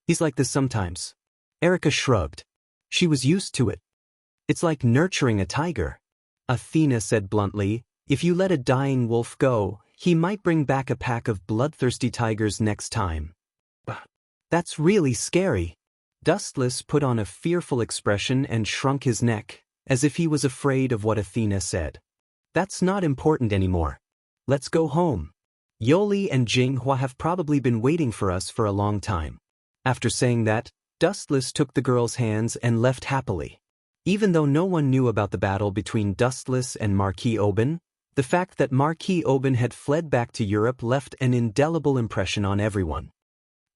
"He's like this sometimes." Erica shrugged. She was used to it. "It's like nurturing a tiger." Athena said bluntly, "If you let a dying wolf go, he might bring back a pack of bloodthirsty tigers next time." "That's really scary." Dustless put on a fearful expression and shrunk his neck, as if he was afraid of what Athena said. "That's not important anymore. Let's go home. Yoli and Jinghua have probably been waiting for us for a long time." After saying that, Dustless took the girl's hands and left happily. Even though no one knew about the battle between Dustless and Marquis Oban, the fact that Marquis Oban had fled back to Europe left an indelible impression on everyone.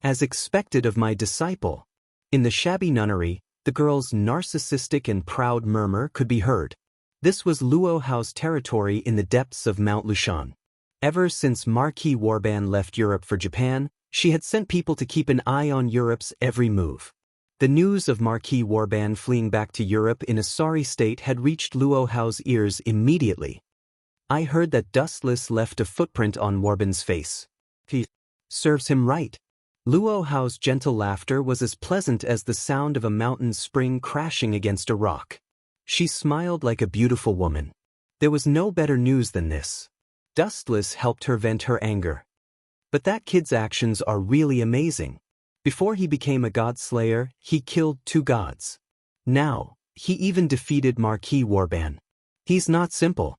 As expected of my disciple. In the shabby nunnery, the girl's narcissistic and proud murmur could be heard. This was Luo Hao's territory in the depths of Mount Lushan. Ever since Marquis Warban left Europe for Japan, she had sent people to keep an eye on Europe's every move. The news of Marquis Warban fleeing back to Europe in a sorry state had reached Luo Hao's ears immediately. "I heard that Dustless left a footprint on Warban's face. He serves him right." Luo Hao's gentle laughter was as pleasant as the sound of a mountain spring crashing against a rock. She smiled like a beautiful woman. There was no better news than this. Dustless helped her vent her anger. "But that kid's actions are really amazing. Before he became a god slayer, he killed 2 gods. Now, he even defeated Marquis Warban. He's not simple."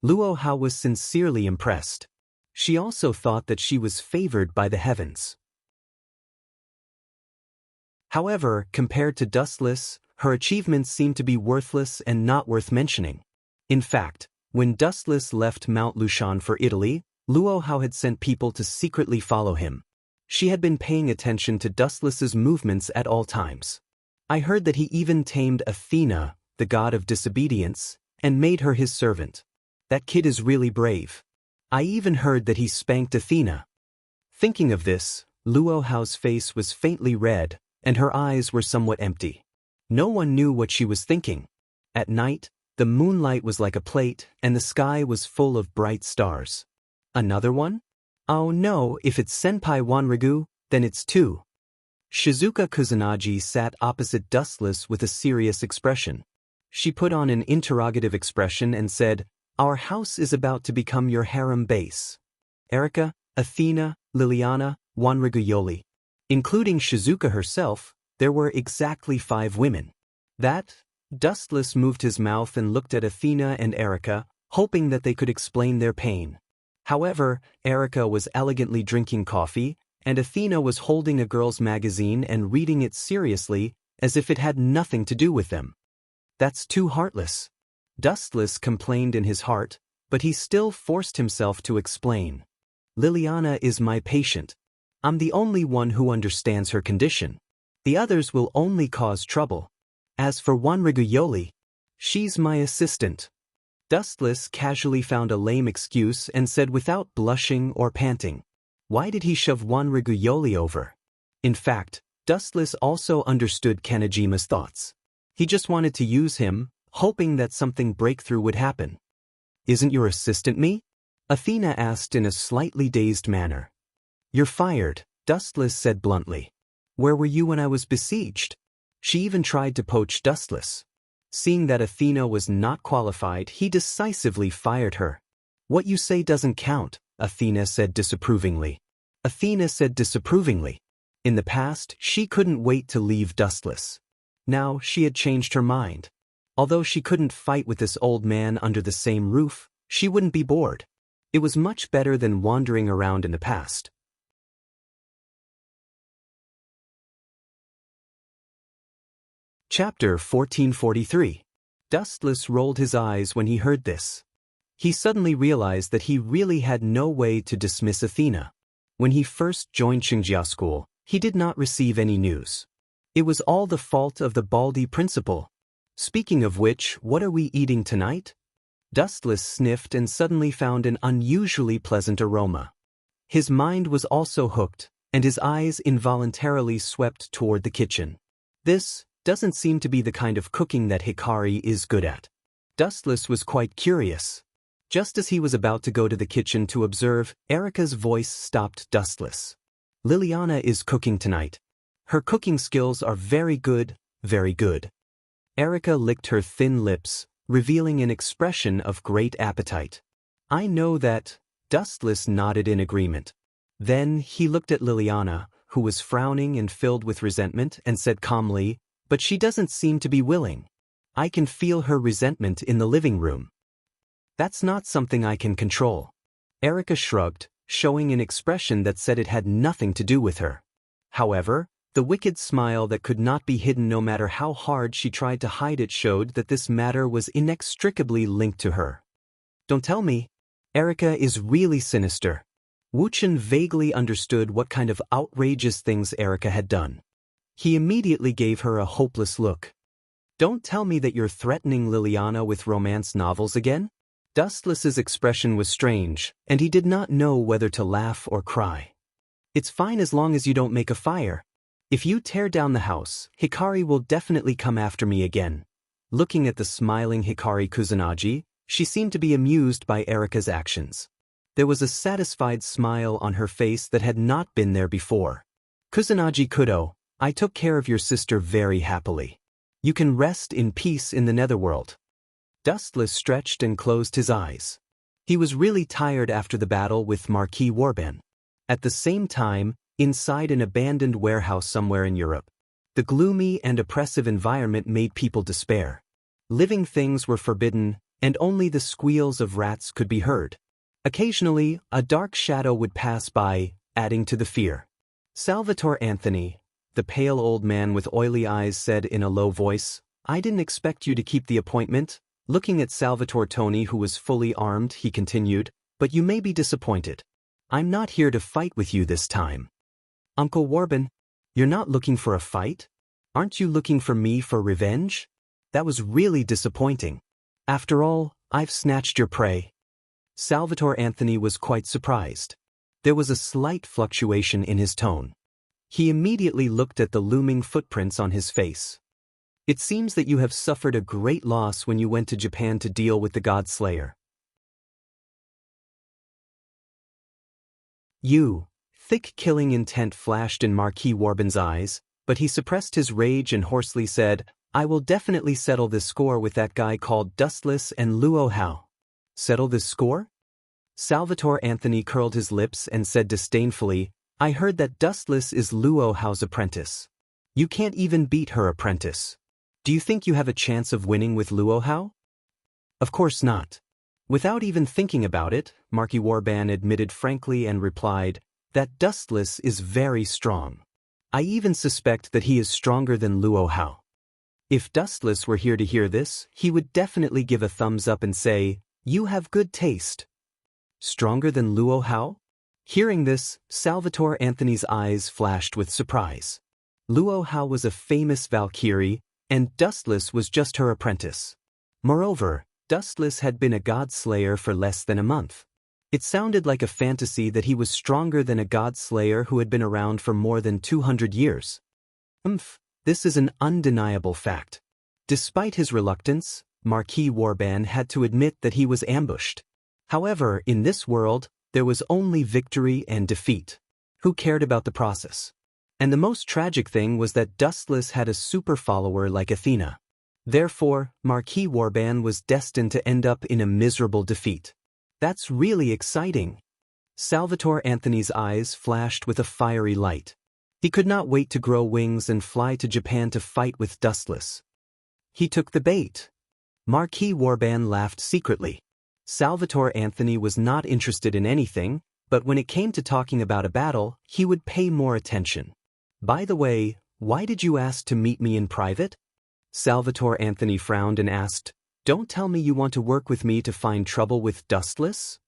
Luo Hao was sincerely impressed. She also thought that she was favored by the heavens. However, compared to Dustless, her achievements seemed to be worthless and not worth mentioning. In fact, when Dustless left Mount Lushan for Italy, Luo Hao had sent people to secretly follow him. She had been paying attention to Dustless's movements at all times. "I heard that he even tamed Athena, the god of disobedience, and made her his servant. That kid is really brave. I even heard that he spanked Athena." Thinking of this, Luo Hao's face was faintly red, and her eyes were somewhat empty. No one knew what she was thinking. At night, the moonlight was like a plate, and the sky was full of bright stars. "Another one? Oh no, if it's Senpai Wanrigu, then it's 2. Shizuka Kusanagi sat opposite Dustless with a serious expression. She put on an interrogative expression and said, "Our house is about to become your harem base. Erica, Athena, Liliana, Wanrigu Yoli." Including Shizuka herself, there were exactly 5 women. That? Dustless moved his mouth and looked at Athena and Erica, hoping that they could explain their pain. However, Erica was elegantly drinking coffee, and Athena was holding a girl's magazine and reading it seriously, as if it had nothing to do with them. "That's too heartless." Dustless complained in his heart, but he still forced himself to explain. "Liliana is my patient. I'm the only one who understands her condition. The others will only cause trouble. As for Wanrigu Yoli, she's my assistant." Dustless casually found a lame excuse and said without blushing or panting, "Why did he shove Wanrigu Yoli over?" In fact, Dustless also understood Kanajima's thoughts. He just wanted to use him, hoping that something breakthrough would happen. "Isn't your assistant me?" Athena asked in a slightly dazed manner. "You're fired," Dustless said bluntly. "Where were you when I was besieged?" She even tried to poach Dustless. Seeing that Athena was not qualified, he decisively fired her. "What you say doesn't count," Athena said disapprovingly. In the past, she couldn't wait to leave Dustless. Now, she had changed her mind. Although she couldn't fight with this old man under the same roof, she wouldn't be bored. It was much better than wandering around in the past. Chapter 1443. Dustless rolled his eyes when he heard this. He suddenly realized that he really had no way to dismiss Athena. When he first joined Xingjia school, he did not receive any news. It was all the fault of the Baldi principal. Speaking of which, what are we eating tonight? Dustless sniffed and suddenly found an unusually pleasant aroma. His mind was also hooked, and his eyes involuntarily swept toward the kitchen. This doesn't seem to be the kind of cooking that Hikari is good at. Dustless was quite curious. Just as he was about to go to the kitchen to observe, Erica's voice stopped Dustless. Liliana is cooking tonight. Her cooking skills are very good, very good. Erica licked her thin lips, revealing an expression of great appetite. I know that. Dustless nodded in agreement. Then he looked at Liliana, who was frowning and filled with resentment, and said calmly, "But she doesn't seem to be willing. I can feel her resentment in the living room. That's not something I can control." Erica shrugged, showing an expression that said it had nothing to do with her. However, the wicked smile that could not be hidden no matter how hard she tried to hide it showed that this matter was inextricably linked to her. Don't tell me. Erica is really sinister. Wuchen vaguely understood what kind of outrageous things Erica had done. He immediately gave her a hopeless look. Don't tell me that you're threatening Liliana with romance novels again? Dustless's expression was strange, and he did not know whether to laugh or cry. It's fine as long as you don't make a fire. If you tear down the house, Hikari will definitely come after me again. Looking at the smiling Hikari Kusanagi, she seemed to be amused by Erica's actions. There was a satisfied smile on her face that had not been there before. Kusanagi Kudo, I took care of your sister very happily. You can rest in peace in the netherworld. Dustless stretched and closed his eyes. He was really tired after the battle with Marquis Warban. At the same time, inside an abandoned warehouse somewhere in Europe, the gloomy and oppressive environment made people despair. Living things were forbidden, and only the squeals of rats could be heard. Occasionally, a dark shadow would pass by, adding to the fear. Salvatore Anthony, the pale old man with oily eyes, said in a low voice, I didn't expect you to keep the appointment. Looking at Salvatore Toni, who was fully armed, he continued, but you may be disappointed. I'm not here to fight with you this time. Uncle Warban, you're not looking for a fight? Aren't you looking for me for revenge? That was really disappointing. After all, I've snatched your prey. Salvatore Anthony was quite surprised. There was a slight fluctuation in his tone. He immediately looked at the looming footprints on his face. It seems that you have suffered a great loss when you went to Japan to deal with the God Slayer. Thick killing intent flashed in Marquis Warban's eyes, but he suppressed his rage and hoarsely said, I will definitely settle this score with that guy called Dustless and Luo Hao. Settle this score? Salvatore Anthony curled his lips and said disdainfully, I heard that Dustless is Luo Hao's apprentice. You can't even beat her apprentice. Do you think you have a chance of winning with Luo Hao? Of course not. Without even thinking about it, Marquis Warban admitted frankly and replied, that Dustless is very strong. I even suspect that he is stronger than Luo Hao. If Dustless were here to hear this, he would definitely give a thumbs up and say, you have good taste. Stronger than Luo Hao? Hearing this, Salvatore Anthony's eyes flashed with surprise. Luo Hao was a famous Valkyrie, and Dustless was just her apprentice. Moreover, Dustless had been a god slayer for less than a month. It sounded like a fantasy that he was stronger than a god slayer who had been around for more than 200 years. This is an undeniable fact. Despite his reluctance, Marquis Warban had to admit that he was ambushed. However, in this world, there was only victory and defeat. Who cared about the process? And the most tragic thing was that Dustless had a super follower like Athena. Therefore, Marquis Warban was destined to end up in a miserable defeat. That's really exciting. Salvatore Anthony's eyes flashed with a fiery light. He could not wait to grow wings and fly to Japan to fight with Dustless. He took the bait. Marquis Warban laughed secretly. Salvatore Anthony was not interested in anything, but when it came to talking about a battle, he would pay more attention. By the way, why did you ask to meet me in private? Salvatore Anthony frowned and asked, Don't tell me you want to work with me to find trouble with Dustless?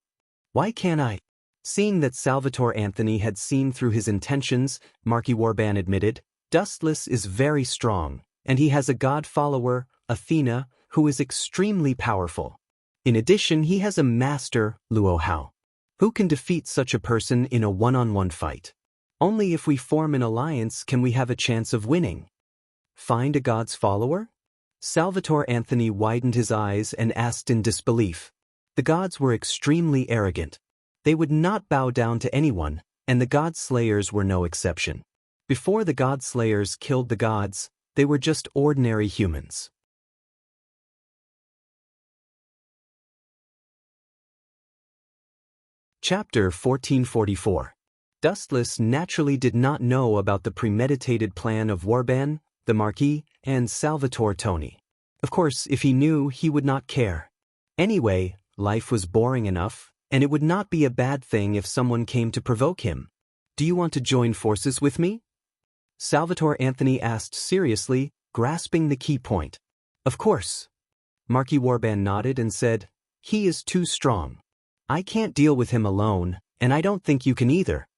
Why can't I? Seeing that Salvatore Anthony had seen through his intentions, Marquis Warban admitted, Dustless is very strong, and he has a god follower, Athena, who is extremely powerful. In addition, he has a master, Luo Hao, who can defeat such a person in a one-on-one fight. Only if we form an alliance can we have a chance of winning. Find a god's follower? Salvatore Anthony widened his eyes and asked in disbelief. The gods were extremely arrogant. They would not bow down to anyone, and the god slayers were no exception. Before the god slayers killed the gods, they were just ordinary humans. Chapter 1444. Dustless naturally did not know about the premeditated plan of Warban, the Marquis, and Salvatore Tony. Of course, if he knew, he would not care. Anyway, life was boring enough, and it would not be a bad thing if someone came to provoke him. Do you want to join forces with me? Salvatore Anthony asked seriously, grasping the key point. Of course. Marquis Warban nodded and said, he is too strong. I can't deal with him alone, and I don't think you can either.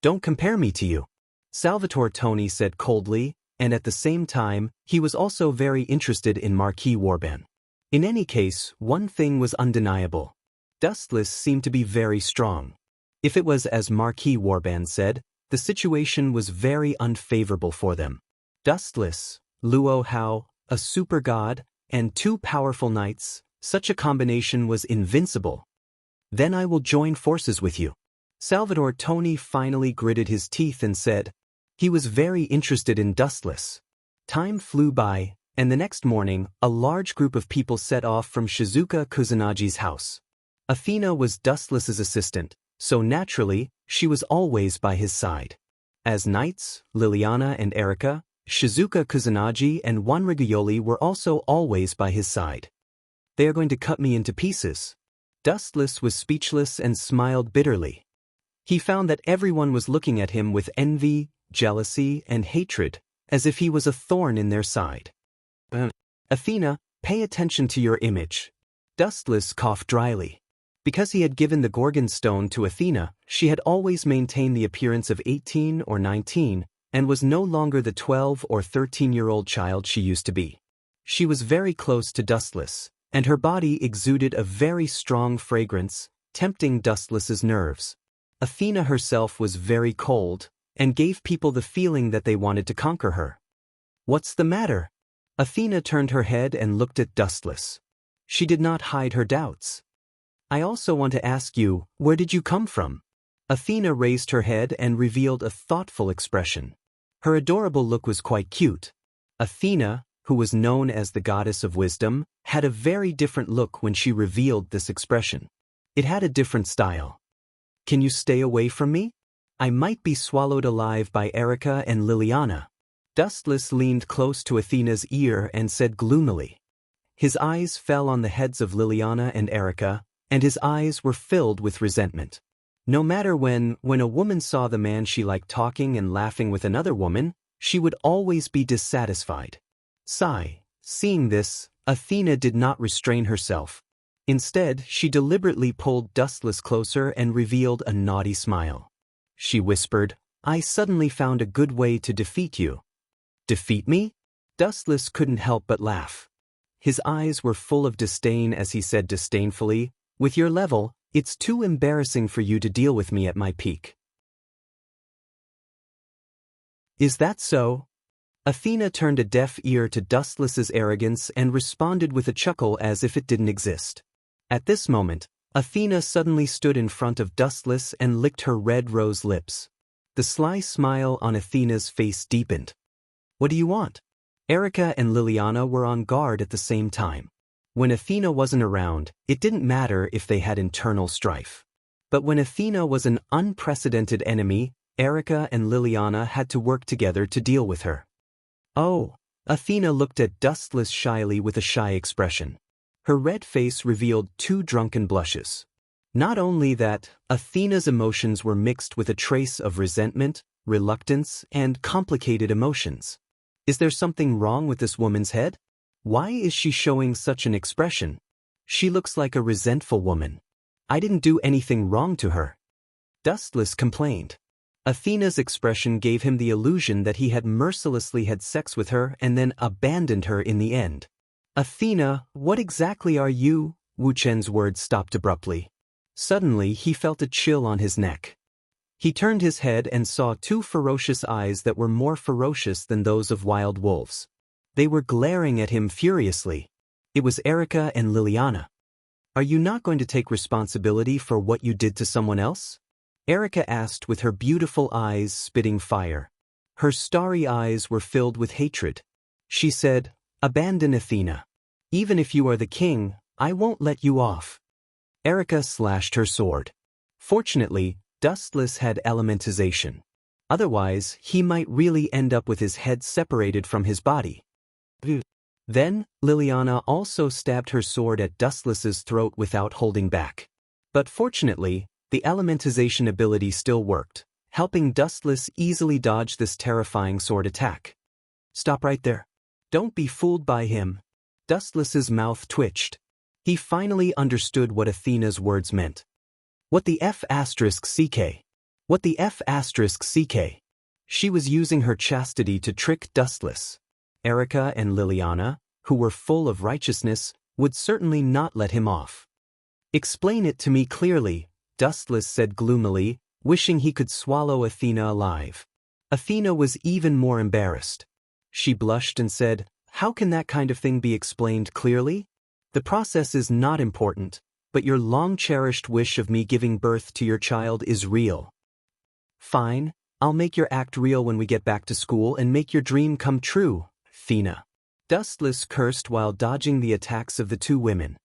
Don't compare me to you. Salvatore Tony said coldly, and at the same time, he was also very interested in Marquis Warban. In any case, one thing was undeniable. Dustless seemed to be very strong. If it was as Marquis Warban said, the situation was very unfavorable for them. Dustless, Luo Hao, a super god, and two powerful knights, such a combination was invincible. Then I will join forces with you. Salvatore Tony finally gritted his teeth and said, he was very interested in Dustless. Time flew by, and the next morning, a large group of people set off from Shizuka Kusunagi's house. Athena was Dustless's assistant, so naturally, she was always by his side. As knights, Liliana and Erika, Shizuka Kusunagi and Wanriguyoli were also always by his side. They are going to cut me into pieces. Dustless was speechless and smiled bitterly. He found that everyone was looking at him with envy, jealousy, and hatred, as if he was a thorn in their side. Athena, pay attention to your image. Dustless coughed dryly. Because he had given the Gorgon stone to Athena, she had always maintained the appearance of 18 or 19, and was no longer the 12 or 13-year-old child she used to be. She was very close to Dustless, and her body exuded a very strong fragrance, tempting Dustless's nerves. Athena herself was very cold, and gave people the feeling that they wanted to conquer her. What's the matter? Athena turned her head and looked at Dustless. She did not hide her doubts. I also want to ask you, where did you come from? Athena raised her head and revealed a thoughtful expression. Her adorable look was quite cute. Athena, who was known as the goddess of wisdom, had a very different look when she revealed this expression. It had a different style. Can you stay away from me? I might be swallowed alive by Erika and Liliana. Dustless leaned close to Athena's ear and said gloomily. His eyes fell on the heads of Liliana and Erika, and his eyes were filled with resentment. No matter when a woman saw the man she liked talking and laughing with another woman, she would always be dissatisfied. Sigh. Seeing this, Athena did not restrain herself. Instead, she deliberately pulled Dustless closer and revealed a naughty smile. She whispered, I suddenly found a good way to defeat you. Defeat me? Dustless couldn't help but laugh. His eyes were full of disdain as he said disdainfully, with your level, it's too embarrassing for you to deal with me at my peak. Is that so? Athena turned a deaf ear to Dustless's arrogance and responded with a chuckle as if it didn't exist. At this moment, Athena suddenly stood in front of Dustless and licked her red rose lips. The sly smile on Athena's face deepened. What do you want? Erika and Liliana were on guard at the same time. When Athena wasn't around, it didn't matter if they had internal strife. But when Athena was an unprecedented enemy, Erika and Liliana had to work together to deal with her. Oh, Athena looked at Dustless shyly with a shy expression. Her red face revealed two drunken blushes. Not only that, Athena's emotions were mixed with a trace of resentment, reluctance, and complicated emotions. Is there something wrong with this woman's head? Why is she showing such an expression? She looks like a resentful woman. I didn't do anything wrong to her. Dustless complained. Athena's expression gave him the illusion that he had mercilessly had sex with her and then abandoned her in the end. Athena, what exactly are you? Wu Chen's words stopped abruptly. Suddenly he felt a chill on his neck. He turned his head and saw two ferocious eyes that were more ferocious than those of wild wolves. They were glaring at him furiously. It was Erica and Liliana. Are you not going to take responsibility for what you did to someone else? Erica asked with her beautiful eyes spitting fire. Her starry eyes were filled with hatred. She said, "Abandon Athena. Even if you are the king, I won't let you off." Erica slashed her sword. Fortunately, Dustless had elementization. Otherwise, he might really end up with his head separated from his body. Then, Liliana also stabbed her sword at Dustless's throat without holding back. But fortunately, the elementization ability still worked, helping Dustless easily dodge this terrifying sword attack. Stop right there. Don't be fooled by him. Dustless's mouth twitched. He finally understood what Athena's words meant. What the F***CK? What the F***CK? She was using her chastity to trick Dustless. Erica and Liliana, who were full of righteousness, would certainly not let him off. Explain it to me clearly, Dustless said gloomily, wishing he could swallow Athena alive. Athena was even more embarrassed. She blushed and said, "How can that kind of thing be explained clearly? The process is not important, but your long-cherished wish of me giving birth to your child is real." "Fine, I'll make your act real when we get back to school and make your dream come true, Athena." Dustless cursed while dodging the attacks of the two women.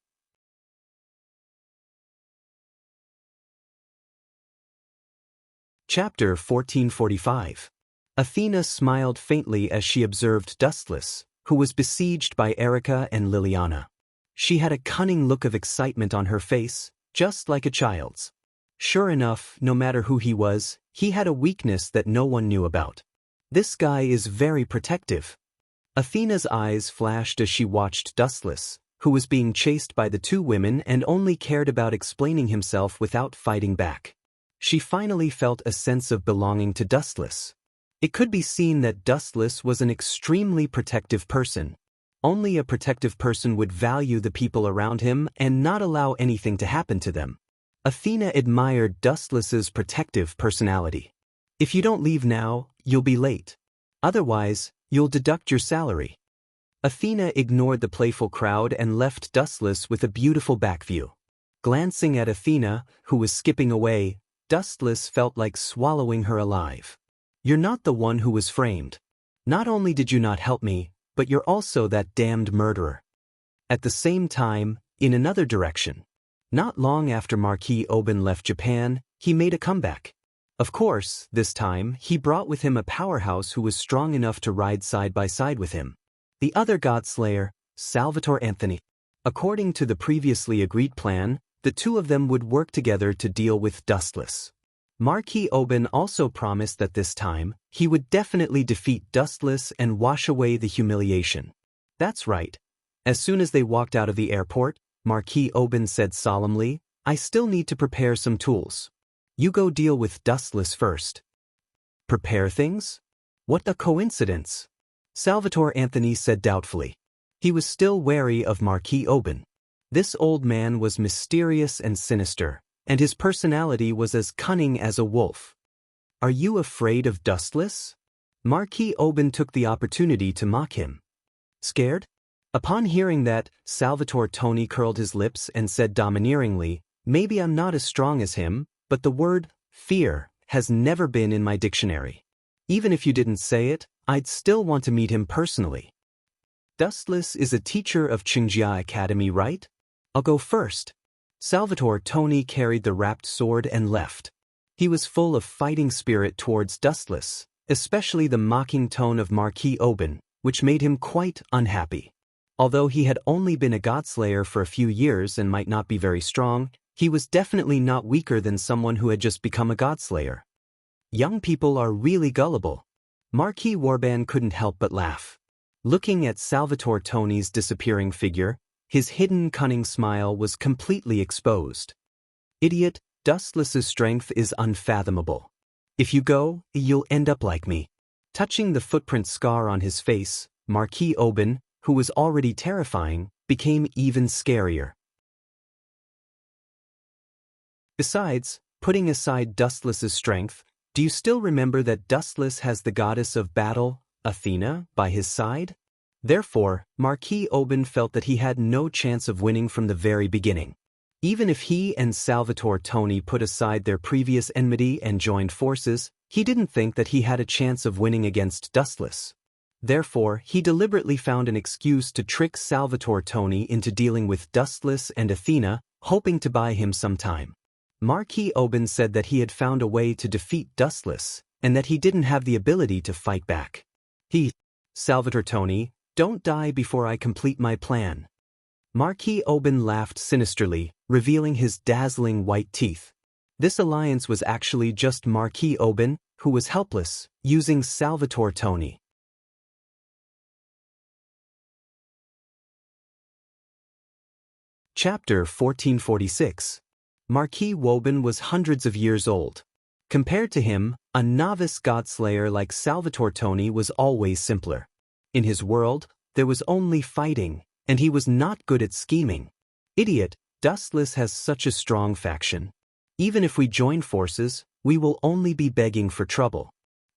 Chapter 1445. Athena smiled faintly as she observed Dustless, who was besieged by Erica and Liliana. She had a cunning look of excitement on her face, just like a child's. Sure enough, no matter who he was, he had a weakness that no one knew about. This guy is very protective. Athena's eyes flashed as she watched Dustless, who was being chased by the two women and only cared about explaining himself without fighting back. She finally felt a sense of belonging to Dustless. It could be seen that Dustless was an extremely protective person. Only a protective person would value the people around him and not allow anything to happen to them. Athena admired Dustless's protective personality. "If you don't leave now, you'll be late. Otherwise, you'll deduct your salary." Athena ignored the playful crowd and left Dustless with a beautiful back view. Glancing at Athena, who was skipping away, Dustless felt like swallowing her alive. "You're not the one who was framed. Not only did you not help me, but you're also that damned murderer." At the same time, in another direction, not long after Marquis Oben left Japan, he made a comeback. Of course, this time, he brought with him a powerhouse who was strong enough to ride side by side with him. The other Godslayer, Salvatore Anthony. According to the previously agreed plan, the two of them would work together to deal with Dustless. Marquis Oben also promised that this time, he would definitely defeat Dustless and wash away the humiliation. That's right. As soon as they walked out of the airport, Marquis Oben said solemnly, "I still need to prepare some tools. You go deal with Dustless first." "Prepare things? What a coincidence," Salvatore Anthony said doubtfully. He was still wary of Marquis Oben. This old man was mysterious and sinister, and his personality was as cunning as a wolf. "Are you afraid of Dustless?" Marquis Oben took the opportunity to mock him. "Scared?" Upon hearing that, Salvatore Tony curled his lips and said domineeringly, "Maybe I'm not as strong as him, but the word fear has never been in my dictionary. Even if you didn't say it, I'd still want to meet him personally." "Dustless is a teacher of Qingjia Academy, right? I'll go first." Salvatore Tony carried the wrapped sword and left. He was full of fighting spirit towards Dustless, especially the mocking tone of Marquis Oben, which made him quite unhappy. Although he had only been a Godslayer for a few years and might not be very strong, he was definitely not weaker than someone who had just become a Godslayer. Young people are really gullible. Marquis Warban couldn't help but laugh. Looking at Salvatore Toni's disappearing figure, his hidden cunning smile was completely exposed. Idiot, Dustless's strength is unfathomable. If you go, you'll end up like me. Touching the footprint scar on his face, Marquis Oban, who was already terrifying, became even scarier. Besides, putting aside Dustless's strength, do you still remember that Dustless has the goddess of battle, Athena, by his side? Therefore, Marquis Oban felt that he had no chance of winning from the very beginning. Even if he and Salvatore Toni put aside their previous enmity and joined forces, he didn't think that he had a chance of winning against Dustless. Therefore, he deliberately found an excuse to trick Salvatore Toni into dealing with Dustless and Athena, hoping to buy him some time. Marquis Oban said that he had found a way to defeat Dustless, and that he didn't have the ability to fight back. Salvatore Toni, don't die before I complete my plan. Marquis Oban laughed sinisterly, revealing his dazzling white teeth. This alliance was actually just Marquis Oban, who was helpless, using Salvatore Toni. Chapter 1446. Marquis Oban was hundreds of years old. Compared to him, a novice godslayer like Salvatore Toni was always simpler. In his world, there was only fighting, and he was not good at scheming. Idiot, Dustless has such a strong faction. Even if we join forces, we will only be begging for trouble.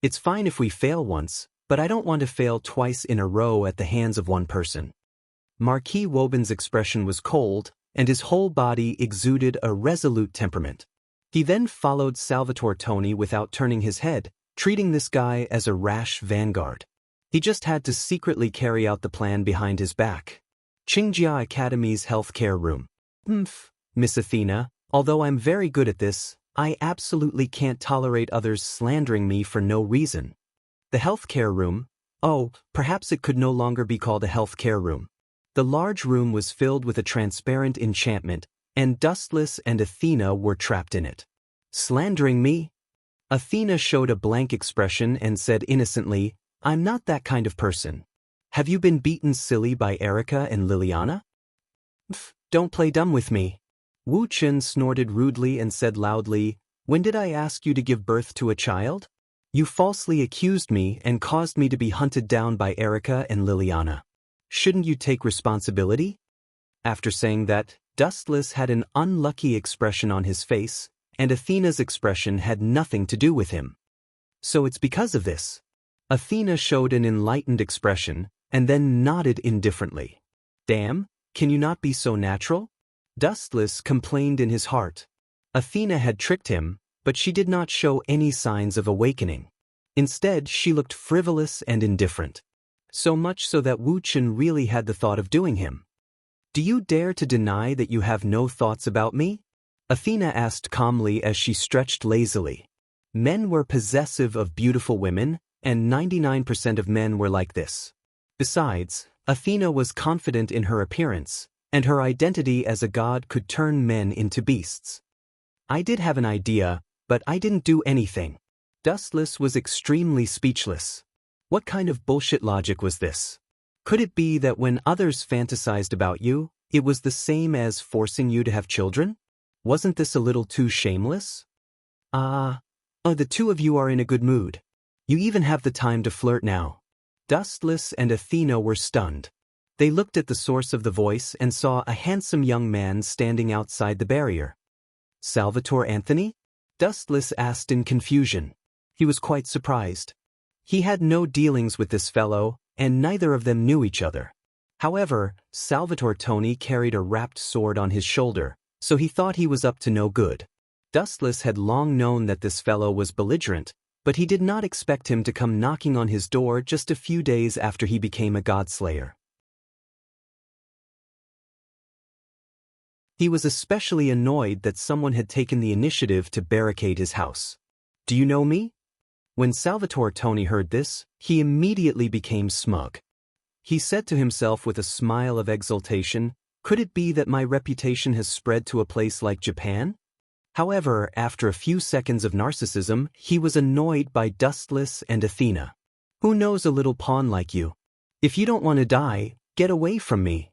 It's fine if we fail once, but I don't want to fail twice in a row at the hands of one person. Marquis Oban's expression was cold, and his whole body exuded a resolute temperament. He then followed Salvatore Toni without turning his head, treating this guy as a rash vanguard. He just had to secretly carry out the plan behind his back. Qingjia Academy's healthcare room. Miss Athena, although I'm very good at this, I absolutely can't tolerate others slandering me for no reason. The healthcare room? Oh, perhaps it could no longer be called a healthcare room. The large room was filled with a transparent enchantment, and Dustless and Athena were trapped in it. Slandering me? Athena showed a blank expression and said innocently, I'm not that kind of person. Have you been beaten silly by Erica and Liliana? Don't play dumb with me. Wu Chen snorted rudely and said loudly, When did I ask you to give birth to a child? You falsely accused me and caused me to be hunted down by Erica and Liliana. Shouldn't you take responsibility? After saying that, Dustless had an unlucky expression on his face, and Athena's expression had nothing to do with him. So it's because of this. Athena showed an enlightened expression, and then nodded indifferently. Damn, can you not be so natural? Dustless complained in his heart. Athena had tricked him, but she did not show any signs of awakening. Instead, she looked frivolous and indifferent. So much so that Wu Chen really had the thought of doing him. Do you dare to deny that you have no thoughts about me? Athena asked calmly as she stretched lazily. Men were possessive of beautiful women, and 99% of men were like this. Besides, Athena was confident in her appearance, and her identity as a god could turn men into beasts. I did have an idea, but I didn't do anything. Dustless was extremely speechless. What kind of bullshit logic was this? Could it be that when others fantasized about you, it was the same as forcing you to have children? Wasn't this a little too shameless? The two of you are in a good mood. You even have the time to flirt now. Dustless and Athena were stunned. They looked at the source of the voice and saw a handsome young man standing outside the barrier. Salvatore Anthony? Dustless asked in confusion. He was quite surprised. He had no dealings with this fellow, and neither of them knew each other. However, Salvatore Toni carried a wrapped sword on his shoulder, so he thought he was up to no good. Dustless had long known that this fellow was belligerent, but he did not expect him to come knocking on his door just a few days after he became a godslayer. He was especially annoyed that someone had taken the initiative to barricade his house. Do you know me? When Salvatore Toni heard this, he immediately became smug. He said to himself with a smile of exultation, could it be that my reputation has spread to a place like Japan? However, after a few seconds of narcissism, he was annoyed by Dustless and Athena. Who knows a little pawn like you? If you don't want to die, get away from me.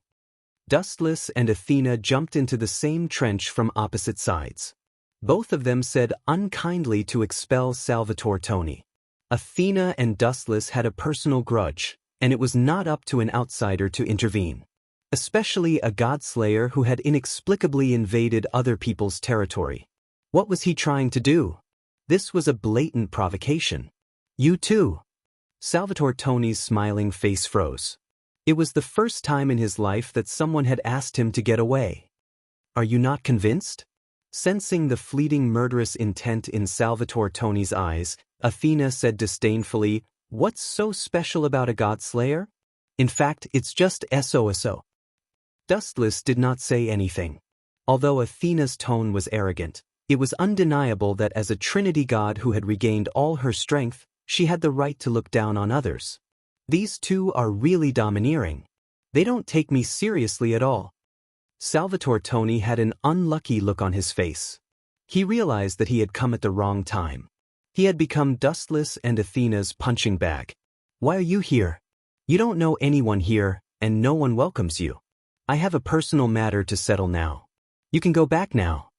Dustless and Athena jumped into the same trench from opposite sides. Both of them said unkindly to expel Salvatore Toni. Athena and Dustless had a personal grudge, and it was not up to an outsider to intervene. Especially a godslayer who had inexplicably invaded other people's territory. What was he trying to do? This was a blatant provocation. You too. Salvatore Toni's smiling face froze. It was the first time in his life that someone had asked him to get away. Are you not convinced? Sensing the fleeting murderous intent in Salvatore Toni's eyes, Athena said disdainfully, "What's so special about a godslayer? In fact, it's just SOSO." Dustless did not say anything. Although Athena's tone was arrogant, it was undeniable that as a Trinity god who had regained all her strength, she had the right to look down on others. These two are really domineering. They don't take me seriously at all. Salvatore Toni had an unlucky look on his face. He realized that he had come at the wrong time. He had become Dustless and Athena's punching bag. Why are you here? You don't know anyone here, and no one welcomes you. I have a personal matter to settle now. You can go back now.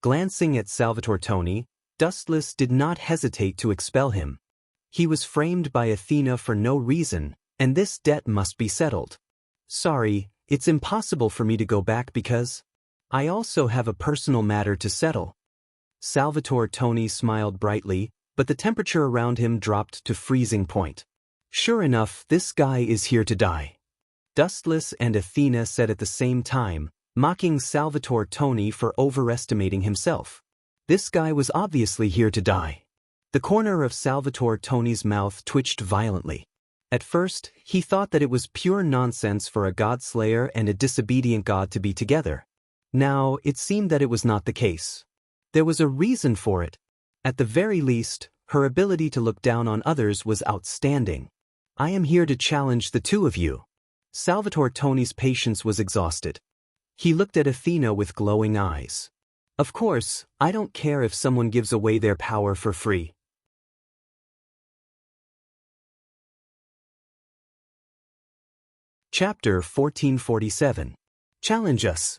Glancing at Salvatore Toni, Dustless did not hesitate to expel him. He was framed by Athena for no reason, and this debt must be settled. Sorry, it's impossible for me to go back because I also have a personal matter to settle. Salvatore Toni smiled brightly, but the temperature around him dropped to freezing point. Sure enough, this guy is here to die. Dustless and Athena said at the same time, mocking Salvatore Toni for overestimating himself. This guy was obviously here to die. The corner of Salvatore Toni's mouth twitched violently. At first, he thought that it was pure nonsense for a godslayer and a disobedient god to be together. Now, it seemed that it was not the case. There was a reason for it. At the very least, her ability to look down on others was outstanding. I am here to challenge the two of you. Salvatore Toni's patience was exhausted. He looked at Athena with glowing eyes. Of course, I don't care if someone gives away their power for free. Chapter 1447. Challenge us.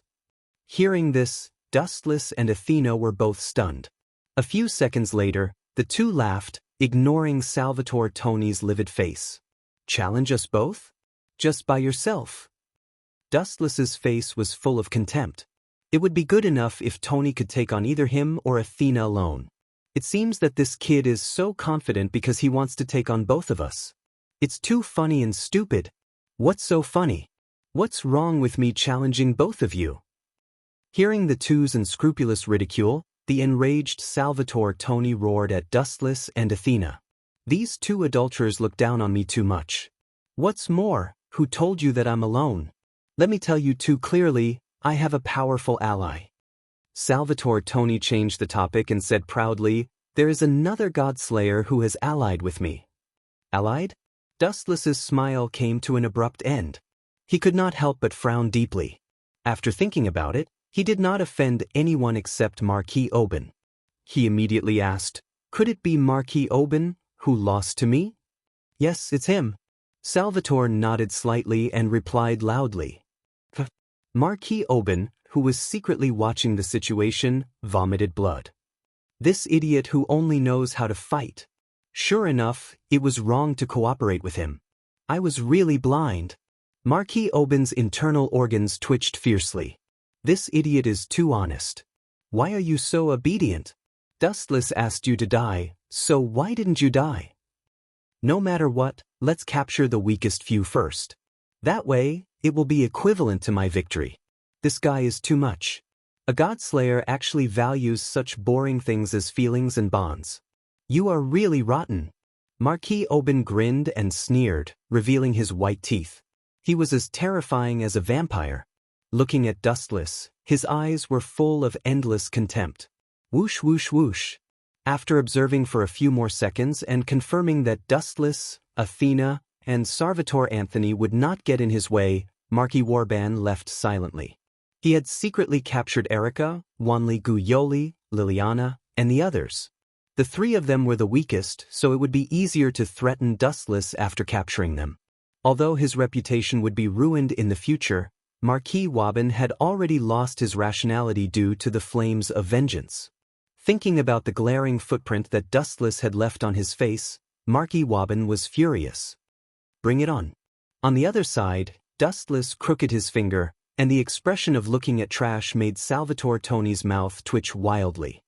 Hearing this, Dustless and Athena were both stunned. A few seconds later, the two laughed, ignoring Salvatore Toni's livid face. Challenge us both? Just by yourself? Dustless's face was full of contempt. It would be good enough if Toni could take on either him or Athena alone. It seems that this kid is so confident because he wants to take on both of us. It's too funny and stupid. What's so funny? What's wrong with me challenging both of you? Hearing the two's unscrupulous ridicule, the enraged Salvatore Toni roared at Dustless and Athena. These two adulterers look down on me too much. What's more, who told you that I'm alone? Let me tell you too clearly, I have a powerful ally. Salvatore Toni changed the topic and said proudly, there is another godslayer who has allied with me. Allied? Dustless's smile came to an abrupt end. He could not help but frown deeply. After thinking about it, he did not offend anyone except Marquis Oban. He immediately asked, could it be Marquis Oban, who lost to me? Yes, it's him. Salvatore nodded slightly and replied loudly. Marquis Oban, who was secretly watching the situation, vomited blood. This idiot who only knows how to fight. Sure enough, it was wrong to cooperate with him. I was really blind. Marquis Oban's internal organs twitched fiercely. This idiot is too honest. Why are you so obedient? Dustless asked you to die, so why didn't you die? No matter what, let's capture the weakest few first. That way, it will be equivalent to my victory. This guy is too much. A godslayer actually values such boring things as feelings and bonds. You are really rotten. Marquis Oban grinned and sneered, revealing his white teeth. He was as terrifying as a vampire. Looking at Dustless, his eyes were full of endless contempt. Whoosh whoosh whoosh. After observing for a few more seconds and confirming that Dustless, Athena, and Salvatore Anthony would not get in his way, Marquis Warban left silently. He had secretly captured Erica, Wanli Guyoli, Liliana, and the others. The three of them were the weakest, so it would be easier to threaten Dustless after capturing them. Although his reputation would be ruined in the future, Marquis Wobbin had already lost his rationality due to the flames of vengeance. Thinking about the glaring footprint that Dustless had left on his face, Marquis Wobbin was furious. Bring it on. On the other side, Dustless crooked his finger, and the expression of looking at trash made Salvatore Tony's mouth twitch wildly.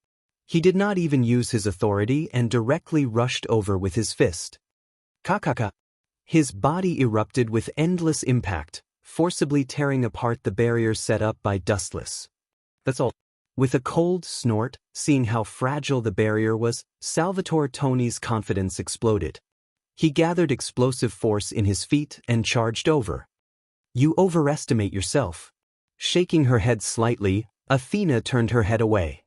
He did not even use his authority and directly rushed over with his fist. Ka-ka-ka. His body erupted with endless impact, forcibly tearing apart the barrier set up by Dustless. That's all. With a cold snort, seeing how fragile the barrier was, Salvatore Tony's confidence exploded. He gathered explosive force in his feet and charged over. You overestimate yourself. Shaking her head slightly, Athena turned her head away.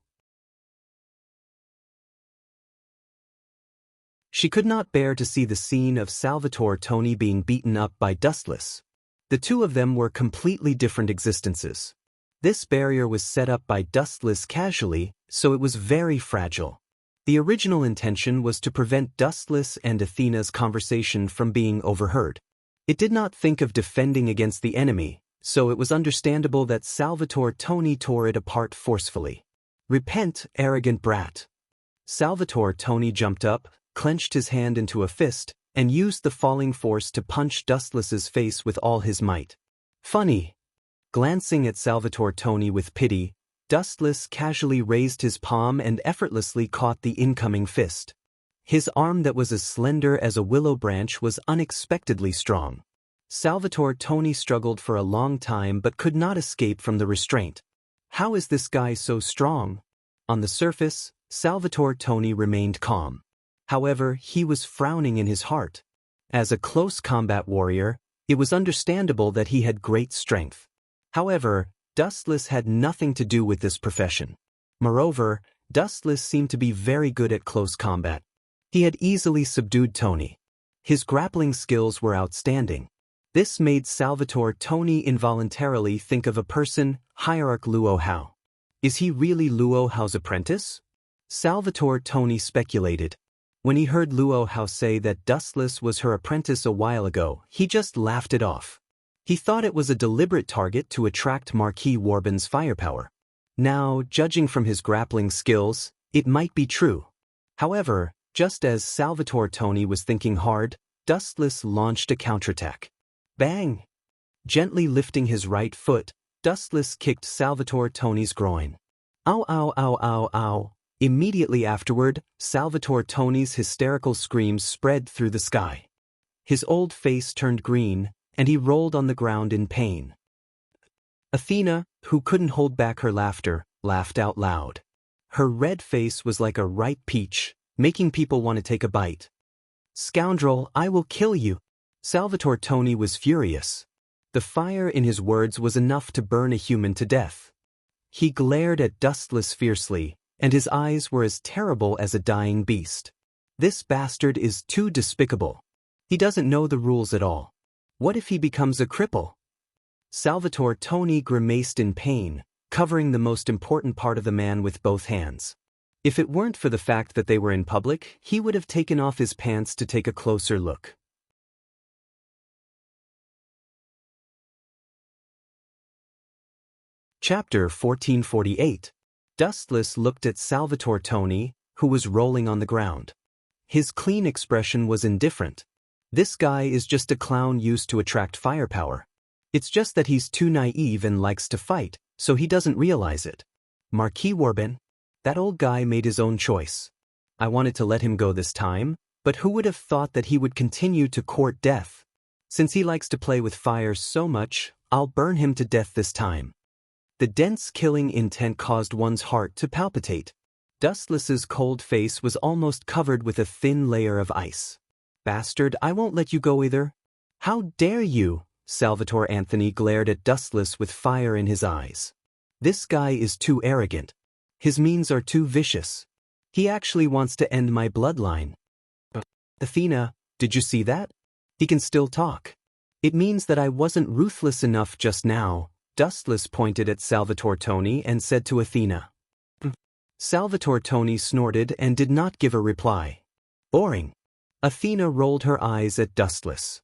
She could not bear to see the scene of Salvatore Tony being beaten up by Dustless. The two of them were completely different existences. This barrier was set up by Dustless casually, so it was very fragile. The original intention was to prevent Dustless and Athena's conversation from being overheard. It did not think of defending against the enemy, so it was understandable that Salvatore Tony tore it apart forcefully. Repent, arrogant brat. Salvatore Tony jumped up, clenched his hand into a fist, and used the falling force to punch Dustless's face with all his might. Funny. Glancing at Salvatore Tony with pity, Dustless casually raised his palm and effortlessly caught the incoming fist. His arm that was as slender as a willow branch was unexpectedly strong. Salvatore Tony struggled for a long time but could not escape from the restraint. How is this guy so strong? On the surface, Salvatore Tony remained calm. However, he was frowning in his heart. As a close combat warrior, it was understandable that he had great strength. However, Dustless had nothing to do with this profession. Moreover, Dustless seemed to be very good at close combat. He had easily subdued Tony. His grappling skills were outstanding. This made Salvatore Tony involuntarily think of a person, Hierarch Luo Hao. Is he really Luo Hao's apprentice? Salvatore Tony speculated. When he heard Luo Hao say that Dustless was her apprentice a while ago, he just laughed it off. He thought it was a deliberate target to attract Marquis Wobbin's firepower. Now, judging from his grappling skills, it might be true. However, just as Salvatore Tony was thinking hard, Dustless launched a counterattack. Bang! Gently lifting his right foot, Dustless kicked Salvatore Tony's groin. Ow ow ow ow ow. Immediately afterward, Salvatore Tony's hysterical screams spread through the sky. His old face turned green, and he rolled on the ground in pain. Athena, who couldn't hold back her laughter, laughed out loud. Her red face was like a ripe peach, making people want to take a bite. Scoundrel, I will kill you. Salvatore Tony was furious. The fire in his words was enough to burn a human to death. He glared at Dustless fiercely, and his eyes were as terrible as a dying beast. This bastard is too despicable. He doesn't know the rules at all. What if he becomes a cripple? Salvatore Tony grimaced in pain, covering the most important part of the man with both hands. If it weren't for the fact that they were in public, he would have taken off his pants to take a closer look. Chapter 1448. Dustless looked at Salvatore Tony, who was rolling on the ground. His clean expression was indifferent. This guy is just a clown used to attract firepower. It's just that he's too naive and likes to fight, so he doesn't realize it. Marquis Wobbin, that old guy made his own choice. I wanted to let him go this time, but who would have thought that he would continue to court death? Since he likes to play with fire so much, I'll burn him to death this time. The dense killing intent caused one's heart to palpitate. Dustless's cold face was almost covered with a thin layer of ice. Bastard, I won't let you go either. How dare you? Salvatore Anthony glared at Dustless with fire in his eyes. This guy is too arrogant. His means are too vicious. He actually wants to end my bloodline. Athena, did you see that? He can still talk. It means that I wasn't ruthless enough just now. Dustless pointed at Salvatore Tony and said to Athena. Salvatore Tony snorted and did not give a reply. Boring. Athena rolled her eyes at Dustless.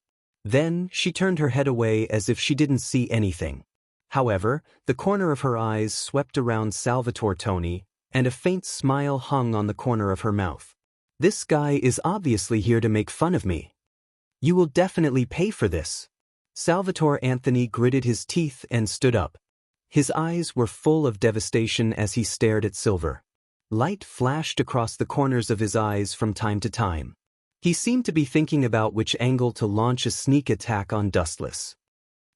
Then, she turned her head away as if she didn't see anything. However, the corner of her eyes swept around Salvatore Toni, and a faint smile hung on the corner of her mouth. This guy is obviously here to make fun of me. You will definitely pay for this. Salvatore Anthony gritted his teeth and stood up. His eyes were full of devastation as he stared at Silver. Light flashed across the corners of his eyes from time to time. He seemed to be thinking about which angle to launch a sneak attack on Dustless.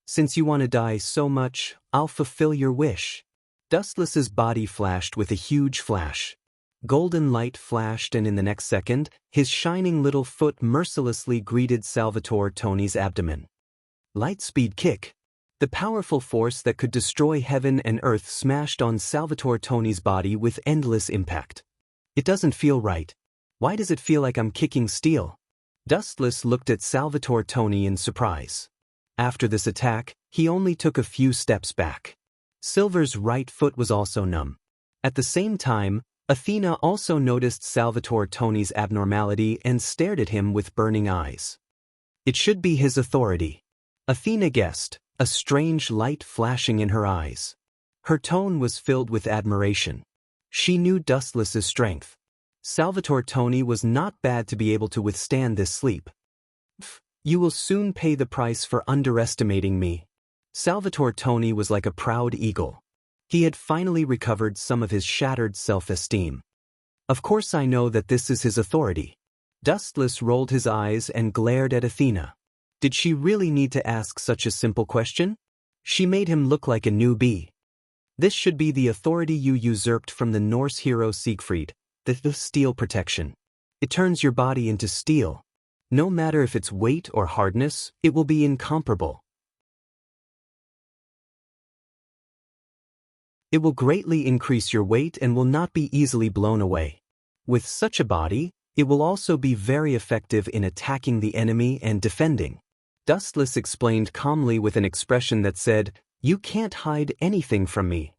Since you want to die so much, I'll fulfill your wish. Dustless's body flashed with a huge flash. Golden light flashed, and in the next second, his shining little foot mercilessly greeted Salvatore Toni's abdomen. Lightspeed kick. The powerful force that could destroy heaven and earth smashed on Salvatore Toni's body with endless impact. It doesn't feel right. Why does it feel like I'm kicking steel? Dustless looked at Salvatore Toni in surprise. After this attack, he only took a few steps back. Silver's right foot was also numb. At the same time, Athena also noticed Salvatore Toni's abnormality and stared at him with burning eyes. It should be his authority. Athena guessed, a strange light flashing in her eyes. Her tone was filled with admiration. She knew Dustless's strength. Salvatore Toni was not bad to be able to withstand this sleep. You will soon pay the price for underestimating me. Salvatore Toni was like a proud eagle. He had finally recovered some of his shattered self-esteem. Of course I know that this is his authority. Dustless rolled his eyes and glared at Athena. Did she really need to ask such a simple question? She made him look like a newbie. This should be the authority you usurped from the Norse hero Siegfried, the steel protection. It turns your body into steel. No matter if it's weight or hardness, it will be incomparable. It will greatly increase your weight and will not be easily blown away. With such a body, it will also be very effective in attacking the enemy and defending. Dustless explained calmly with an expression that said, "You can't hide anything from me."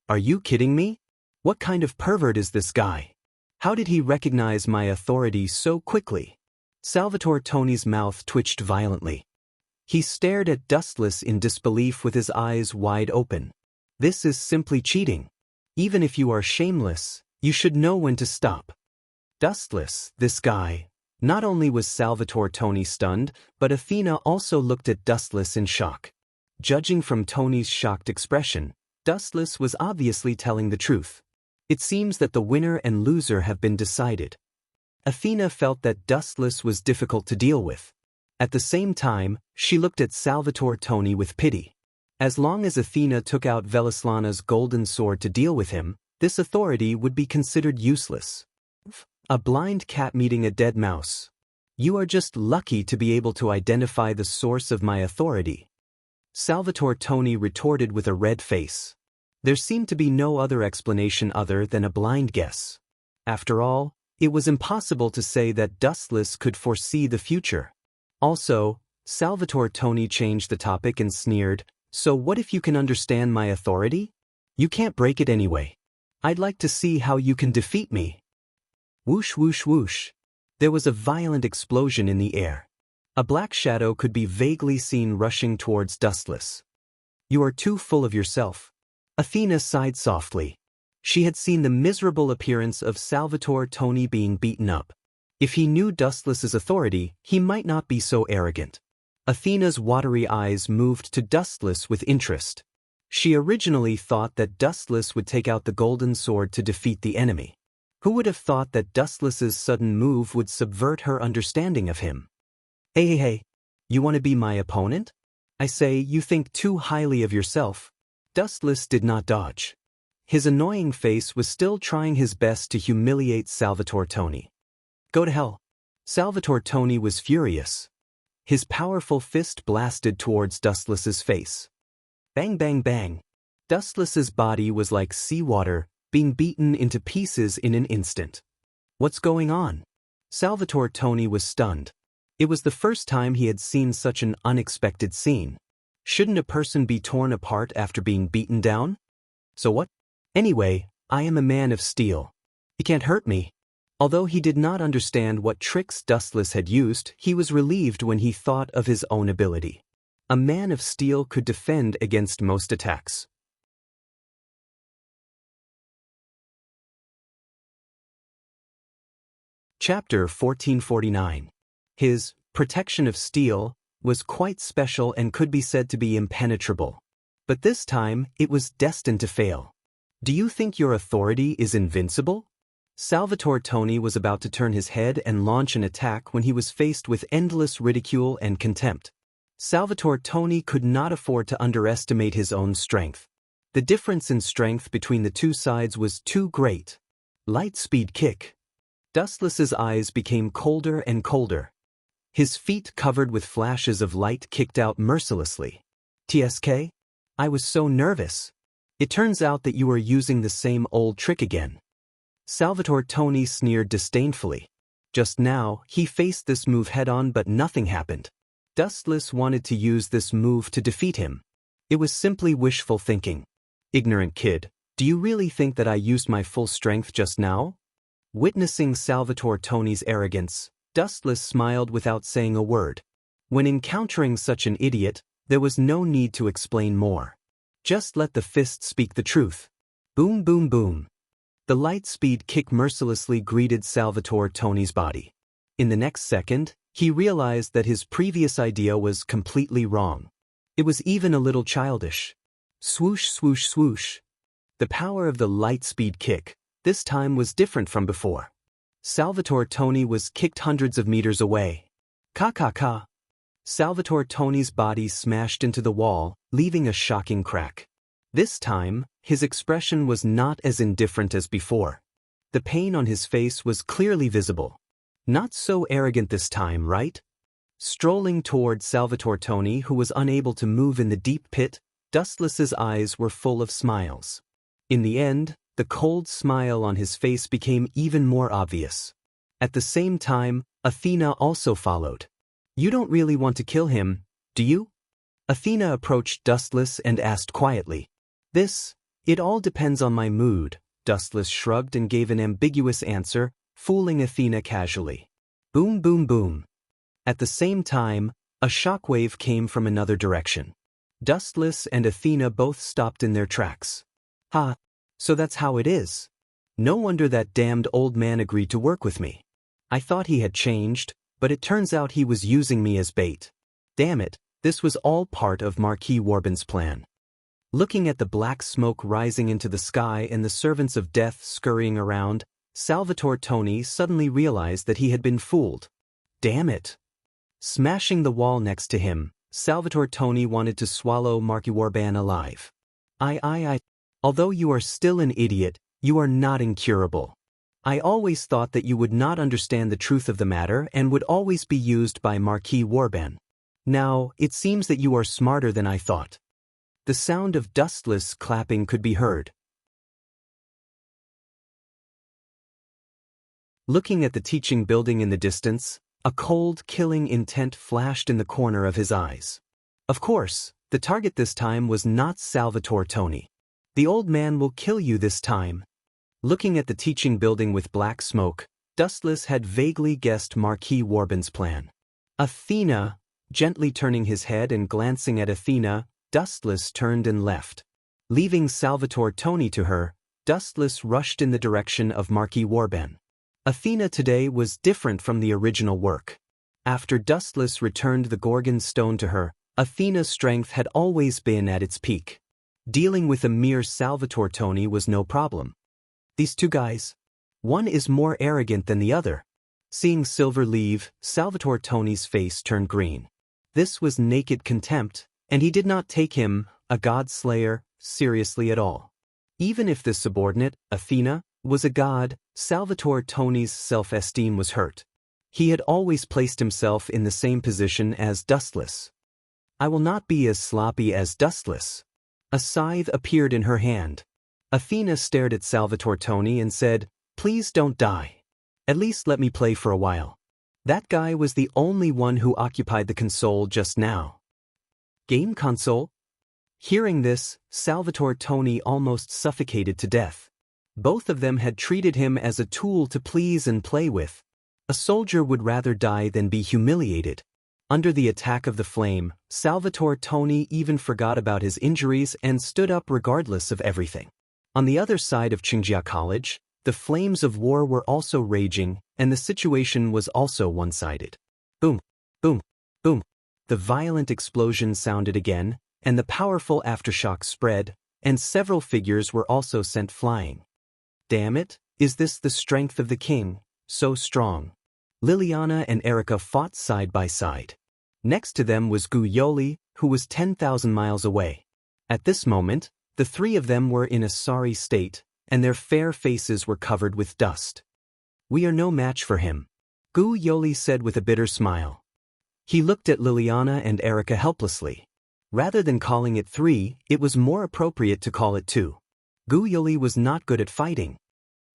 Are you kidding me? What kind of pervert is this guy? How did he recognize my authority so quickly? Salvatore Toni's mouth twitched violently. He stared at Dustless in disbelief with his eyes wide open. This is simply cheating. Even if you are shameless, you should know when to stop. Dustless, this guy. Not only was Salvatore Toni stunned, but Athena also looked at Dustless in shock. Judging from Toni's shocked expression, Dustless was obviously telling the truth. It seems that the winner and loser have been decided. Athena felt that Dustless was difficult to deal with. At the same time, she looked at Salvatore Toni with pity. As long as Athena took out Velislana's golden sword to deal with him, this authority would be considered useless. A blind cat meeting a dead mouse. You are just lucky to be able to identify the source of my authority. Salvatore Toni retorted with a red face. There seemed to be no other explanation other than a blind guess. After all, it was impossible to say that Dustless could foresee the future. Also, Salvatore Toni changed the topic and sneered, "So what if you can understand my authority? You can't break it anyway. I'd like to see how you can defeat me." Whoosh whoosh whoosh. There was a violent explosion in the air. A black shadow could be vaguely seen rushing towards Dustless. You are too full of yourself. Athena sighed softly. She had seen the miserable appearance of Salvatore Toni being beaten up. If he knew Dustless's authority, he might not be so arrogant. Athena's watery eyes moved to Dustless with interest. She originally thought that Dustless would take out the golden sword to defeat the enemy. Who would have thought that Dustless's sudden move would subvert her understanding of him? Hey, you want to be my opponent? I say, you think too highly of yourself. Dustless did not dodge. His annoying face was still trying his best to humiliate Salvatore Toni. Go to hell. Salvatore Toni was furious. His powerful fist blasted towards Dustless's face. Bang bang bang. Dustless's body was like seawater, being beaten into pieces in an instant. What's going on? Salvatore Toni was stunned. It was the first time he had seen such an unexpected scene. Shouldn't a person be torn apart after being beaten down? So what? Anyway, I am a man of steel. You can't hurt me. Although he did not understand what tricks Dustless had used, he was relieved when he thought of his own ability. A man of steel could defend against most attacks. Chapter 1449. His protection of steel was quite special and could be said to be impenetrable. But this time, it was destined to fail. Do you think your authority is invincible? Salvatore Toni was about to turn his head and launch an attack when he was faced with endless ridicule and contempt. Salvatore Toni could not afford to underestimate his own strength. The difference in strength between the two sides was too great. Light speed kick. Dustless's eyes became colder and colder. His feet covered with flashes of light kicked out mercilessly. TSK? I was so nervous. It turns out that you are using the same old trick again. Salvatore Toni sneered disdainfully. Just now, he faced this move head-on but nothing happened. Dustless wanted to use this move to defeat him. It was simply wishful thinking. Ignorant kid, do you really think that I used my full strength just now? Witnessing Salvatore Toni's arrogance, Dustless smiled without saying a word. When encountering such an idiot, there was no need to explain more. Just let the fist speak the truth. Boom boom boom. The light-speed kick mercilessly greeted Salvatore Toni's body. In the next second, he realized that his previous idea was completely wrong. It was even a little childish. Swoosh swoosh swoosh. The power of the light-speed kick, this time, was different from before. Salvatore Toni was kicked hundreds of meters away. Ka. Salvatore Toni's body smashed into the wall, leaving a shocking crack. This time, his expression was not as indifferent as before. The pain on his face was clearly visible. Not so arrogant this time, right? Strolling toward Salvatore Toni, who was unable to move in the deep pit, Dustless's eyes were full of smiles. In the end, the cold smile on his face became even more obvious. At the same time, Athena also followed. You don't really want to kill him, do you? Athena approached Dustless and asked quietly. It all depends on my mood. Dustless shrugged and gave an ambiguous answer, fooling Athena casually. Boom boom boom. At the same time, a shockwave came from another direction. Dustless and Athena both stopped in their tracks. Ha! So that's how it is. No wonder that damned old man agreed to work with me. I thought he had changed, but it turns out he was using me as bait. Damn it, this was all part of Marquis Warbin's plan. Looking at the black smoke rising into the sky and the servants of death scurrying around, Salvatore Toni suddenly realized that he had been fooled. Damn it. Smashing the wall next to him, Salvatore Toni wanted to swallow Marquis Warban alive. Although you are still an idiot, you are not incurable. I always thought that you would not understand the truth of the matter and would always be used by Marquis Warban. Now, it seems that you are smarter than I thought. The sound of Dustless clapping could be heard. Looking at the teaching building in the distance, a cold, killing intent flashed in the corner of his eyes. Of course, the target this time was not Salvatore Toni. The old man will kill you this time. Looking at the teaching building with black smoke, Dustless had vaguely guessed Marquis Warbin's plan. Athena, gently turning his head and glancing at Athena, Dustless turned and left. Leaving Salvatore Toni to her, Dustless rushed in the direction of Marquis Warban. Athena today was different from the original work. After Dustless returned the Gorgon stone to her, Athena's strength had always been at its peak. Dealing with a mere Salvatore Toni was no problem. These two guys, one is more arrogant than the other. Seeing Silver leave, Salvatore Toni's face turned green. This was naked contempt, and he did not take him, a god-slayer, seriously at all. Even if the subordinate, Athena, was a god, Salvatore Toni's self-esteem was hurt. He had always placed himself in the same position as Dustless. I will not be as sloppy as Dustless. A scythe appeared in her hand. Athena stared at Salvatore Toni and said, "Please don't die. At least let me play for a while." That guy was the only one who occupied the console just now. Game console? Hearing this, Salvatore Toni almost suffocated to death. Both of them had treated him as a tool to please and play with. A soldier would rather die than be humiliated. Under the attack of the flame, Salvatore Toni even forgot about his injuries and stood up regardless of everything. On the other side of Qingjia College, the flames of war were also raging, and the situation was also one-sided. Boom, boom, boom. The violent explosion sounded again, and the powerful aftershock spread, and several figures were also sent flying. Damn it, is this the strength of the king, so strong? Liliana and Erica fought side by side. Next to them was Gu Yoli, who was 10,000 miles away. At this moment, the three of them were in a sorry state, and their fair faces were covered with dust. We are no match for him, Gu Yoli said with a bitter smile. He looked at Liliana and Erica helplessly. Rather than calling it 3, it was more appropriate to call it 2. Gu Yoli was not good at fighting.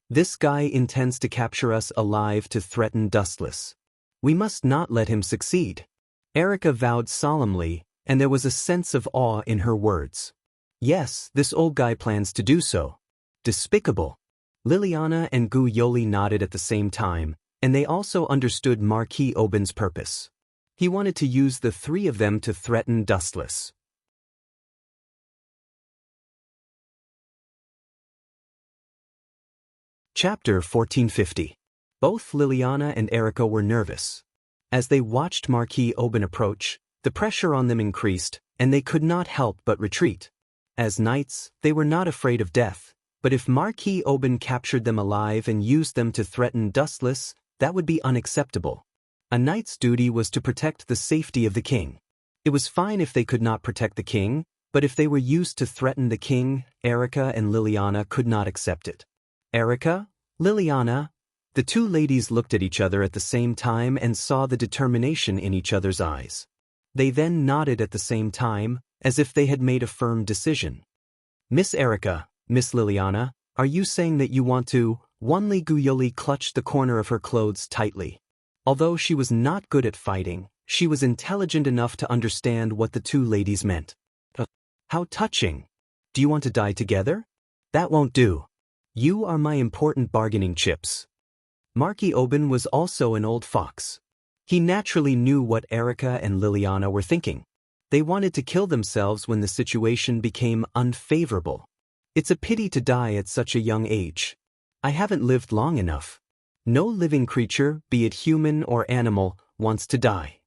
This guy intends to capture us alive to threaten Dustless. We must not let him succeed. Erica vowed solemnly, and there was a sense of awe in her words. Yes, this old guy plans to do so. Despicable. Liliana and Gu Yoli nodded at the same time, and they also understood Marquis Aubin's purpose. He wanted to use the three of them to threaten Dustless. Chapter 1450. Both Liliana and Erica were nervous. As they watched Marquis Aubin approach, the pressure on them increased, and they could not help but retreat. As knights, they were not afraid of death, but if Marquis Aubin captured them alive and used them to threaten Dustless, that would be unacceptable. A knight's duty was to protect the safety of the king. It was fine if they could not protect the king, but if they were used to threaten the king, Erica and Liliana could not accept it. Erica? Liliana? The two ladies looked at each other at the same time and saw the determination in each other's eyes. They then nodded at the same time, as if they had made a firm decision. Miss Erica, Miss Liliana, are you saying that you want to? Wanli Gu Yoli clutched the corner of her clothes tightly. Although she was not good at fighting, she was intelligent enough to understand what the two ladies meant. How touching. Do you want to die together? That won't do. You are my important bargaining chips. Marquis Aubin was also an old fox. He naturally knew what Erica and Liliana were thinking. They wanted to kill themselves when the situation became unfavorable. It's a pity to die at such a young age. I haven't lived long enough. No living creature, be it human or animal, wants to die.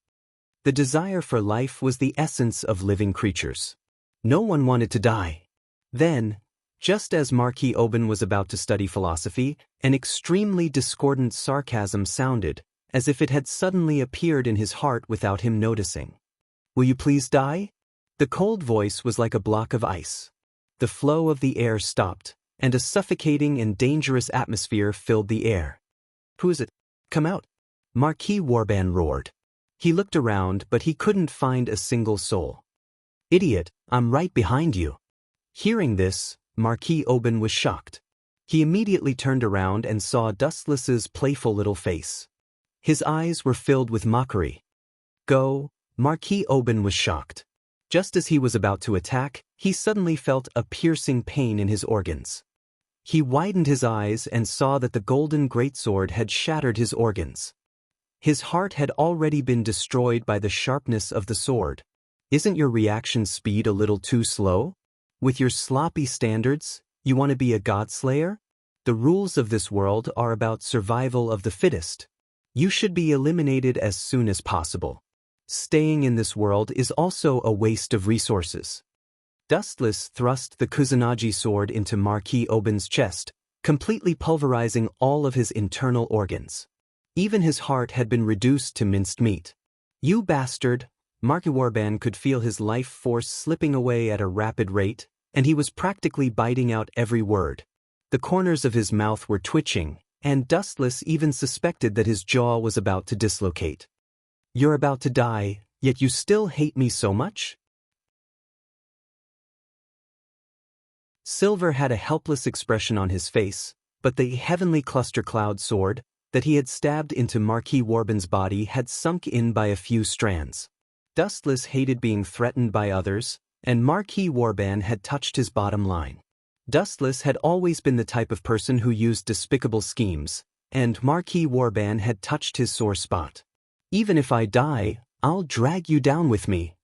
The desire for life was the essence of living creatures. No one wanted to die. Then, just as Marquis Aubin was about to study philosophy, an extremely discordant sarcasm sounded, as if it had suddenly appeared in his heart without him noticing. Will you please die? The cold voice was like a block of ice. The flow of the air stopped, and a suffocating and dangerous atmosphere filled the air. Who is it? Come out! Marquis Warban roared. He looked around, but he couldn't find a single soul. Idiot, I'm right behind you. Hearing this, Marquis Aubin was shocked. He immediately turned around and saw Dustless's playful little face. His eyes were filled with mockery. Go, Marquis Aubin was shocked. Just as he was about to attack, he suddenly felt a piercing pain in his organs. He widened his eyes and saw that the golden greatsword had shattered his organs. His heart had already been destroyed by the sharpness of the sword. Isn't your reaction speed a little too slow? With your sloppy standards, you want to be a godslayer? The rules of this world are about survival of the fittest. You should be eliminated as soon as possible. Staying in this world is also a waste of resources. Dustless thrust the Kusanagi sword into Marquis Aubin's chest, completely pulverizing all of his internal organs. Even his heart had been reduced to minced meat. You bastard! Marquis Warban could feel his life force slipping away at a rapid rate, and he was practically biting out every word. The corners of his mouth were twitching, and Dustless even suspected that his jaw was about to dislocate. You're about to die, yet you still hate me so much? Silver had a helpless expression on his face, but the heavenly cluster cloud sword that he had stabbed into Marquis Warban's body had sunk in by a few strands. Dustless hated being threatened by others, and Marquis Warban had touched his bottom line. Dustless had always been the type of person who used despicable schemes, and Marquis Warban had touched his sore spot. "Even if I die, I'll drag you down with me,"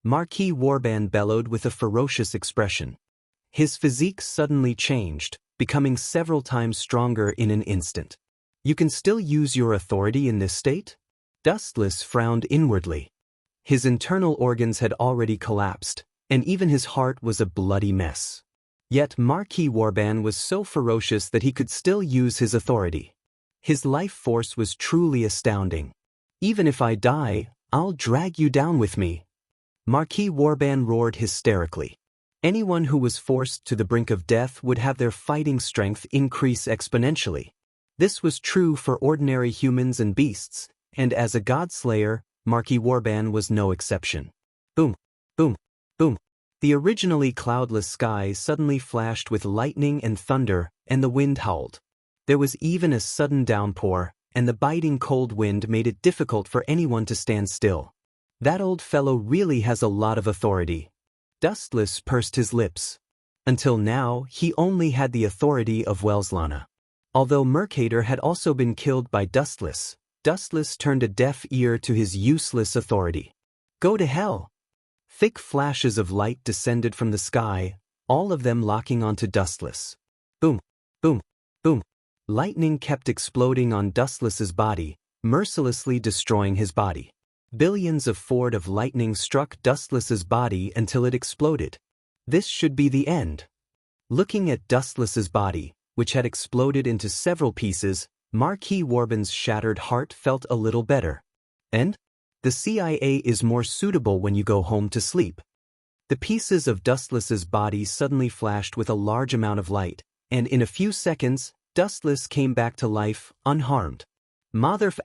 Marquis Warban bellowed with a ferocious expression. His physique suddenly changed, becoming several times stronger in an instant. "You can still use your authority in this state?" Dustless frowned inwardly. His internal organs had already collapsed, and even his heart was a bloody mess. Yet Marquis Warban was so ferocious that he could still use his authority. His life force was truly astounding. "Even if I die, I'll drag you down with me," Marquis Warban roared hysterically. Anyone who was forced to the brink of death would have their fighting strength increase exponentially. This was true for ordinary humans and beasts, and as a godslayer, Marquis Warban was no exception. Boom, boom, boom. The originally cloudless sky suddenly flashed with lightning and thunder, and the wind howled. There was even a sudden downpour, and the biting cold wind made it difficult for anyone to stand still. "That old fellow really has a lot of authority." Dustless pursed his lips. Until now, he only had the authority of Welslana. Although Mercator had also been killed by Dustless, Dustless turned a deaf ear to his useless authority. "Go to hell!" Thick flashes of light descended from the sky, all of them locking onto Dustless. Boom, boom, boom. Lightning kept exploding on Dustless's body, mercilessly destroying his body. Billions of Ford of lightning struck Dustless's body until it exploded. This should be the end. Looking at Dustless's body, which had exploded into several pieces, Marquis Warban's shattered heart felt a little better. "And? The CIA is more suitable when you go home to sleep." The pieces of Dustless's body suddenly flashed with a large amount of light, and in a few seconds, Dustless came back to life, unharmed. Motherf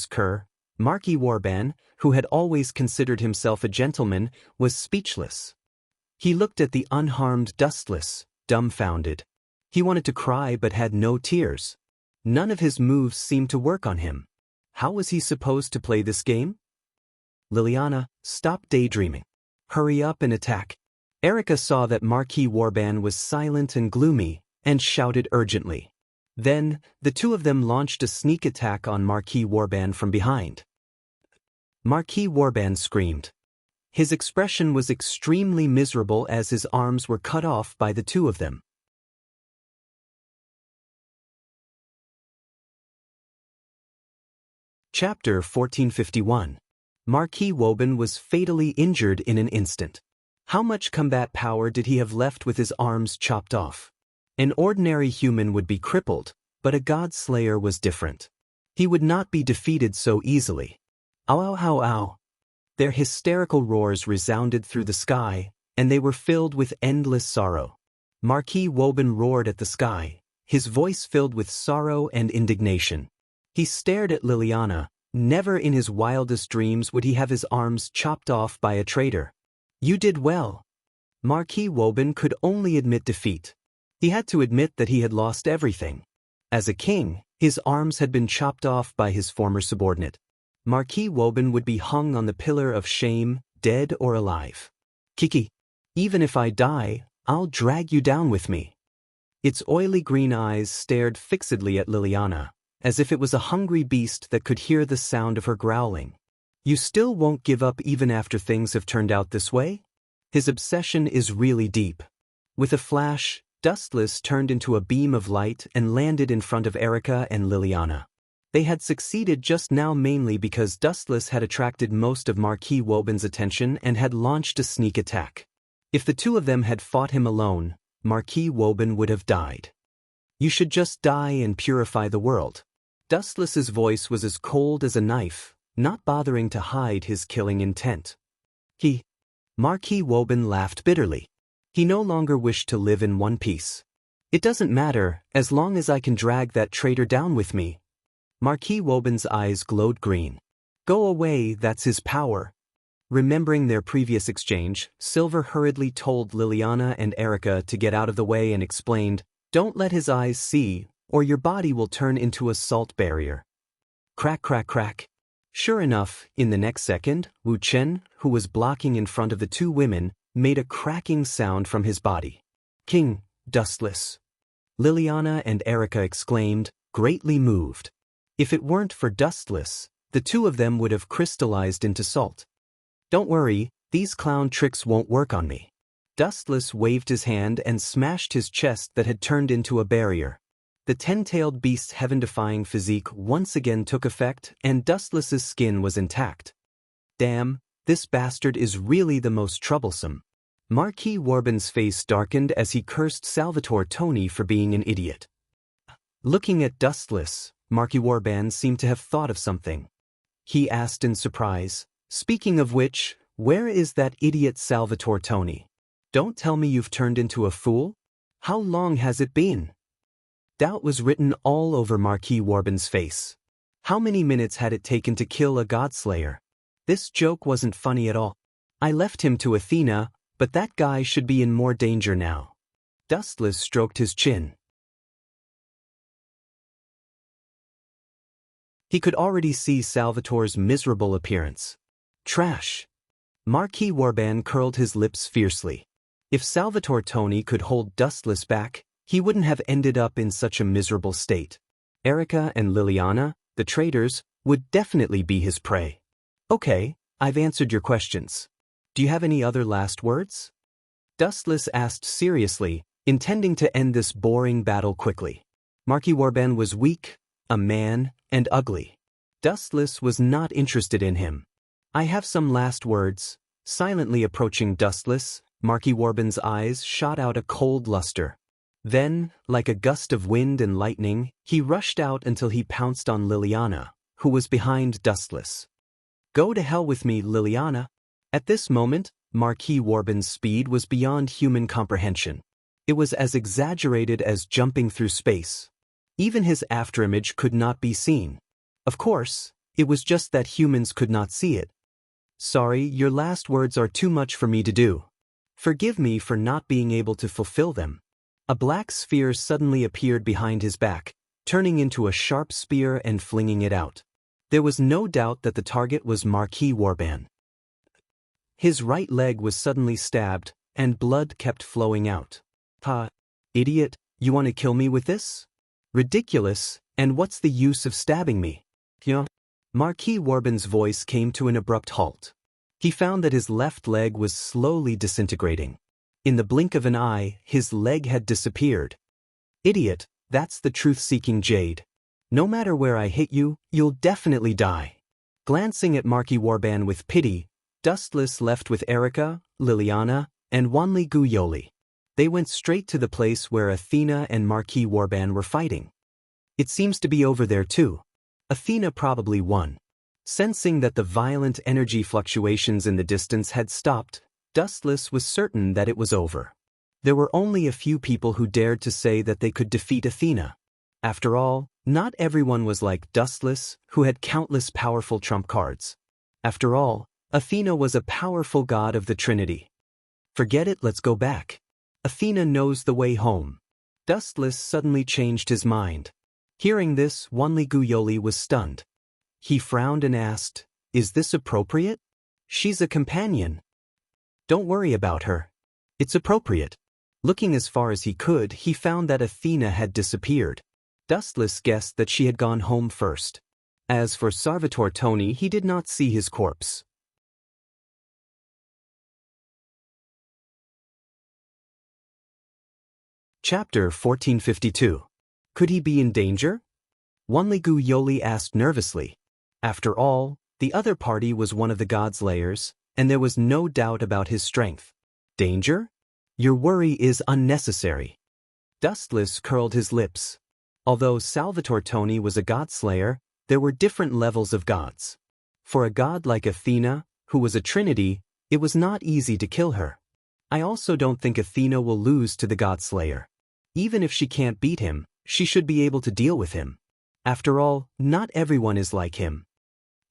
Kerr, Marquis Warban, who had always considered himself a gentleman, was speechless. He looked at the unharmed Dustless, dumbfounded. He wanted to cry but had no tears. None of his moves seemed to work on him. How was he supposed to play this game? "Liliana, stop daydreaming. Hurry up and attack." Erica saw that Marquis Warban was silent and gloomy, and shouted urgently. Then, the two of them launched a sneak attack on Marquis Warban from behind. Marquis Warban screamed. His expression was extremely miserable as his arms were cut off by the two of them. Chapter 1451. Marquis Warban was fatally injured in an instant. How much combat power did he have left with his arms chopped off? An ordinary human would be crippled, but a god-slayer was different. He would not be defeated so easily. "Ow, ow, ow, ow." Their hysterical roars resounded through the sky, and they were filled with endless sorrow. Marquis Warban roared at the sky, his voice filled with sorrow and indignation. He stared at Liliana. Never in his wildest dreams would he have his arms chopped off by a traitor. "You did well." Marquis Warban could only admit defeat. He had to admit that he had lost everything. As a king, his arms had been chopped off by his former subordinate. Marquis Warban would be hung on the pillar of shame, dead or alive. "Kiki, even if I die, I'll drag you down with me." Its oily green eyes stared fixedly at Liliana, as if it was a hungry beast that could hear the sound of her growling. "You still won't give up even after things have turned out this way?" His obsession is really deep. With a flash, Dustless turned into a beam of light and landed in front of Erica and Liliana. They had succeeded just now mainly because Dustless had attracted most of Marquis Warban's attention and had launched a sneak attack. If the two of them had fought him alone, Marquis Warban would have died. "You should just die and purify the world." Dustless's voice was as cold as a knife, not bothering to hide his killing intent. Marquis Warban laughed bitterly. He no longer wished to live in one piece. "It doesn't matter, as long as I can drag that traitor down with me." Marquis Warban's eyes glowed green. "Go away, that's his power." Remembering their previous exchange, Silver hurriedly told Liliana and Erica to get out of the way and explained, "Don't let his eyes see, or your body will turn into a salt barrier." Crack, crack, crack. Sure enough, in the next second, Wu Chen, who was blocking in front of the two women, made a cracking sound from his body. "King, dustless," Liliana and Erica exclaimed, greatly moved. If it weren't for Dustless, the two of them would have crystallized into salt. "Don't worry, these clown tricks won't work on me." Dustless waved his hand and smashed his chest that had turned into a barrier. The ten-tailed beast's heaven-defying physique once again took effect, and Dustless's skin was intact. "Damn, this bastard is really the most troublesome." Marquis Warbin's face darkened as he cursed Salvatore Tony for being an idiot. Looking at Dustless, Marquis Warbin seemed to have thought of something. He asked in surprise, "Speaking of which, where is that idiot Salvatore Tony? Don't tell me you've turned into a fool? How long has it been?" Doubt was written all over Marquis Warbin's face. How many minutes had it taken to kill a Godslayer? This joke wasn't funny at all. "I left him to Athena, but that guy should be in more danger now." Dustless stroked his chin. He could already see Salvatore's miserable appearance. Trash. Marquis Warbin curled his lips fiercely. If Salvatore Tony could hold Dustless back, he wouldn't have ended up in such a miserable state. Erica and Liliana, the traitors, would definitely be his prey. "Okay, I've answered your questions. Do you have any other last words?" Dustless asked seriously, intending to end this boring battle quickly. Marquis Warbin was weak, a man, and ugly. Dustless was not interested in him. "I have some last words." Silently approaching Dustless, Marquis Warbin's eyes shot out a cold luster. Then, like a gust of wind and lightning, he rushed out until he pounced on Liliana, who was behind Dustless. "Go to hell with me, Liliana." At this moment, Marquis Warbin's speed was beyond human comprehension. It was as exaggerated as jumping through space. Even his afterimage could not be seen. Of course, it was just that humans could not see it. "Sorry, your last words are too much for me to do. Forgive me for not being able to fulfill them." A black sphere suddenly appeared behind his back, turning into a sharp spear and flinging it out. There was no doubt that the target was Marquis Warbin. His right leg was suddenly stabbed, and blood kept flowing out. "Ha! Idiot, you want to kill me with this? Ridiculous, and what's the use of stabbing me?" "Yeah." Marquis Warbin's voice came to an abrupt halt. He found that his left leg was slowly disintegrating. In the blink of an eye, his leg had disappeared. "Idiot, that's the truth-seeking jade. No matter where I hit you, you'll definitely die." Glancing at Marquis Warbin with pity, Dustless left with Erica, Liliana, and Wanli Guyoli. They went straight to the place where Athena and Marquis Warbin were fighting. "It seems to be over there too." Athena probably won. Sensing that the violent energy fluctuations in the distance had stopped, Dustless was certain that it was over. There were only a few people who dared to say that they could defeat Athena. After all, not everyone was like Dustless, who had countless powerful trump cards. After all, Athena was a powerful god of the Trinity. "Forget it, let's go back. Athena knows the way home." Dustless suddenly changed his mind. Hearing this, Wanli Guyoli was stunned. He frowned and asked, "Is this appropriate? She's a companion." "Don't worry about her. It's appropriate." Looking as far as he could, he found that Athena had disappeared. Dustless guessed that she had gone home first. As for Salvatore Tony, he did not see his corpse. Chapter 1452. Could he be in danger? Wanli Guyoli asked nervously. After all, the other party was one of the Godslayers, and there was no doubt about his strength. Danger? Your worry is unnecessary. Dustless curled his lips. Although Salvatore Tony was a Godslayer, there were different levels of gods. For a god like Athena, who was a trinity, it was not easy to kill her. I also don't think Athena will lose to the Godslayer. Even if she can't beat him, she should be able to deal with him. After all, not everyone is like him.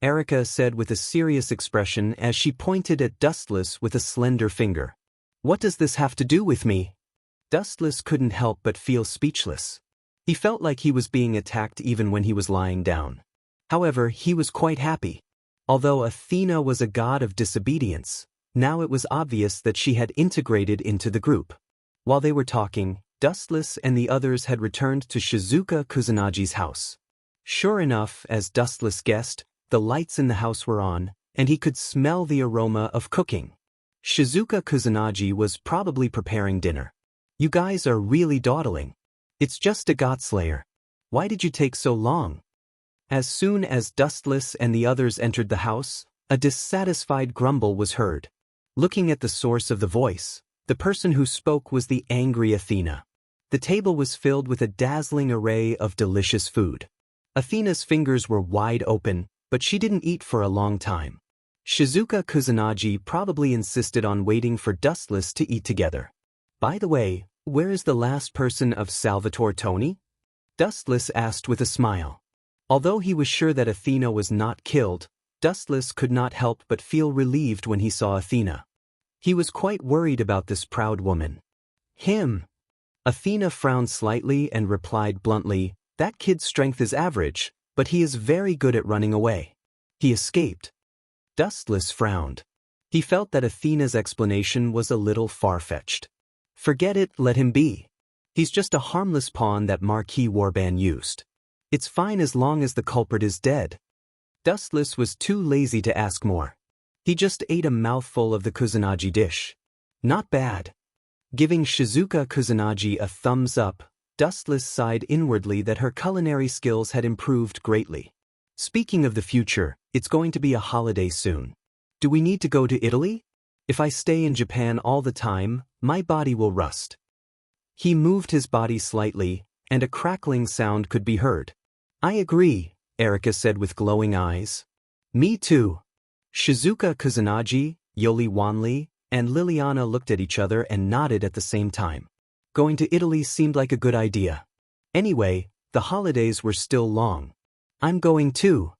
Erica said with a serious expression as she pointed at Dustless with a slender finger. "What does this have to do with me?" Dustless couldn't help but feel speechless. He felt like he was being attacked even when he was lying down. However, he was quite happy. Although Athena was a god of disobedience, now it was obvious that she had integrated into the group. While they were talking, Dustless and the others had returned to Shizuka Kusunagi's house. Sure enough, as Dustless guessed, the lights in the house were on, and he could smell the aroma of cooking. Shizuka Kusunagi was probably preparing dinner. "You guys are really dawdling. It's just a Godslayer. Why did you take so long?" As soon as Dustless and the others entered the house, a dissatisfied grumble was heard. Looking at the source of the voice, the person who spoke was the angry Athena. The table was filled with a dazzling array of delicious food. Athena's fingers were wide open, but she didn't eat for a long time. Shizuka Kusunagi probably insisted on waiting for Dustless to eat together. "By the way, where is the last person of Salvatore Toni?" Dustless asked with a smile. Although he was sure that Athena was not killed, Dustless could not help but feel relieved when he saw Athena. He was quite worried about this proud woman. "Him." Athena frowned slightly and replied bluntly, "That kid's strength is average, but he is very good at running away. He escaped." Dustless frowned. He felt that Athena's explanation was a little far-fetched. "Forget it, let him be. He's just a harmless pawn that Marquis Warban used. It's fine as long as the culprit is dead." Dustless was too lazy to ask more. He just ate a mouthful of the Kusunagi dish. "Not bad." Giving Shizuka Kusunagi a thumbs up, Dustless sighed inwardly that her culinary skills had improved greatly. "Speaking of the future, it's going to be a holiday soon. Do we need to go to Italy? If I stay in Japan all the time, my body will rust." He moved his body slightly, and a crackling sound could be heard. "I agree," Erika said with glowing eyes. "Me too." Shizuka Kusunagi, Yoli Wanli, and Liliana looked at each other and nodded at the same time. Going to Italy seemed like a good idea. Anyway, the holidays were still long. "I'm going too."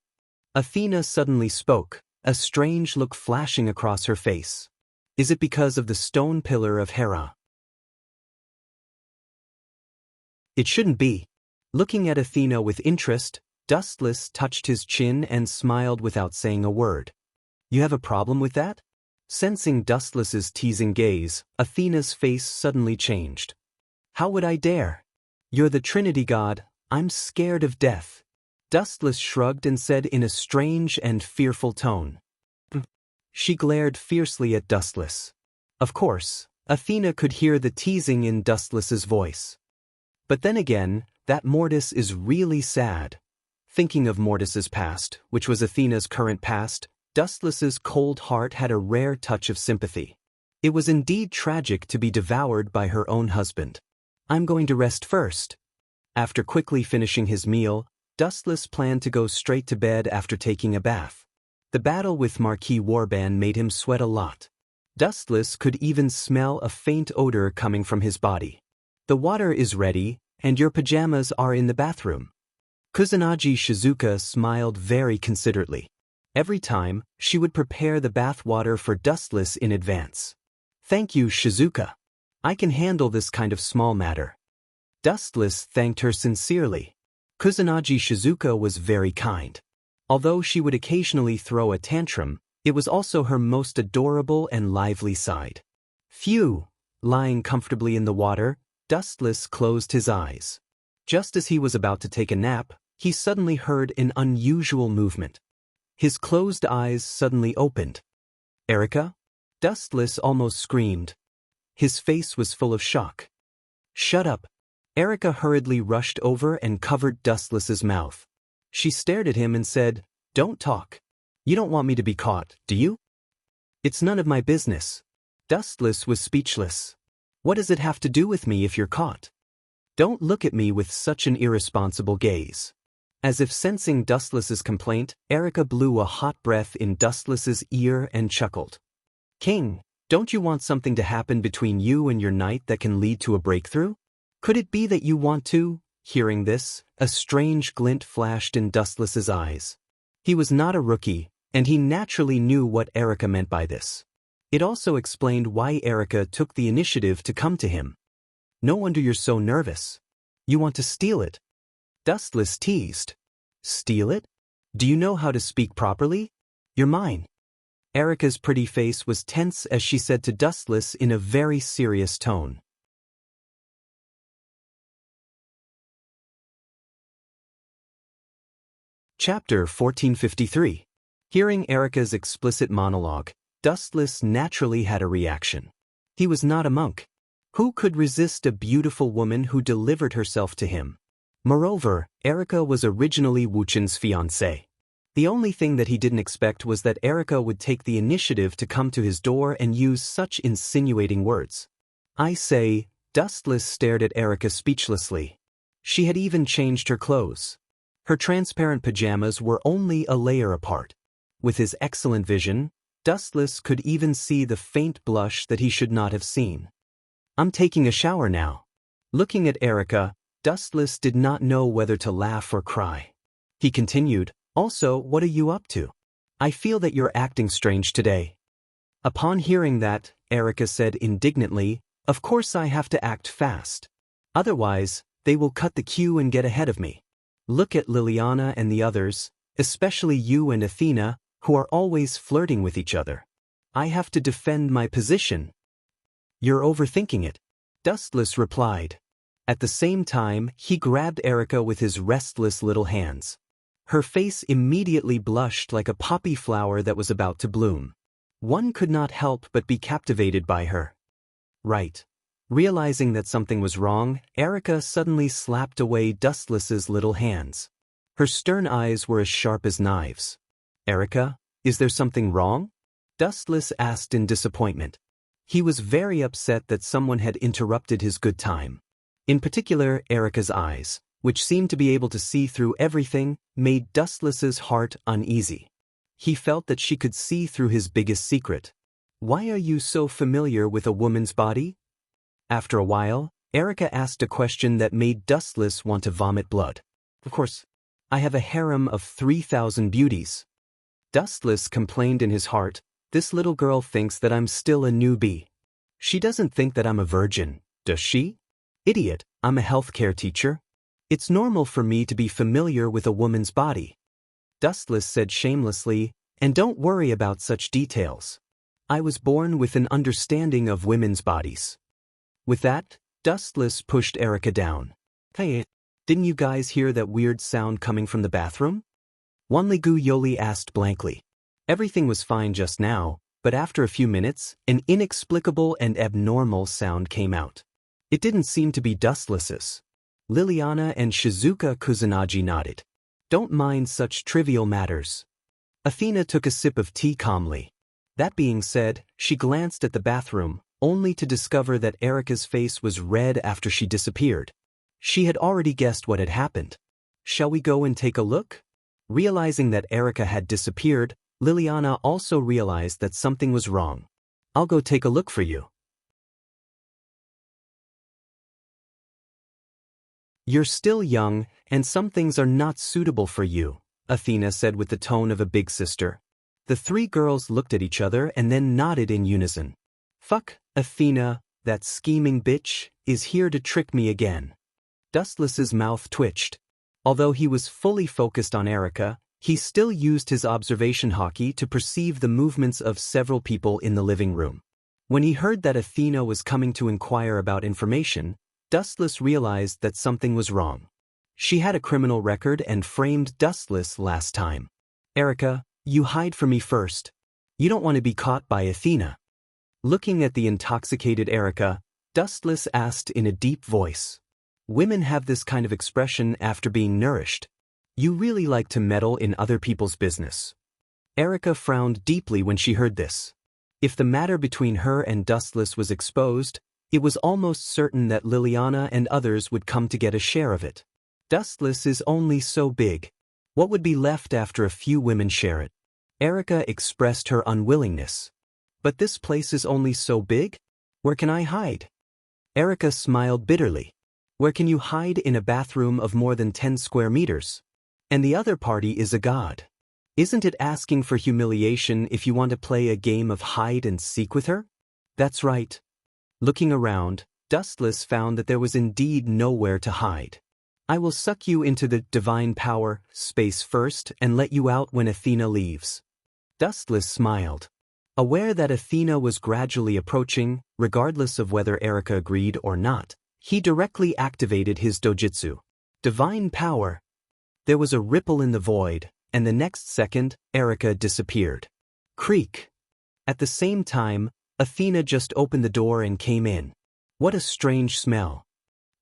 Athena suddenly spoke, a strange look flashing across her face. "Is it because of the stone pillar of Hera?" "It shouldn't be." Looking at Athena with interest, Dustless touched his chin and smiled without saying a word. "You have a problem with that?" Sensing Dustless's teasing gaze, Athena's face suddenly changed. "How would I dare? You're the Trinity God, I'm scared of death." Dustless shrugged and said in a strange and fearful tone. She glared fiercely at Dustless. Of course, Athena could hear the teasing in Dustless's voice. But then again, that Mortis is really sad. Thinking of Mortis's past, which was Athena's current past, Dustless's cold heart had a rare touch of sympathy. It was indeed tragic to be devoured by her own husband. "I'm going to rest first." After quickly finishing his meal, Dustless planned to go straight to bed after taking a bath. The battle with Marquis Warban made him sweat a lot. Dustless could even smell a faint odor coming from his body. "The water is ready, and your pajamas are in the bathroom." Kusunagi Shizuka smiled very considerately. Every time, she would prepare the bath water for Dustless in advance. "Thank you, Shizuka. I can handle this kind of small matter." Dustless thanked her sincerely. Kusunagi Shizuka was very kind. Although she would occasionally throw a tantrum, it was also her most adorable and lively side. Phew! Lying comfortably in the water, Dustless closed his eyes. Just as he was about to take a nap, he suddenly heard an unusual movement. His closed eyes suddenly opened. "Erika?" Dustless almost screamed. His face was full of shock. "Shut up." Erika hurriedly rushed over and covered Dustless's mouth. She stared at him and said, "Don't talk. You don't want me to be caught, do you?" "It's none of my business." Dustless was speechless. "What does it have to do with me if you're caught? Don't look at me with such an irresponsible gaze." As if sensing Dustless's complaint, Erika blew a hot breath in Dustless's ear and chuckled. "King, don't you want something to happen between you and your knight that can lead to a breakthrough? Could it be that you want to?" Hearing this, a strange glint flashed in Dustless's eyes. He was not a rookie, and he naturally knew what Erika meant by this. It also explained why Erika took the initiative to come to him. "No wonder you're so nervous. You want to steal it." Dustless teased. "Steal it? Do you know how to speak properly? You're mine." Erika's pretty face was tense as she said to Dustless in a very serious tone. Chapter 1453. Hearing Erica's explicit monologue, Dustless naturally had a reaction. He was not a monk. Who could resist a beautiful woman who delivered herself to him? Moreover, Erica was originally Wuchen's fiancée. The only thing that he didn't expect was that Erica would take the initiative to come to his door and use such insinuating words. I say, Dustless stared at Erica speechlessly. She had even changed her clothes. Her transparent pajamas were only a layer apart. With his excellent vision, Dustless could even see the faint blush that he should not have seen. I'm taking a shower now. Looking at Erica, Dustless did not know whether to laugh or cry. He continued, Also, what are you up to? I feel that you're acting strange today. Upon hearing that, Erica said indignantly, Of course I have to act fast. Otherwise, they will cut the queue and get ahead of me. Look at Liliana and the others, especially you and Athena, who are always flirting with each other. I have to defend my position. You're overthinking it, Dustless replied. At the same time, he grabbed Erica with his restless little hands. Her face immediately blushed like a poppy flower that was about to bloom. One could not help but be captivated by her. Right. Realizing that something was wrong, Erica suddenly slapped away Dustless's little hands. Her stern eyes were as sharp as knives. Erica, is there something wrong? Dustless asked in disappointment. He was very upset that someone had interrupted his good time. In particular, Erica's eyes, which seemed to be able to see through everything, made Dustless's heart uneasy. He felt that she could see through his biggest secret. Why are you so familiar with a woman's body? After a while, Erica asked a question that made Dustless want to vomit blood. Of course, I have a harem of 3,000 beauties. Dustless complained in his heart, This little girl thinks that I'm still a newbie. She doesn't think that I'm a virgin, does she? Idiot, I'm a healthcare teacher. It's normal for me to be familiar with a woman's body. Dustless said shamelessly, and don't worry about such details. I was born with an understanding of women's bodies. With that, Dustless pushed Erica down. Hey, didn't you guys hear that weird sound coming from the bathroom? Wanligu Yoli asked blankly. Everything was fine just now, but after a few minutes, an inexplicable and abnormal sound came out. It didn't seem to be Dustless's. Liliana and Shizuka Kusanagi nodded. Don't mind such trivial matters. Athena took a sip of tea calmly. That being said, she glanced at the bathroom, only to discover that Erica's face was red after she disappeared. She had already guessed what had happened. Shall we go and take a look? Realizing that Erica had disappeared, Liliana also realized that something was wrong. I'll go take a look for you. You're still young, and some things are not suitable for you, Athena said with the tone of a big sister. The three girls looked at each other and then nodded in unison. Fuck, Athena, that scheming bitch, is here to trick me again. Dustless's mouth twitched. Although he was fully focused on Erica, he still used his observation hockey to perceive the movements of several people in the living room. When he heard that Athena was coming to inquire about information, Dustless realized that something was wrong. She had a criminal record and framed Dustless last time. Erica, you hide from me first. You don't want to be caught by Athena. Looking at the intoxicated Erica, Dustless asked in a deep voice. Women have this kind of expression after being nourished. You really like to meddle in other people's business. Erica frowned deeply when she heard this. If the matter between her and Dustless was exposed, it was almost certain that Liliana and others would come to get a share of it. Dustless is only so big. What would be left after a few women share it? Erica expressed her unwillingness. But this place is only so big? Where can I hide? Erica smiled bitterly. Where can you hide in a bathroom of more than 10 square meters? And the other party is a god. Isn't it asking for humiliation if you want to play a game of hide and seek with her? That's right. Looking around, Dustless found that there was indeed nowhere to hide. I will suck you into the divine power, space first, and let you out when Athena leaves. Dustless smiled. Aware that Athena was gradually approaching, regardless of whether Erica agreed or not, he directly activated his dojutsu. Divine power. There was a ripple in the void, and the next second, Erica disappeared. Creak. At the same time, Athena just opened the door and came in. What a strange smell.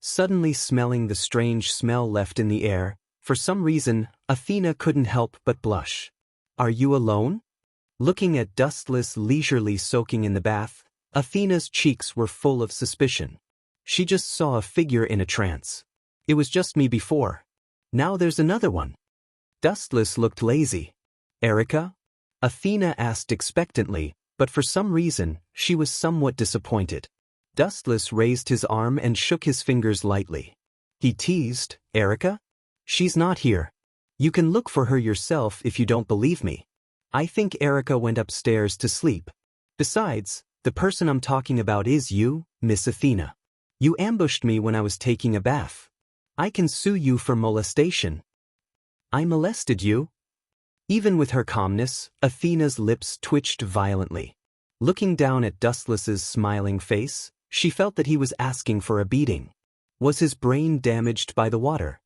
Suddenly smelling the strange smell left in the air, for some reason, Athena couldn't help but blush. Are you alone? Looking at Dustless leisurely soaking in the bath, Athena's cheeks were full of suspicion. She just saw a figure in a trance. It was just me before. Now there's another one. Dustless looked lazy. Erica? Athena asked expectantly, but for some reason, she was somewhat disappointed. Dustless raised his arm and shook his fingers lightly. He teased, Erica? She's not here. You can look for her yourself if you don't believe me. I think Erica went upstairs to sleep. Besides, the person I'm talking about is you, Miss Athena. You ambushed me when I was taking a bath. I can sue you for molestation. I molested you? Even with her calmness, Athena's lips twitched violently. Looking down at Dustless's smiling face, she felt that he was asking for a beating. Was his brain damaged by the water?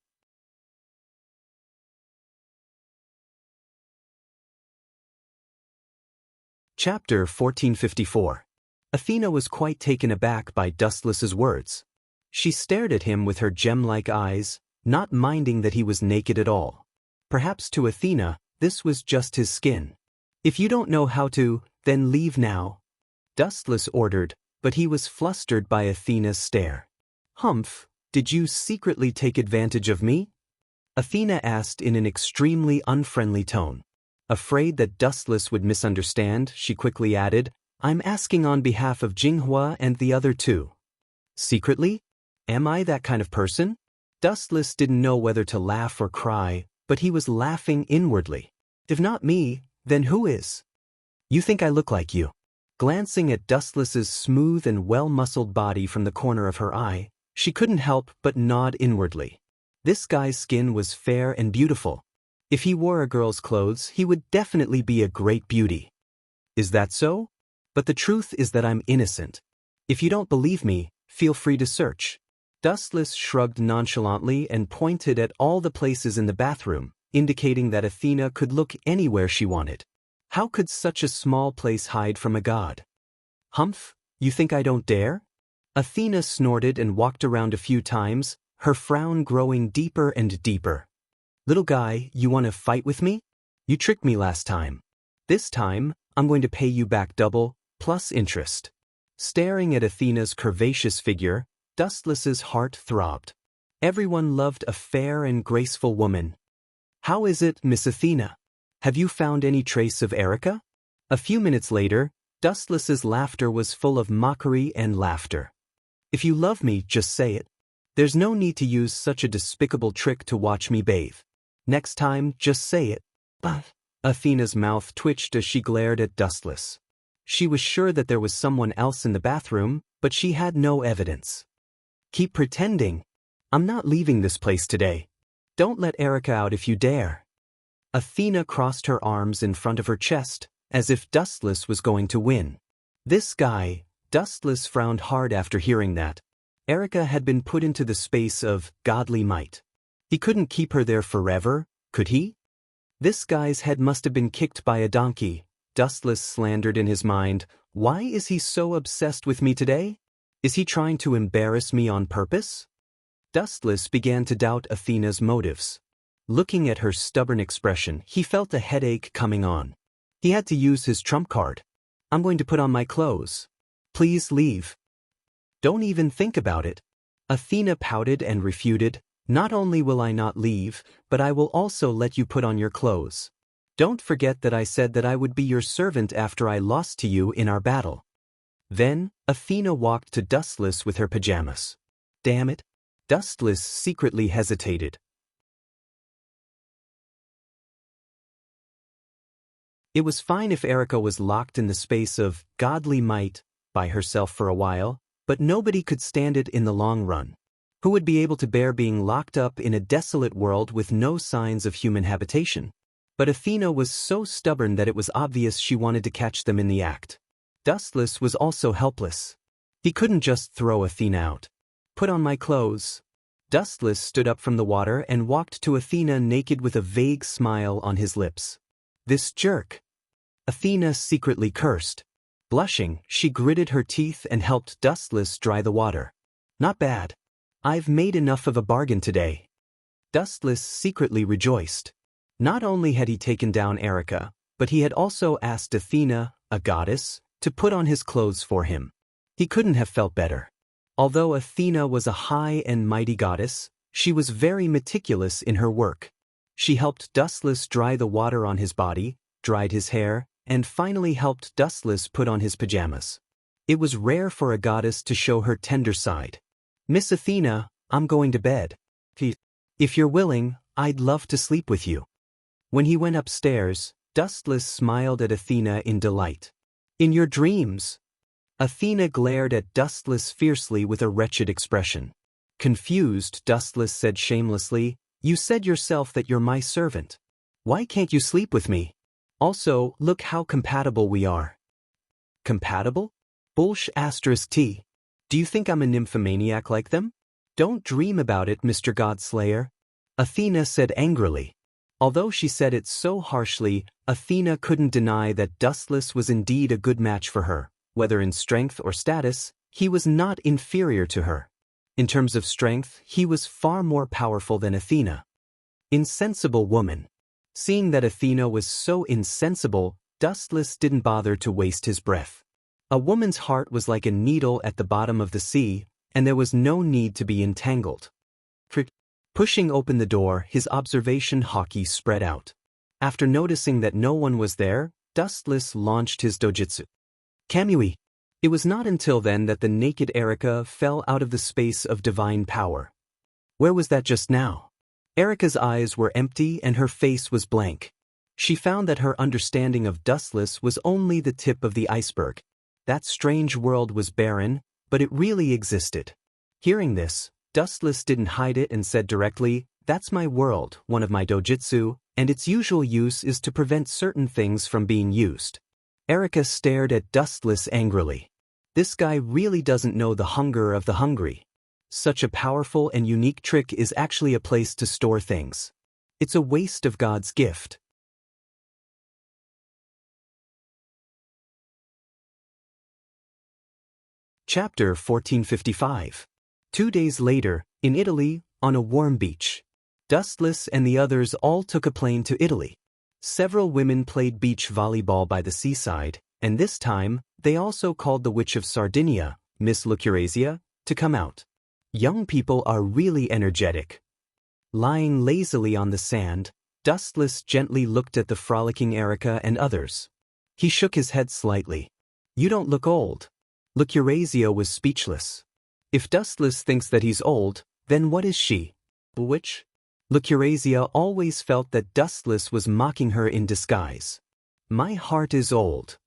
Chapter 1454. Athena was quite taken aback by Dustless's words. She stared at him with her gem-like eyes, not minding that he was naked at all. Perhaps to Athena, this was just his skin. If you don't know how to, then leave now. Dustless ordered, but he was flustered by Athena's stare. Humph, did you secretly take advantage of me? Athena asked in an extremely unfriendly tone. Afraid that Dustless would misunderstand, she quickly added, I'm asking on behalf of Jinghua and the other two. Secretly? Am I that kind of person? Dustless didn't know whether to laugh or cry, but he was laughing inwardly. If not me, then who is? You think I look like you? Glancing at Dustless's smooth and well-muscled body from the corner of her eye, she couldn't help but nod inwardly. This guy's skin was fair and beautiful. If he wore a girl's clothes, he would definitely be a great beauty. Is that so? But the truth is that I'm innocent. If you don't believe me, feel free to search. Dustless shrugged nonchalantly and pointed at all the places in the bathroom, indicating that Athena could look anywhere she wanted. How could such a small place hide from a god? Humph, you think I don't dare? Athena snorted and walked around a few times, her frown growing deeper and deeper. Little guy, you want to fight with me? You tricked me last time. This time, I'm going to pay you back double, plus interest. Staring at Athena's curvaceous figure, Dustless's heart throbbed. Everyone loved a fair and graceful woman. How is it, Miss Athena? Have you found any trace of Erica? A few minutes later, Dustless's laughter was full of mockery and laughter. If you love me, just say it. There's no need to use such a despicable trick to watch me bathe. Next time, just say it. But Athena's mouth twitched as she glared at Dustless. She was sure that there was someone else in the bathroom, but she had no evidence. Keep pretending. I'm not leaving this place today. Don't let Erica out if you dare. Athena crossed her arms in front of her chest, as if Dustless was going to win. This guy, Dustless frowned hard after hearing that. Erica had been put into the space of godly might. He couldn't keep her there forever, could he? This guy's head must have been kicked by a donkey, Dustless slandered in his mind. Why is he so obsessed with me today? Is he trying to embarrass me on purpose? Dustless began to doubt Athena's motives. Looking at her stubborn expression, he felt a headache coming on. He had to use his trump card. I'm going to put on my clothes. Please leave. Don't even think about it. Athena pouted and refuted. Not only will I not leave, but I will also let you put on your clothes. Don't forget that I said that I would be your servant after I lost to you in our battle. Then, Athena walked to Dustless with her pajamas. Damn it. Dustless secretly hesitated. It was fine if Erica was locked in the space of godly might by herself for a while, but nobody could stand it in the long run. Who would be able to bear being locked up in a desolate world with no signs of human habitation? But Athena was so stubborn that it was obvious she wanted to catch them in the act. Dustless was also helpless. He couldn't just throw Athena out. Put on my clothes. Dustless stood up from the water and walked to Athena naked with a vague smile on his lips. This jerk! Athena secretly cursed. Blushing, she gritted her teeth and helped Dustless dry the water. Not bad. I've made enough of a bargain today. Dustless secretly rejoiced. Not only had he taken down Erica, but he had also asked Athena, a goddess, to put on his clothes for him. He couldn't have felt better. Although Athena was a high and mighty goddess, she was very meticulous in her work. She helped Dustless dry the water on his body, dried his hair, and finally helped Dustless put on his pajamas. It was rare for a goddess to show her tender side. Miss Athena, I'm going to bed. If you're willing, I'd love to sleep with you. When he went upstairs, Dustless smiled at Athena in delight. In your dreams? Athena glared at Dustless fiercely with a wretched expression. Confused, Dustless said shamelessly, You said yourself that you're my servant. Why can't you sleep with me? Also, look how compatible we are. Compatible? Bullsh *T. Do you think I'm a nymphomaniac like them? Don't dream about it, Mr. Godslayer. Athena said angrily. Although she said it so harshly, Athena couldn't deny that Dustless was indeed a good match for her. Whether in strength or status, he was not inferior to her. In terms of strength, he was far more powerful than Athena. Insensible woman. Seeing that Athena was so insensible, Dustless didn't bother to waste his breath. A woman's heart was like a needle at the bottom of the sea, and there was no need to be entangled. Pushing open the door, his observation hockey spread out. After noticing that no one was there, Dustless launched his dojutsu. Kamui. It was not until then that the naked Erica fell out of the space of divine power. Where was that just now? Erica's eyes were empty and her face was blank. She found that her understanding of Dustless was only the tip of the iceberg. That strange world was barren, but it really existed. Hearing this, Dustless didn't hide it and said directly, That's my world, one of my dojutsu, and its usual use is to prevent certain things from being used. Erica stared at Dustless angrily. This guy really doesn't know the hunger of the hungry. Such a powerful and unique trick is actually a place to store things. It's a waste of God's gift. Chapter 1455. 2 days later, in Italy, on a warm beach. Dustless and the others all took a plane to Italy. Several women played beach volleyball by the seaside, and this time, they also called the Witch of Sardinia, Miss Lucurezia, to come out. Young people are really energetic. Lying lazily on the sand, Dustless gently looked at the frolicking Erica and others. He shook his head slightly. You don't look old. Lucurezia was speechless. If Dustless thinks that he's old, then what is she? A witch? Lucurezia always felt that Dustless was mocking her in disguise. My heart is old.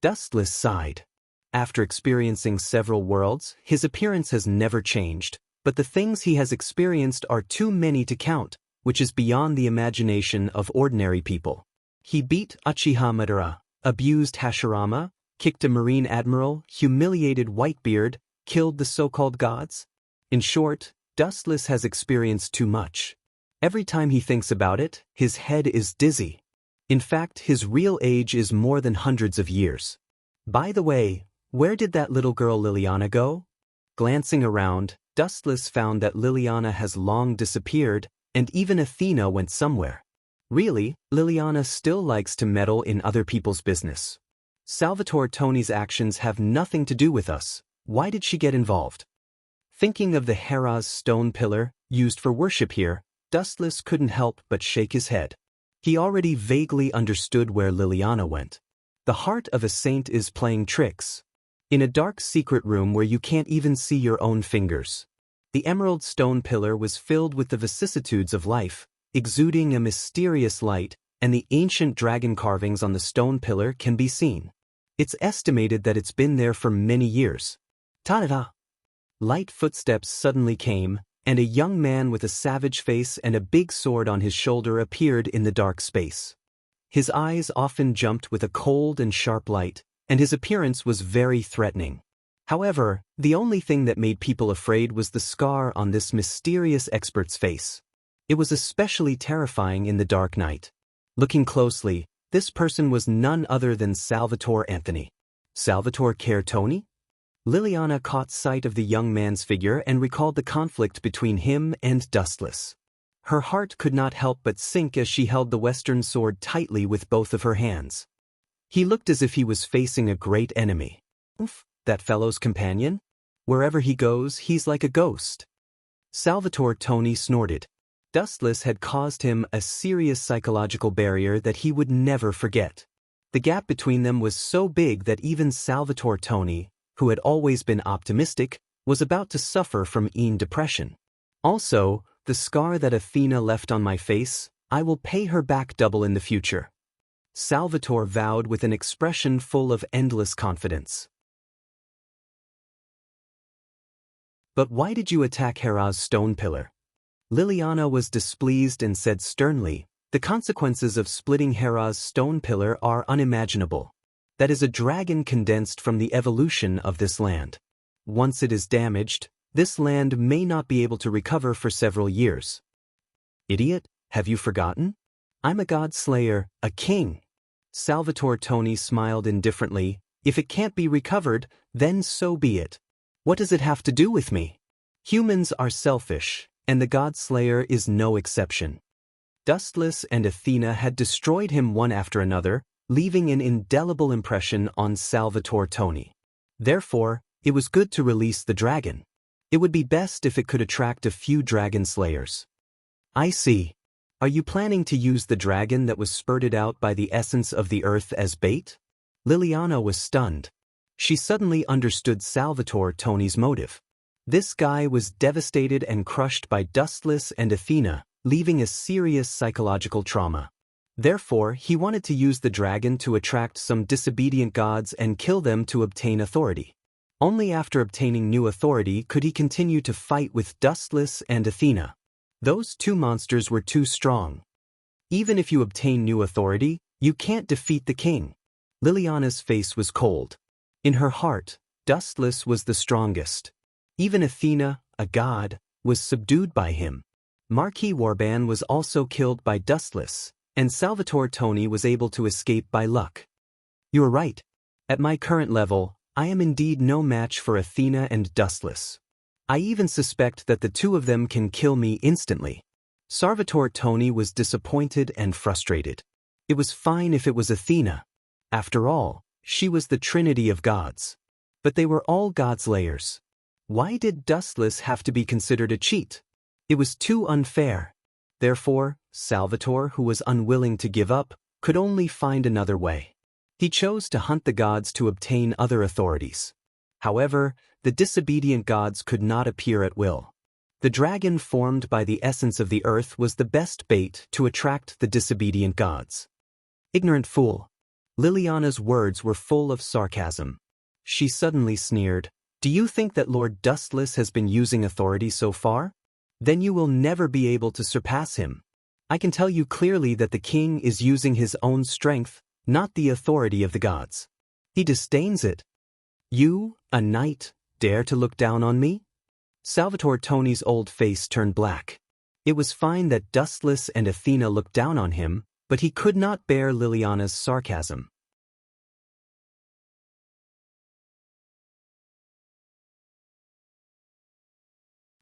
Dustless sighed. After experiencing several worlds, his appearance has never changed, but the things he has experienced are too many to count, which is beyond the imagination of ordinary people. He beat Uchiha Madara, abused Hashirama, kicked a marine admiral, humiliated Whitebeard, killed the so-called gods. In short, Dustless has experienced too much. Every time he thinks about it, his head is dizzy. In fact, his real age is more than hundreds of years. By the way, where did that little girl Liliana go? Glancing around, Dustless found that Liliana has long disappeared, and even Athena went somewhere. Really, Liliana still likes to meddle in other people's business. Salvatore Toni's actions have nothing to do with us. Why did she get involved? Thinking of the Hera's stone pillar, used for worship here, Dustless couldn't help but shake his head. He already vaguely understood where Liliana went. The heart of a saint is playing tricks. In a dark secret room where you can't even see your own fingers. The emerald stone pillar was filled with the vicissitudes of life, exuding a mysterious light, and the ancient dragon carvings on the stone pillar can be seen. It's estimated that it's been there for many years. Ta-da! Light footsteps suddenly came, and a young man with a savage face and a big sword on his shoulder appeared in the dark space. His eyes often jumped with a cold and sharp light, and his appearance was very threatening. However, the only thing that made people afraid was the scar on this mysterious expert's face. It was especially terrifying in the dark night. Looking closely, this person was none other than Salvatore Anthony. Salvatore Tony? Liliana caught sight of the young man's figure and recalled the conflict between him and Dustless. Her heart could not help but sink as she held the Western sword tightly with both of her hands. He looked as if he was facing a great enemy. Oof, that fellow's companion? Wherever he goes, he's like a ghost. Salvatore Tony snorted. Dustless had caused him a serious psychological barrier that he would never forget. The gap between them was so big that even Salvatore Tony, who had always been optimistic, was about to suffer from depression. Also, the scar that Athena left on my face, I will pay her back double in the future. Salvatore vowed with an expression full of endless confidence. But why did you attack Hera's stone pillar? Liliana was displeased and said sternly, the consequences of splitting Hera's stone pillar are unimaginable. That is a dragon condensed from the evolution of this land. Once it is damaged, this land may not be able to recover for several years. Idiot, have you forgotten? I'm a god slayer, a king. Salvatore Tony smiled indifferently. If it can't be recovered, then so be it. What does it have to do with me? Humans are selfish, and the god slayer is no exception. Dustless and Athena had destroyed him one after another, leaving an indelible impression on Salvatore Tony. Therefore, it was good to release the dragon. It would be best if it could attract a few dragon slayers. I see. Are you planning to use the dragon that was spurted out by the essence of the earth as bait? Liliana was stunned. She suddenly understood Salvatore Tony's motive. This guy was devastated and crushed by Dustless and Athena, leaving a serious psychological trauma. Therefore, he wanted to use the dragon to attract some disobedient gods and kill them to obtain authority. Only after obtaining new authority could he continue to fight with Dustless and Athena. Those two monsters were too strong. Even if you obtain new authority, you can't defeat the king. Liliana's face was cold. In her heart, Dustless was the strongest. Even Athena, a god, was subdued by him. Marquis Warban was also killed by Dustless, and Salvatore Tony was able to escape by luck. You are right. At my current level, I am indeed no match for Athena and Dustless. I even suspect that the two of them can kill me instantly. Salvatore Tony was disappointed and frustrated. It was fine if it was Athena. After all, she was the trinity of gods. But they were all godslayers. Why did Dustless have to be considered a cheat? It was too unfair. Therefore, Salvatore, who was unwilling to give up, could only find another way. He chose to hunt the gods to obtain other authorities. However, the disobedient gods could not appear at will. The dragon formed by the essence of the earth was the best bait to attract the disobedient gods. Ignorant fool. Liliana's words were full of sarcasm. She suddenly sneered, "Do you think that Lord Dustless has been using authority so far? Then you will never be able to surpass him. I can tell you clearly that the king is using his own strength, not the authority of the gods. He disdains it. You, a knight, dare to look down on me?" Salvatore Tony's old face turned black. It was fine that Dustless and Athena looked down on him, but he could not bear Liliana's sarcasm.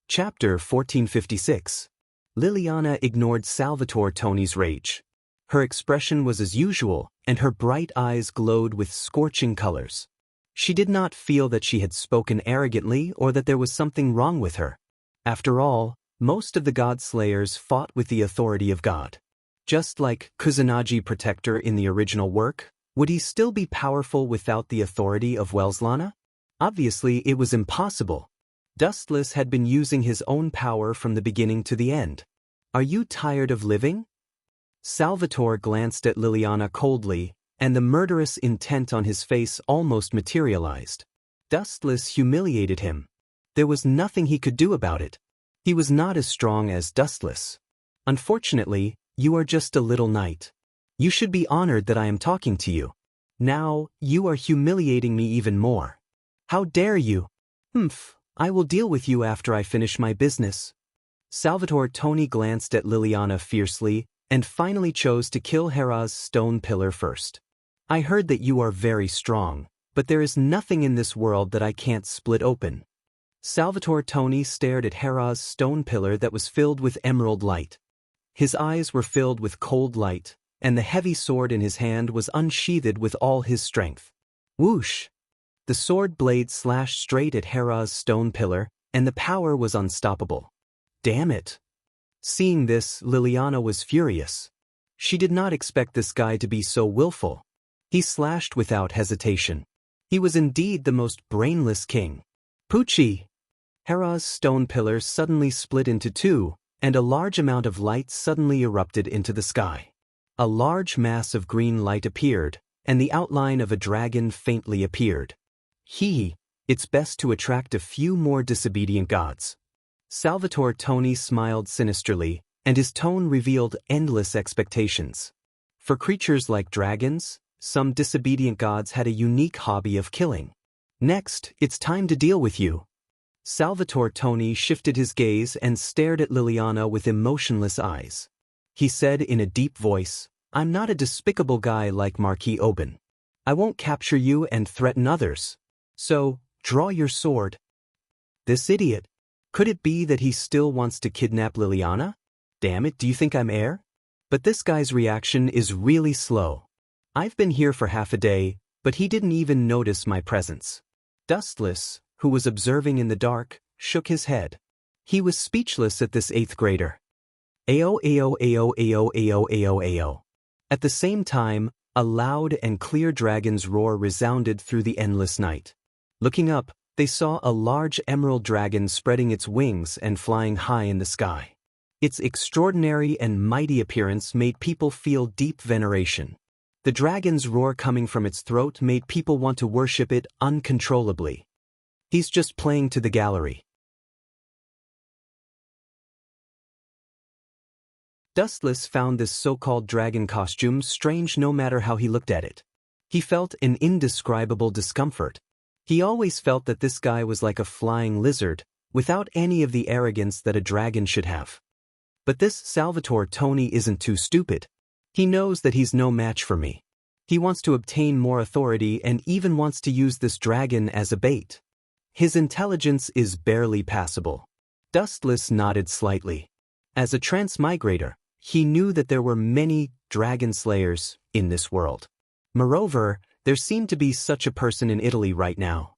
Chapter 1456. Liliana ignored Salvatore Tony's rage. Her expression was as usual, and her bright eyes glowed with scorching colors. She did not feel that she had spoken arrogantly or that there was something wrong with her. After all, most of the god slayers fought with the authority of God. Just like Kusanagi Protector in the original work, would he still be powerful without the authority of Welslana? Obviously, it was impossible. Dustless had been using his own power from the beginning to the end. Are you tired of living? Salvatore glanced at Liliana coldly, and the murderous intent on his face almost materialized. Dustless humiliated him. There was nothing he could do about it. He was not as strong as Dustless. Unfortunately, you are just a little knight. You should be honored that I am talking to you. Now, you are humiliating me even more. How dare you? Humph, I will deal with you after I finish my business. Salvatore Tony glanced at Liliana fiercely and finally chose to kill Hera's stone pillar first. I heard that you are very strong, but there is nothing in this world that I can't split open. Salvatore Tony stared at Hera's stone pillar that was filled with emerald light. His eyes were filled with cold light, and the heavy sword in his hand was unsheathed with all his strength. Whoosh! The sword blade slashed straight at Hera's stone pillar, and the power was unstoppable. Damn it! Seeing this, Liliana was furious. She did not expect this guy to be so willful. He slashed without hesitation. He was indeed the most brainless king. Poochie! Hera's stone pillar suddenly split into two, and a large amount of light suddenly erupted into the sky. A large mass of green light appeared, and the outline of a dragon faintly appeared. It's best to attract a few more disobedient gods. Salvatore Tony smiled sinisterly, and his tone revealed endless expectations. For creatures like dragons, some disobedient gods had a unique hobby of killing. Next, it's time to deal with you. Salvatore Tony shifted his gaze and stared at Liliana with emotionless eyes. He said in a deep voice, I'm not a despicable guy like Marquis Oban. I won't capture you and threaten others. So, draw your sword. This idiot. Could it be that he still wants to kidnap Liliana? Damn it, do you think I'm air? But this guy's reaction is really slow. I've been here for half a day, but he didn't even notice my presence. Dustless, who was observing in the dark, shook his head. He was speechless at this 8th grader. Ayo ayo ayo ayo ayo ayo ayo. At the same time, a loud and clear dragon's roar resounded through the endless night. Looking up, they saw a large emerald dragon spreading its wings and flying high in the sky. Its extraordinary and mighty appearance made people feel deep veneration. The dragon's roar coming from its throat made people want to worship it uncontrollably. He's just playing to the gallery. Dustless found this so-called dragon costume strange no matter how he looked at it. He felt an indescribable discomfort. He always felt that this guy was like a flying lizard, without any of the arrogance that a dragon should have. But this Salvatore Tony isn't too stupid. He knows that he's no match for me. He wants to obtain more authority and even wants to use this dragon as a bait. His intelligence is barely passable. Dustless nodded slightly. As a transmigrator, he knew that there were many dragon slayers in this world. Moreover, there seemed to be such a person in Italy right now.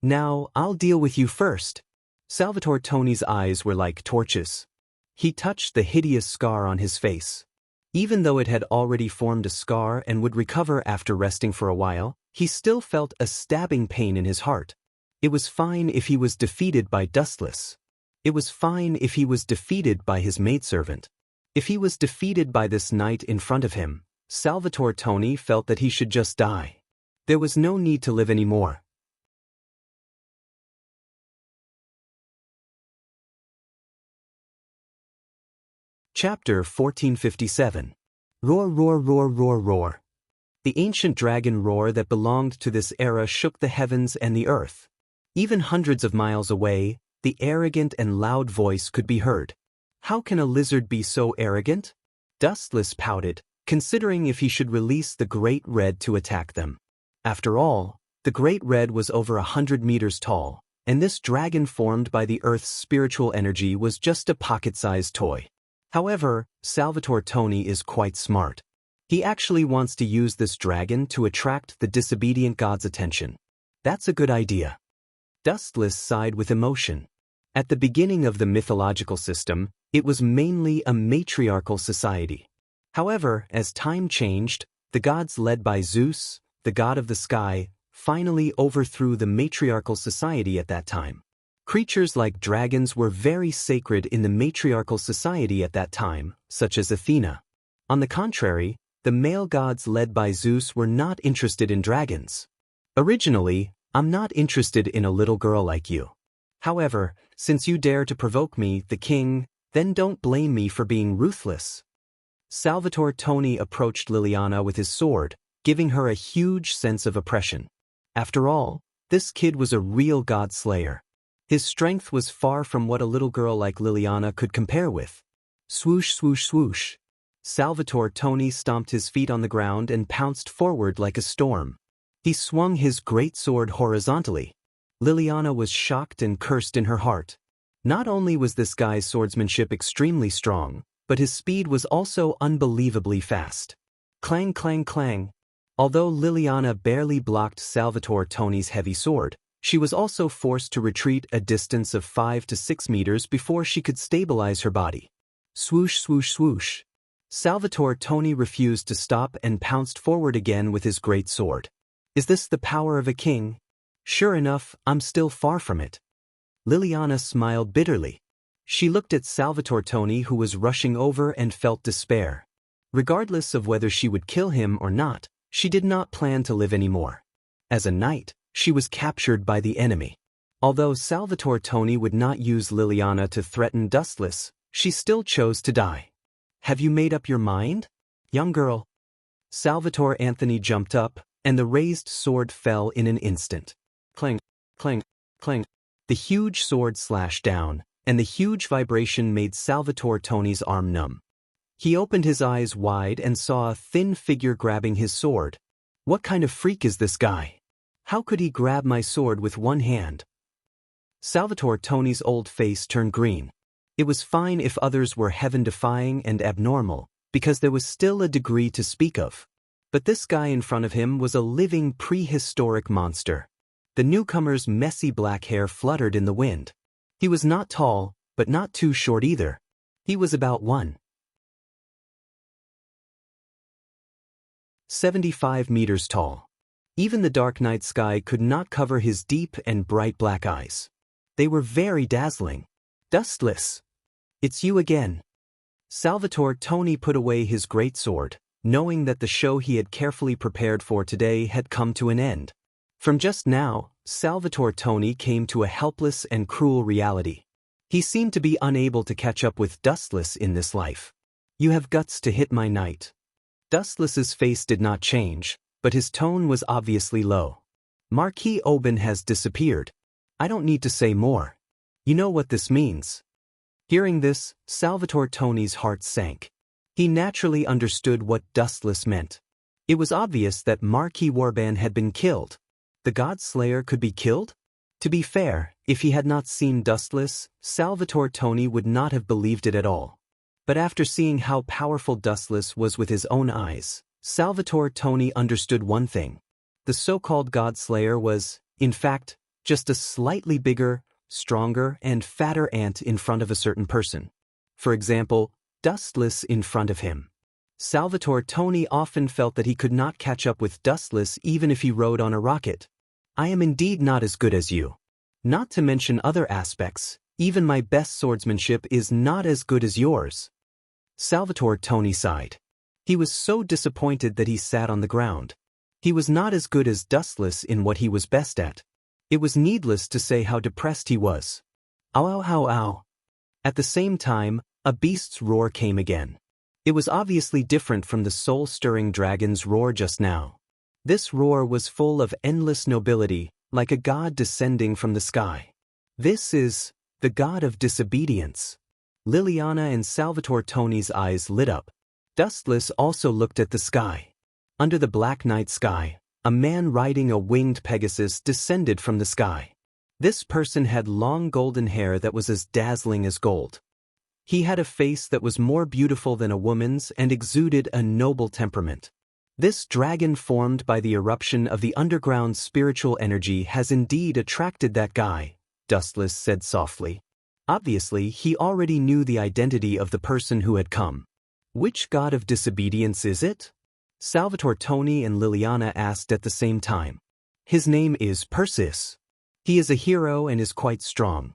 Now, I'll deal with you first. Salvatore Tony's eyes were like torches. He touched the hideous scar on his face. Even though it had already formed a scar and would recover after resting for a while, he still felt a stabbing pain in his heart. It was fine if he was defeated by Dustless. It was fine if he was defeated by his maidservant. If he was defeated by this knight in front of him, Salvatore Tony felt that he should just die. There was no need to live anymore. Chapter 1457. Roar, roar, roar, roar, roar. The ancient dragon roar that belonged to this era shook the heavens and the earth. Even hundreds of miles away, the arrogant and loud voice could be heard. How can a lizard be so arrogant? Dustless pouted, considering if he should release the Great Red to attack them. After all, the Great Red was over 100 meters tall, and this dragon formed by the Earth's spiritual energy was just a pocket-sized toy. However, Salvatore Tony is quite smart. He actually wants to use this dragon to attract the disobedient god's attention. That's a good idea. Dustless sighed with emotion. At the beginning of the mythological system, it was mainly a matriarchal society. However, as time changed, the gods led by Zeus, the god of the sky, finally overthrew the matriarchal society at that time. Creatures like dragons were very sacred in the matriarchal society at that time, such as Athena. On the contrary, the male gods led by Zeus were not interested in dragons. Originally, I'm not interested in a little girl like you. However, since you dare to provoke me, the king, then don't blame me for being ruthless. Salvatore Tony approached Liliana with his sword, giving her a huge sense of oppression. After all, This kid was a real god slayer. His strength was far from what a little girl like Liliana could compare with. Swoosh, swoosh, swoosh. Salvatore Tony stomped his feet on the ground and pounced forward like a storm. He swung his great sword horizontally. Liliana was shocked and cursed in her heart. Not only was this guy's swordsmanship extremely strong, but his speed was also unbelievably fast. Clang, clang, clang. Although Liliana barely blocked Salvatore Tony's heavy sword, she was also forced to retreat a distance of 5 to 6 meters before she could stabilize her body. Swoosh, swoosh, swoosh. Salvatore Tony refused to stop and pounced forward again with his great sword. Is this the power of a king? Sure enough, I'm still far from it. Liliana smiled bitterly. She looked at Salvatore Tony, who was rushing over, and felt despair. Regardless of whether she would kill him or not, she did not plan to live anymore. As a knight, she was captured by the enemy. Although Salvatore Tony would not use Liliana to threaten Dustless, she still chose to die. Have you made up your mind, young girl? Salvatore Anthony jumped up, and the raised sword fell in an instant. Clang, clang, clang. The huge sword slashed down, and the huge vibration made Salvatore Tony's arm numb. He opened his eyes wide and saw a thin figure grabbing his sword. What kind of freak is this guy? How could he grab my sword with one hand? Salvatore Tony's old face turned green. It was fine if others were heaven-defying and abnormal, because there was still a degree to speak of. But this guy in front of him was a living prehistoric monster. The newcomer's messy black hair fluttered in the wind. He was not tall, but not too short either. He was about 1.75 meters tall. Even the dark night sky could not cover his deep and bright black eyes. They were very dazzling. Dustless. It's you again. Salvatore Tony put away his great sword, knowing that the show he had carefully prepared for today had come to an end. From just now, Salvatore Tony came to a helpless and cruel reality. He seemed to be unable to catch up with Dustless in this life. You have guts to hit my knight. Dustless's face did not change, but his tone was obviously low. Marquis Oban has disappeared. I don't need to say more. You know what this means. Hearing this, Salvatore Tony's heart sank. He naturally understood what Dustless meant. It was obvious that Marquis Warban had been killed. The God Slayer could be killed? To be fair, if he had not seen Dustless, Salvatore Tony would not have believed it at all. But after seeing how powerful Dustless was with his own eyes, Salvatore Tony understood one thing. The so-called God Slayer was, in fact, just a slightly bigger, stronger, and fatter ant in front of a certain person. For example, Dustless in front of him. Salvatore Tony often felt that he could not catch up with Dustless even if he rode on a rocket. I am indeed not as good as you. Not to mention other aspects, even my best swordsmanship is not as good as yours. Salvatore Tony sighed. He was so disappointed that he sat on the ground. He was not as good as Dustless in what he was best at. It was needless to say how depressed he was. Ow, ow, ow, ow. At the same time, a beast's roar came again. It was obviously different from the soul-stirring dragon's roar just now. This roar was full of endless nobility, like a god descending from the sky. This is the god of disobedience. Liliana and Salvatore Tony's eyes lit up. Dustless also looked at the sky. Under the black night sky, a man riding a winged Pegasus descended from the sky. This person had long golden hair that was as dazzling as gold. He had a face that was more beautiful than a woman's and exuded a noble temperament. This dragon formed by the eruption of the underground spiritual energy has indeed attracted that guy, Dustless said softly. Obviously, he already knew the identity of the person who had come. Which god of disobedience is it? Salvatore Tony and Liliana asked at the same time. His name is Perseus. He is a hero and is quite strong.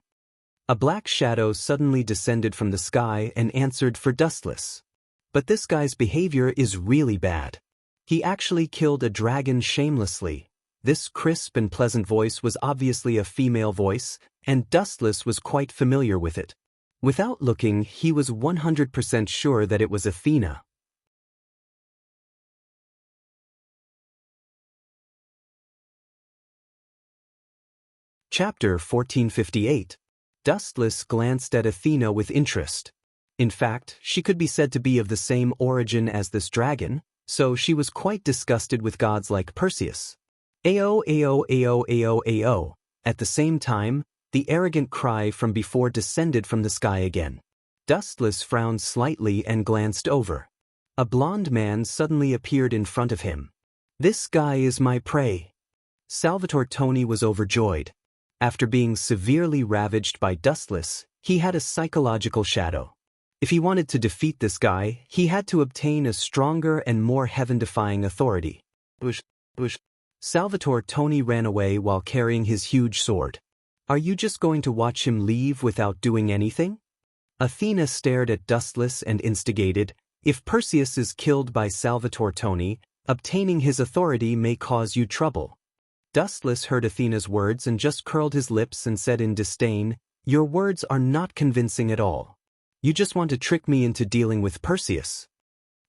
A black shadow suddenly descended from the sky and answered for Dustless. But this guy's behavior is really bad. He actually killed a dragon shamelessly. This crisp and pleasant voice was obviously a female voice, and Dustless was quite familiar with it. Without looking, he was 100% sure that it was Athena. Chapter 1458. Dustless glanced at Athena with interest. In fact, she could be said to be of the same origin as this dragon, so she was quite disgusted with gods like Perseus. Ao, ao, ao, ao, ao. At the same time, the arrogant cry from before descended from the sky again. Dustless frowned slightly and glanced over. A blond man suddenly appeared in front of him. "This guy is my prey." Salvatore Toni was overjoyed. After being severely ravaged by Dustless, he had a psychological shadow. If he wanted to defeat this guy, he had to obtain a stronger and more heaven-defying authority. Bush. Salvatore Toni ran away while carrying his huge sword. "Are you just going to watch him leave without doing anything?" Athena stared at Dustless and instigated, "If Perseus is killed by Salvatore Toni, obtaining his authority may cause you trouble." Dustless heard Athena's words and just curled his lips and said in disdain, "Your words are not convincing at all. You just want to trick me into dealing with Perseus."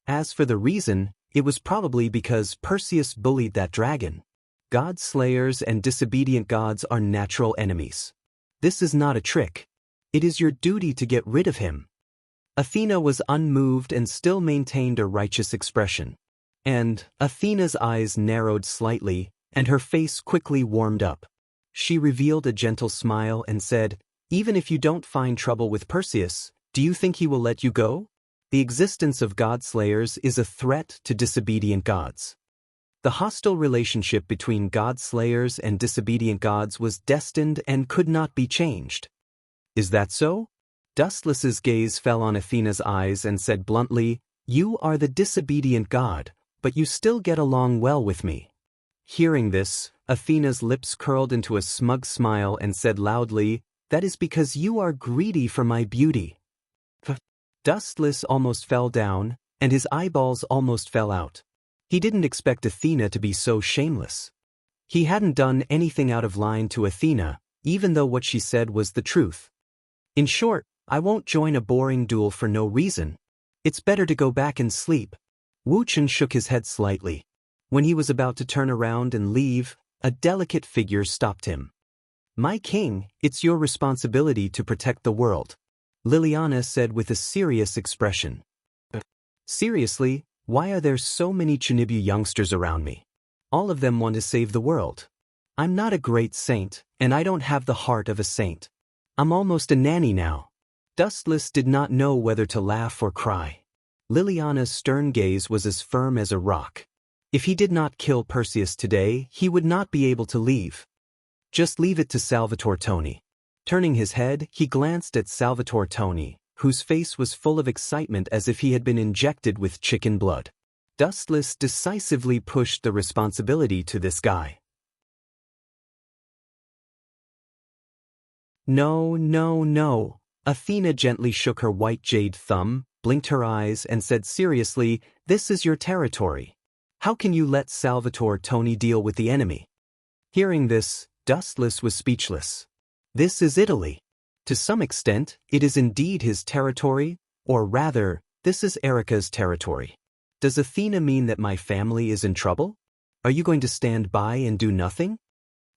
As for the reason, it was probably because Perseus bullied that dragon. God slayers and disobedient gods are natural enemies. This is not a trick. It is your duty to get rid of him. Athena was unmoved and still maintained a righteous expression. And Athena's eyes narrowed slightly, and her face quickly warmed up. She revealed a gentle smile and said, "Even if you don't find trouble with Perseus, do you think he will let you go? The existence of god-slayers is a threat to disobedient gods." The hostile relationship between god-slayers and disobedient gods was destined and could not be changed. "Is that so?" Dustless's gaze fell on Athena's eyes and said bluntly, "You are the disobedient god, but you still get along well with me." Hearing this, Athena's lips curled into a smug smile and said loudly, "That is because you are greedy for my beauty." Dustless almost fell down, and his eyeballs almost fell out. He didn't expect Athena to be so shameless. He hadn't done anything out of line to Athena, even though what she said was the truth. "In short, I won't join a boring duel for no reason. It's better to go back and sleep." Wu Chen shook his head slightly. When he was about to turn around and leave, a delicate figure stopped him. "My king, it's your responsibility to protect the world," Liliana said with a serious expression. "Seriously, why are there so many Chinibu youngsters around me? All of them want to save the world. I'm not a great saint, and I don't have the heart of a saint. I'm almost a nanny now." Dustless did not know whether to laugh or cry. Liliana's stern gaze was as firm as a rock. If he did not kill Perseus today, he would not be able to leave. "Just leave it to Salvatore Toni." Turning his head, he glanced at Salvatore Toni, whose face was full of excitement as if he had been injected with chicken blood. Dustless decisively pushed the responsibility to this guy. "No, no, no." Athena gently shook her white jade thumb, blinked her eyes, and said seriously, "This is your territory. How can you let Salvatore Toni deal with the enemy?" Hearing this, Dustless was speechless. This is Italy. To some extent, it is indeed his territory, or rather, this is Erica's territory. Does Athena mean that my family is in trouble? Are you going to stand by and do nothing?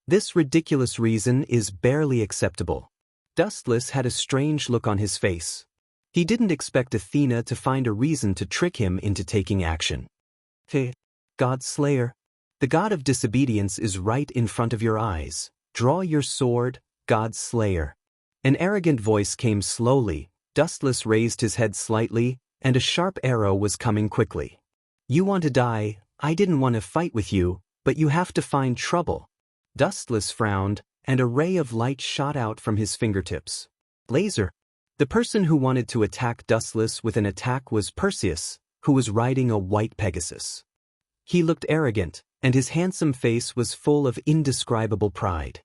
This ridiculous reason is barely acceptable. Dustless had a strange look on his face. He didn't expect Athena to find a reason to trick him into taking action. "Hey, God Slayer. The god of disobedience is right in front of your eyes. Draw your sword, God Slayer." An arrogant voice came slowly. Dustless raised his head slightly, and a sharp arrow was coming quickly. "You want to die, I didn't want to fight with you, but you have to find trouble." Dustless frowned, and a ray of light shot out from his fingertips. Laser. The person who wanted to attack Dustless with an attack was Perseus, who was riding a white Pegasus. He looked arrogant, and his handsome face was full of indescribable pride.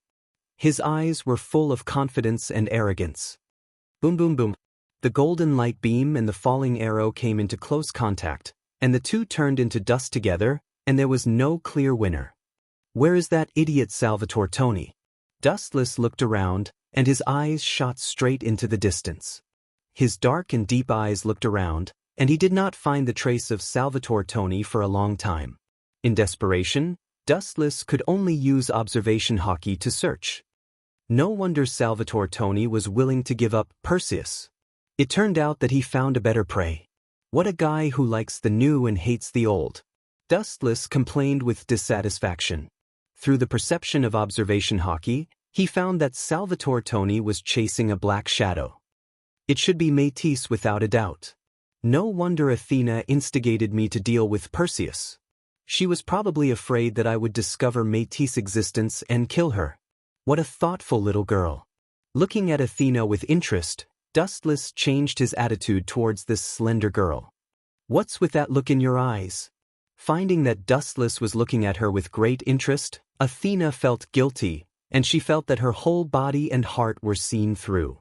His eyes were full of confidence and arrogance. Boom, boom, boom. The golden light beam and the falling arrow came into close contact, and the two turned into dust together, and there was no clear winner. "Where is that idiot Salvatore Toni?" Dustless looked around, and his eyes shot straight into the distance. His dark and deep eyes looked around, and he did not find the trace of Salvatore Toni for a long time. In desperation, Dustless could only use observation hockey to search. No wonder Salvatore Tony was willing to give up Perseus. It turned out that he found a better prey. What a guy who likes the new and hates the old. Dustless complained with dissatisfaction. Through the perception of observation hockey, he found that Salvatore Tony was chasing a black shadow. It should be Métis without a doubt. No wonder Athena instigated me to deal with Perseus. She was probably afraid that I would discover Métis' existence and kill her. What a thoughtful little girl. Looking at Athena with interest, Dustless changed his attitude towards this slender girl. What's with that look in your eyes? Finding that Dustless was looking at her with great interest, Athena felt guilty, and she felt that her whole body and heart were seen through.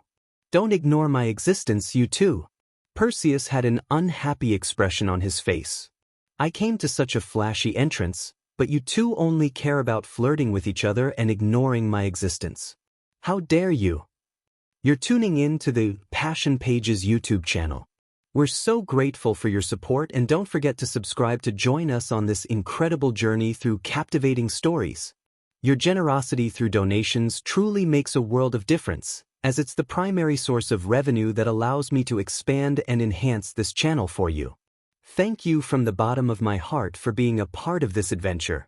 Don't ignore my existence, you two. Perseus had an unhappy expression on his face. I came to such a flashy entrance, but you two only care about flirting with each other and ignoring my existence. How dare you? You're tuning in to the Passion Pages YouTube channel. We're so grateful for your support, and don't forget to subscribe to join us on this incredible journey through captivating stories. Your generosity through donations truly makes a world of difference, as it's the primary source of revenue that allows me to expand and enhance this channel for you. Thank you from the bottom of my heart for being a part of this adventure.